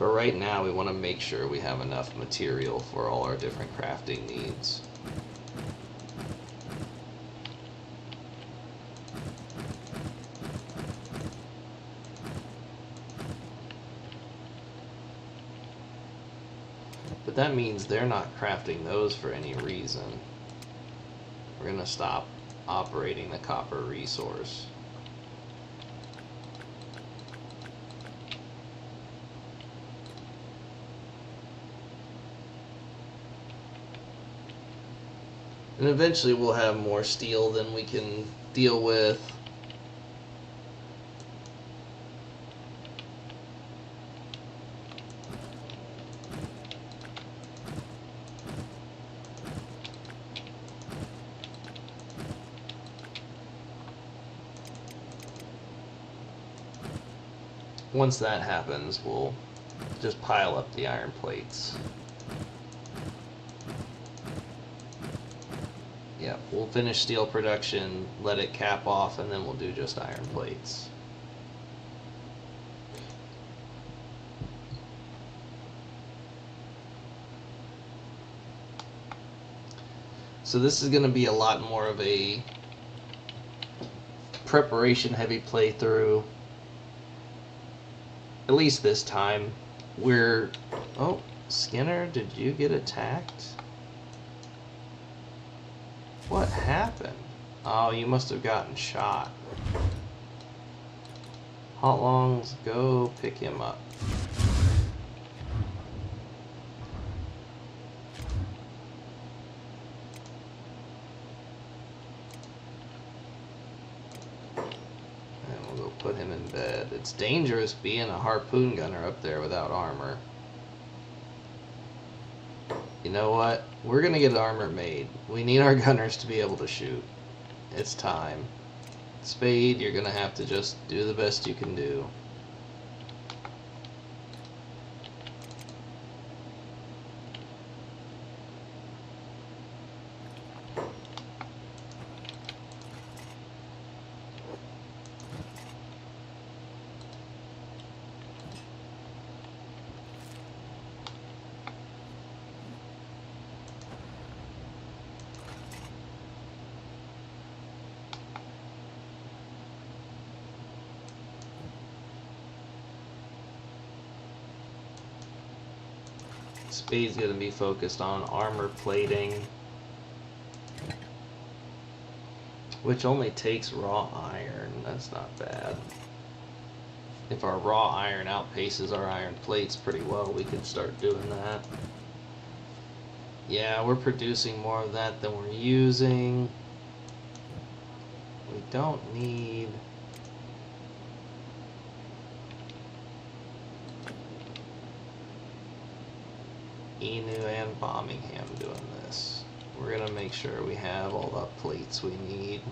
But right now we want to make sure we have enough material for all our different crafting needs. But that means they're not crafting those for any reason. We're going to stop operating the copper resource. And eventually we'll have more steel than we can deal with. Once that happens, we'll just pile up the iron plates. Yeah, we'll finish steel production, let it cap off, and then we'll do just iron plates. So this is going to be a lot more of a preparation heavy playthrough. At least this time. Oh, Skinner, did you get attacked? What happened? Oh, you must have gotten shot. Hotlongs, go pick him up. And we'll go put him in bed. It's dangerous being a harpoon gunner up there without armor. You know what? We're gonna get armor made. We need our gunners to be able to shoot. It's time. Spade, you're gonna have to just do the best you can do. Spade's going to be focused on armor plating, which only takes raw iron. That's not bad. If our raw iron outpaces our iron plates pretty well, we could start doing that. Yeah, we're producing more of that than we're using. We don't need... Inu and Birmingham doing this. We're gonna make sure we have all the plates we need.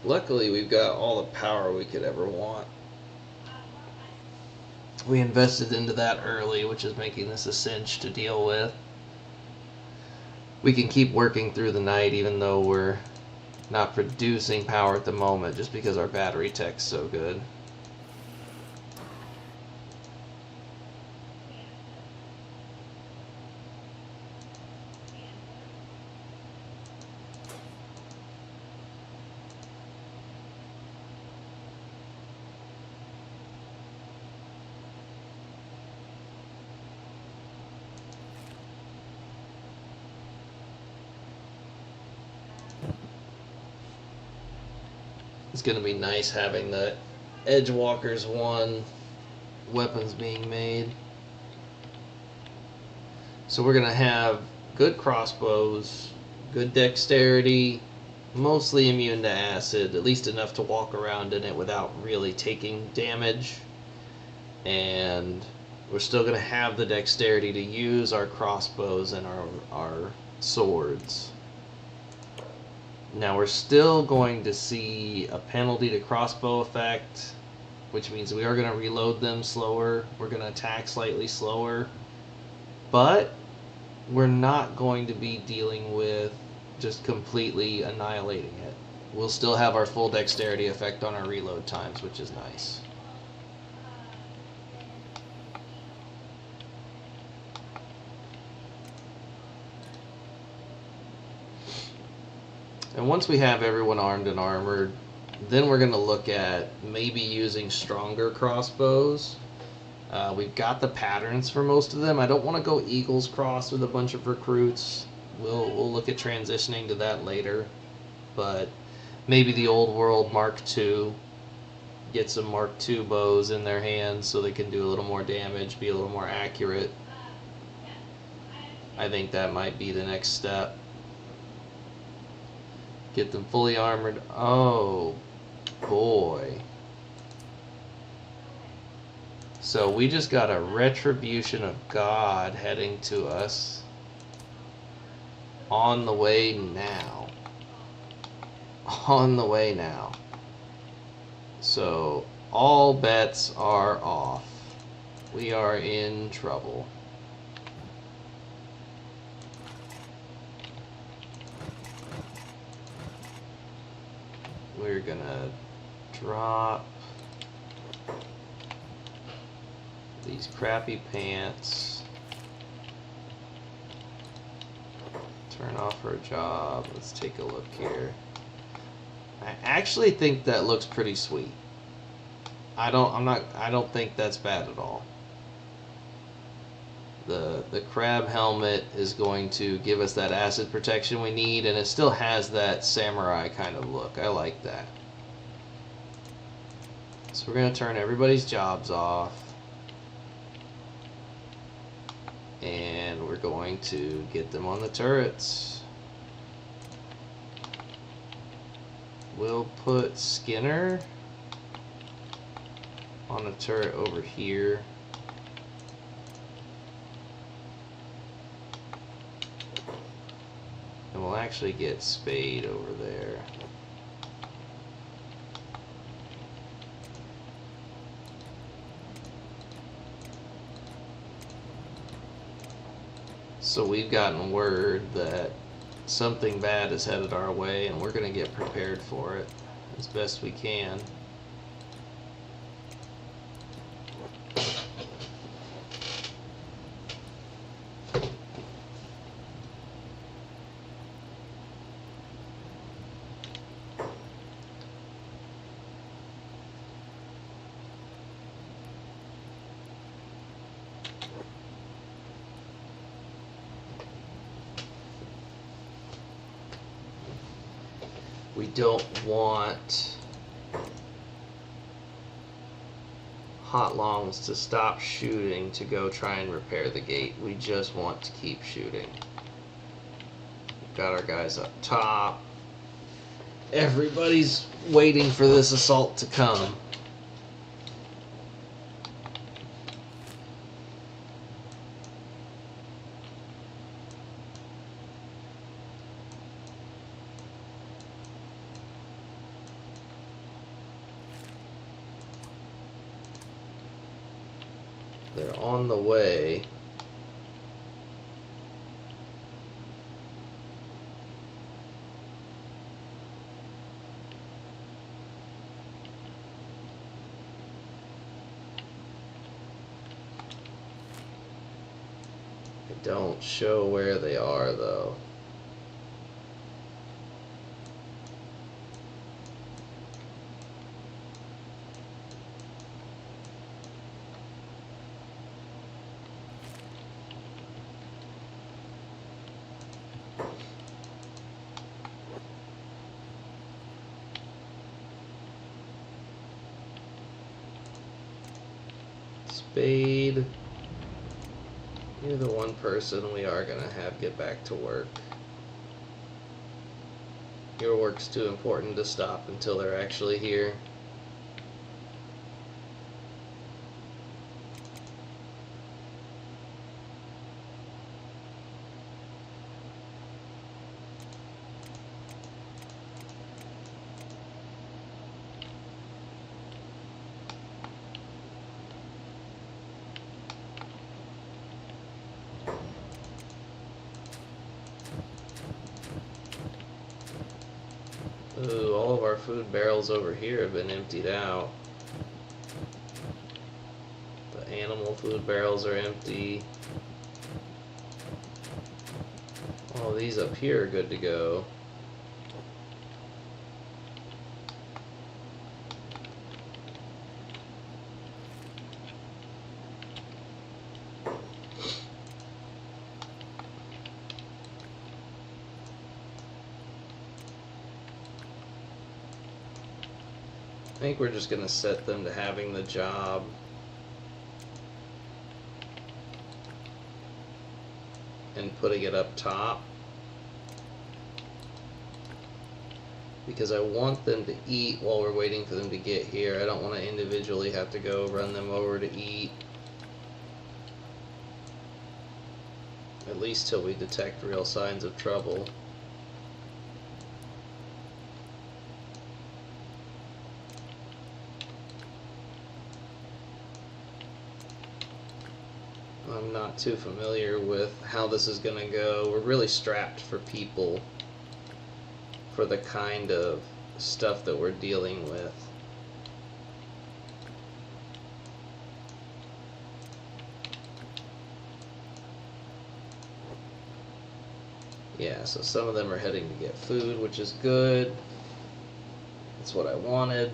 Luckily, we've got all the power we could ever want. We invested into that early, which is making this a cinch to deal with. We can keep working through the night even though we're not producing power at the moment just because our battery tech's so good. It's going to be nice having the Edgewalkers 1 weapons being made. So we're going to have good crossbows, good dexterity, mostly immune to acid, at least enough to walk around in it without really taking damage. And we're still going to have the dexterity to use our crossbows and our swords. Now we're still going to see a penalty to crossbow effect, which means we are going to reload them slower. We're going to attack slightly slower. But we're not going to be dealing with just completely annihilating it. We'll still have our full dexterity effect on our reload times, which is nice. And once we have everyone armed and armored, then we're going to look at maybe using stronger crossbows. We've got the patterns for most of them. I don't want to go Eagle's Cross with a bunch of recruits. We'll look at transitioning to that later. But maybe the Old World Mark II. Get some Mark II bows in their hands so they can do a little more damage, be a little more accurate. I think that might be the next step. Get them fully armored. Oh, boy. So we just got a retribution of God heading to us. On the way now. On the way now. So all bets are off. We are in trouble. We're gonna drop these crappy pants. Turn off her job. Let's take a look here. I actually think that looks pretty sweet. I don't think that's bad at all. The crab helmet is going to give us that acid protection we need, and it still has that samurai kind of look. I like that. So we're going to turn everybody's jobs off. And we're going to get them on the turrets. We'll put Skinner on a turret over here. And we'll actually get Spade over there. So we've gotten word that something bad is headed our way, and we're going to get prepared for it as best we can. We don't want Hotlongs to stop shooting to go try and repair the gate. We just want to keep shooting. We've got our guys up top. Everybody's waiting for this assault to come. They're on the way. They don't show where they are, though. Spade, you're the one person we are going to have get back to work. Your work's too important to stop until they're actually here. Ooh, all of our food barrels over here have been emptied out. The animal food barrels are empty. All these up here are good to go. I think we're just going to set them to having the job. And putting it up top. Because I want them to eat while we're waiting for them to get here. I don't want to individually have to go run them over to eat. At least till we detect real signs of trouble. I'm not too familiar with how this is going to go. We're really strapped for people for the kind of stuff that we're dealing with. Yeah, so some of them are heading to get food, which is good. That's what I wanted.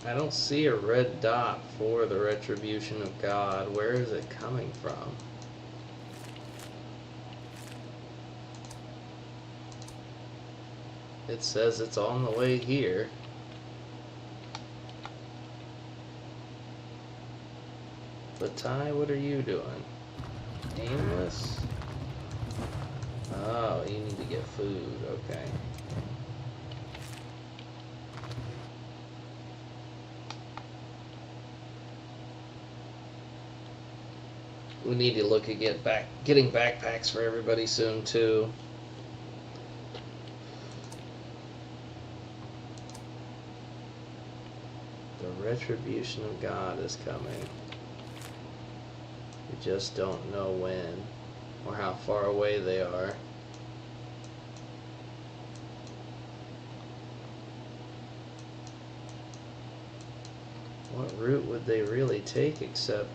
I don't see a red dot for the retribution of God. Where is it coming from? It says it's on the way here. But Ty, what are you doing? Aimless? Oh, you need to get food. Okay. We need to look at getting backpacks for everybody soon too. The retribution of God is coming. We just don't know when or how far away they are. What route would they really take except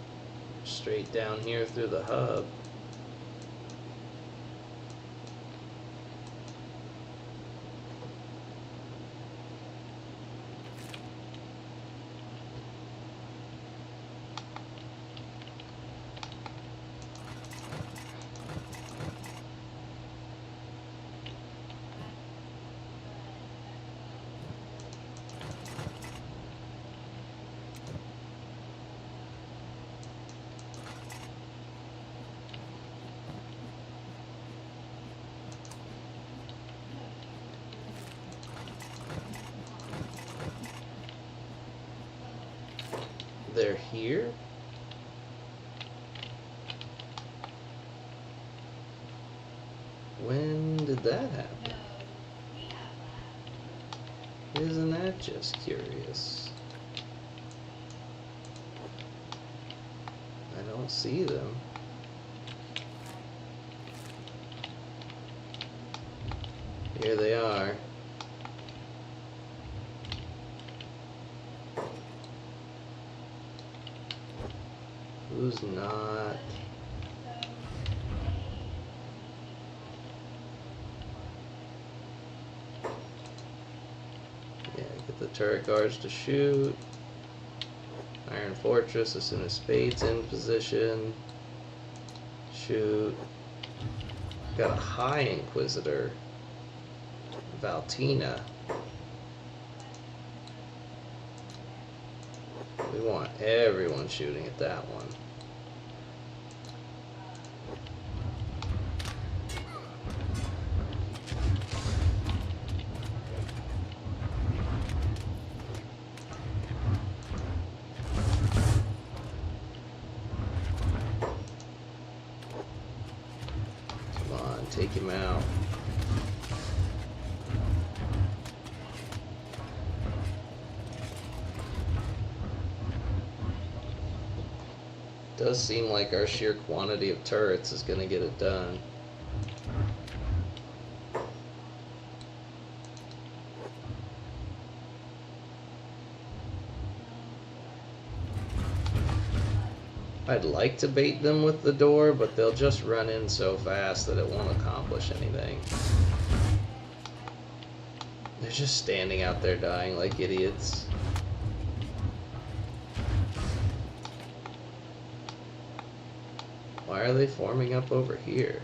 straight down here through the hub? They're here? When did that happen? Isn't that just curious? I don't see them. Here they are. Who's not? Yeah, get the turret guards to shoot. Iron Fortress as soon as Spade's in position. Shoot. Got a High Inquisitor. Valtina. We want everyone shooting at that one. Come on, take him out. Does seem like our sheer quantity of turrets is going to get it done. I'd like to bait them with the door, but they'll just run in so fast that it won't accomplish anything. They're just standing out there dying like idiots. Why are they forming up over here?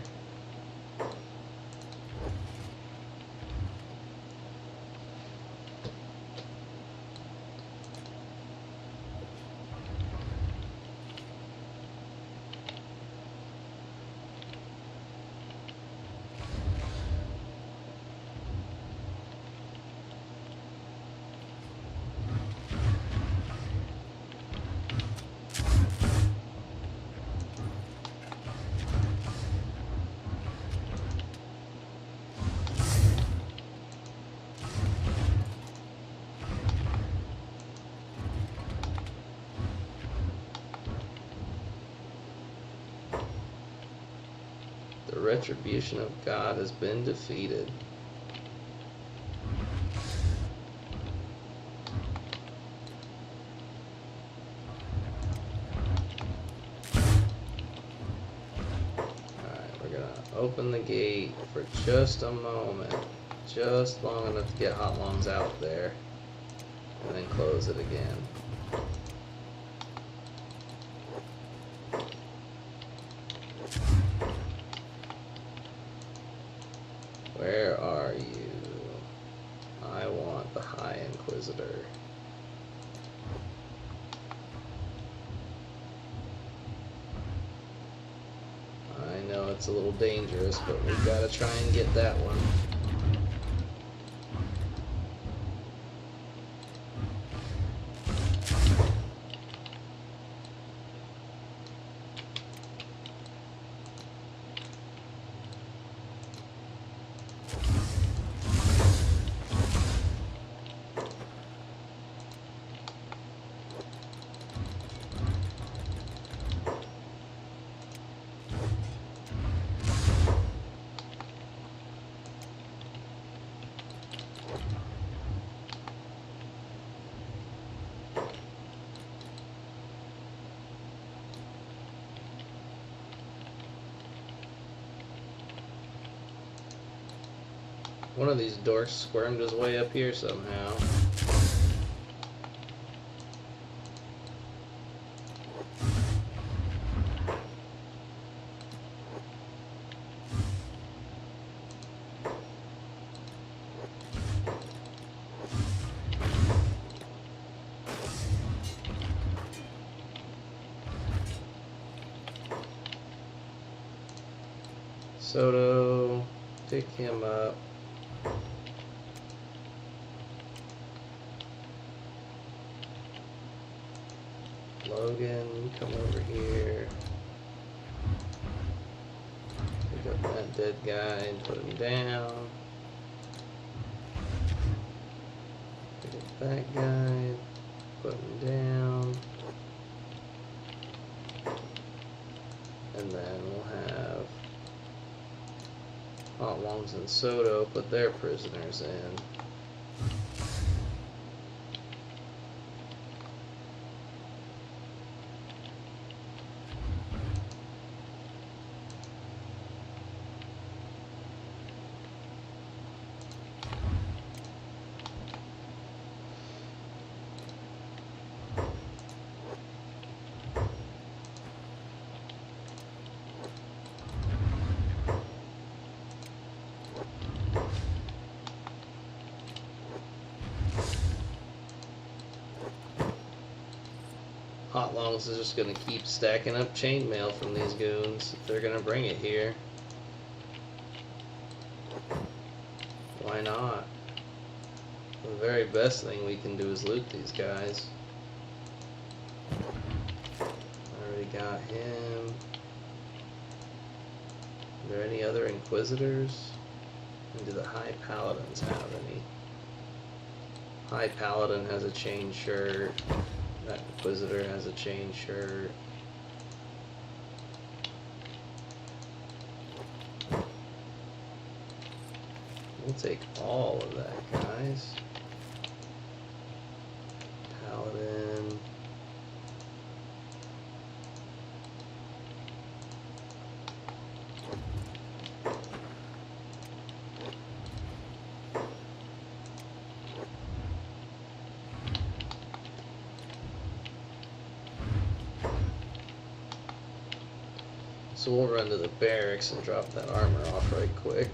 The retribution of God has been defeated. Alright, we're gonna open the gate for just a moment. Just long enough to get Hotlongs out there. and then close it again. Where are you? I want the High Inquisitor. I know it's a little dangerous, but we've got to try and get that one. One of these dorks squirmed his way up here somehow. Soto, pick him up. Logan, come over here. Pick up that dead guy and put him down. Pick up that guy, put him down. And then we'll have Hotlongs and Soto put their prisoners in. Hotlongs is just going to keep stacking up chainmail from these goons if they're going to bring it here. Why not? The very best thing we can do is loot these guys. Already got him. Are there any other Inquisitors? And do the High Paladins have any? High Paladin has a chain shirt. That Inquisitor has a chain shirt. We'll take all of that, guys. Paladin. So we'll run to the barracks and drop that armor off right quick.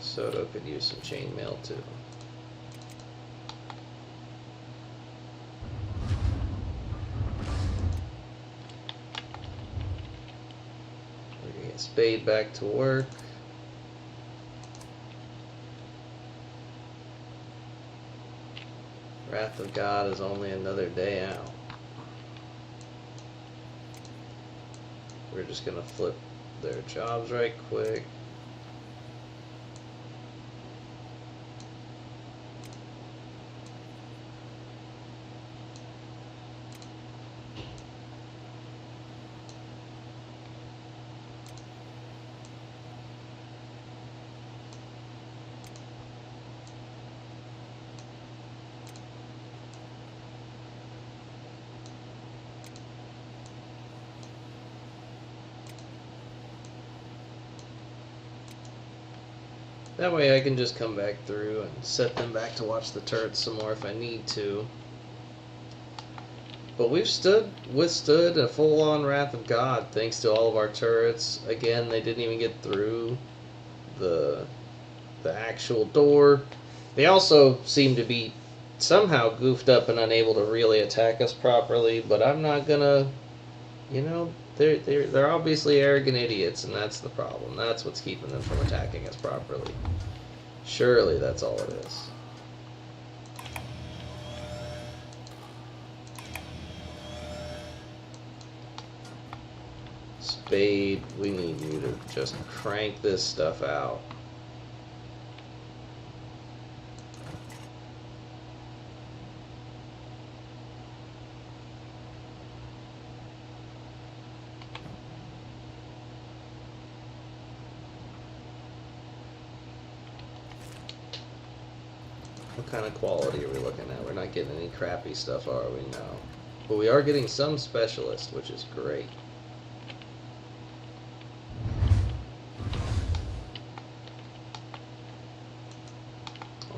Soto could use some chainmail too. We're gonna get Spade back to work. Wrath of God is only another day out. We're just gonna flip their jobs right quick. That way I can just come back through and set them back to watch the turrets some more if I need to. But we've withstood a full-on Wrath of God thanks to all of our turrets. Again, they didn't even get through the actual door. They also seem to be somehow goofed up and unable to really attack us properly, but I'm not gonna, you know, they're obviously arrogant idiots, and that's the problem. That's what's keeping them from attacking us properly. Surely that's all it is. Spade, we need you to just crank this stuff out. What kind of quality are we looking at? We're not getting any crappy stuff, are we? No. But we are getting some specialist, which is great.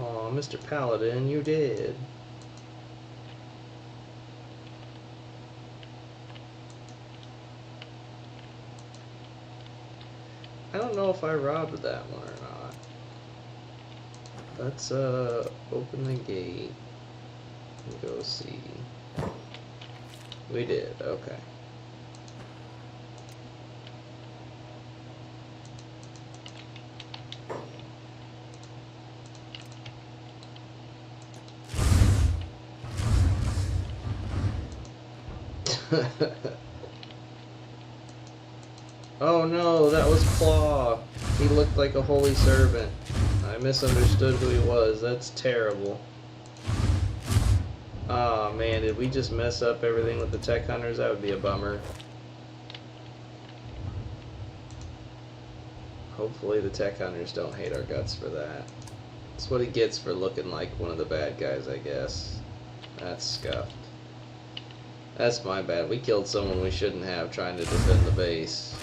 Aw, Mr. Paladin, you did. I don't know if I robbed that one or not. Let's open the gate and go see. We did, okay. Oh no, that was Claw. He looked like a holy servant. I misunderstood who he was. That's terrible. Aw, man, did we just mess up everything with the tech hunters? That would be a bummer. Hopefully the tech hunters don't hate our guts for that. That's what he gets for looking like one of the bad guys, I guess. That's scuffed. That's my bad. We killed someone we shouldn't have trying to defend the base.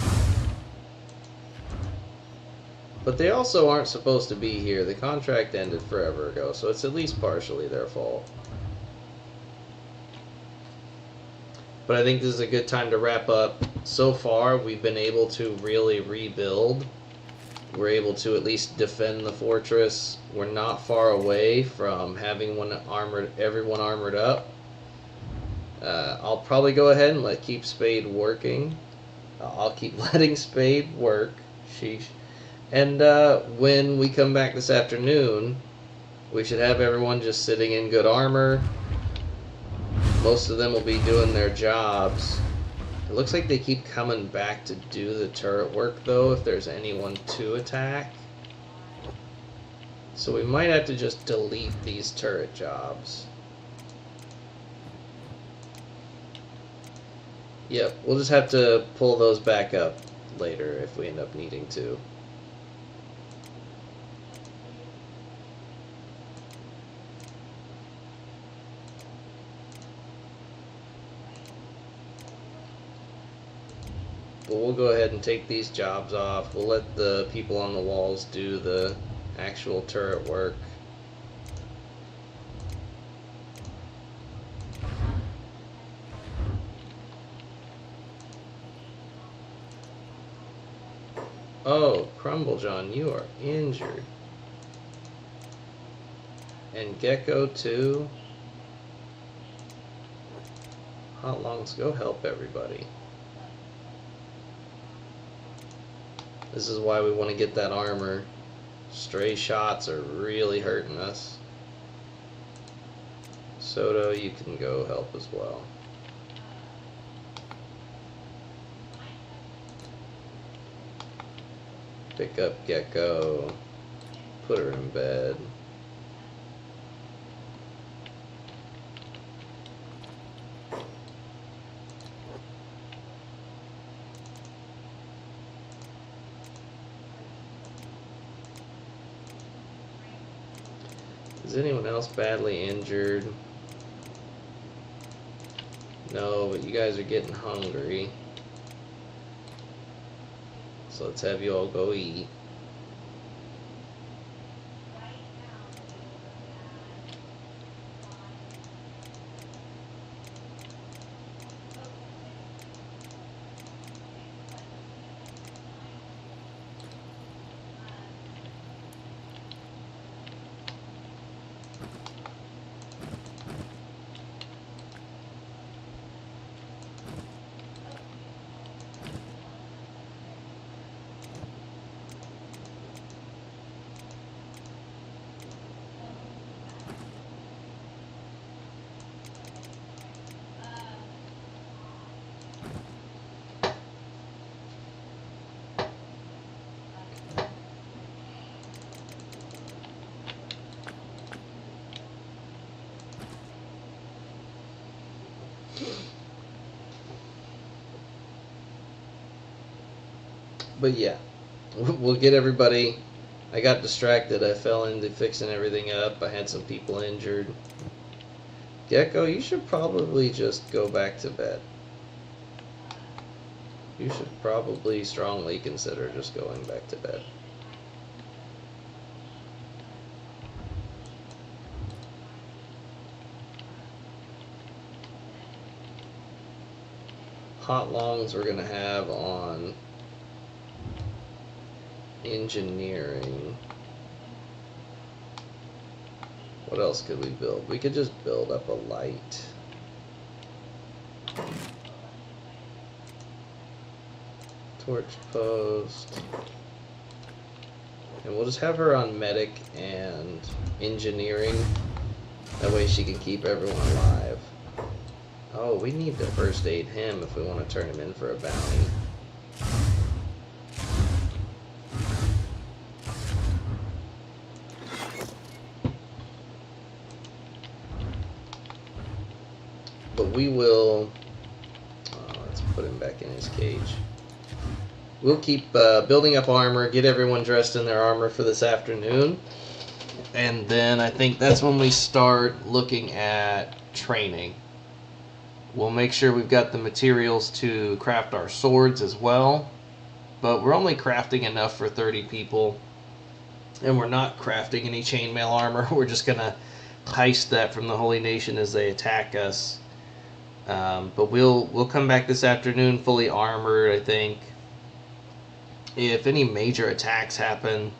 But they also aren't supposed to be here. The contract ended forever ago, so it's at least partially their fault. But I think this is a good time to wrap up. So far, we've been able to really rebuild. We're able to at least defend the fortress. We're not far away from having everyone armored up. I'll probably go ahead and keep Spade working. I'll keep letting Spade work. Sheesh. And when we come back this afternoon, we should have everyone just sitting in good armor. Most of them will be doing their jobs. It looks like they keep coming back to do the turret work, though, if there's anyone to attack. So we might have to just delete these turret jobs. Yep, we'll just have to pull those back up later if we end up needing to. But we'll go ahead and take these jobs off. We'll let the people on the walls do the actual turret work. Oh, Crumblejohn, you are injured. And Gecko too. Hotlongs, go help everybody. This is why we want to get that armor. Stray shots are really hurting us. Soto, you can go help as well. Pick up Gecko. Put her in bed. Is anyone else badly injured? No, but you guys are getting hungry. So let's have you all go eat. But yeah, we'll get everybody. I got distracted. I fell into fixing everything up. I had some people injured. Gecko, you should probably just go back to bed. You should probably strongly consider just going back to bed. Hotlongs we're going to have on engineering. What else could we build? We could just build up a light. Torch post. And we'll just have her on medic and engineering. That way she can keep everyone alive. Oh, we need to first aid him if we want to turn him in for a bounty. But we will... let's put him back in his cage. We'll keep building up armor, get everyone dressed in their armor for this afternoon. And then I think that's when we start looking at training. We'll make sure we've got the materials to craft our swords as well. But we're only crafting enough for 30 people. And we're not crafting any chainmail armor. We're just going to heist that from the Holy Nation as they attack us. But we'll come back this afternoon fully armored, I think. If any major attacks happen,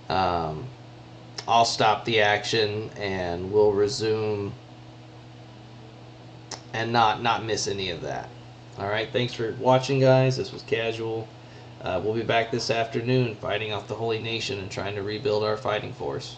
I'll stop the action and we'll resume and not miss any of that. Alright, thanks for watching, guys. This was Casual. We'll be back this afternoon fighting off the Holy Nation and trying to rebuild our fighting force.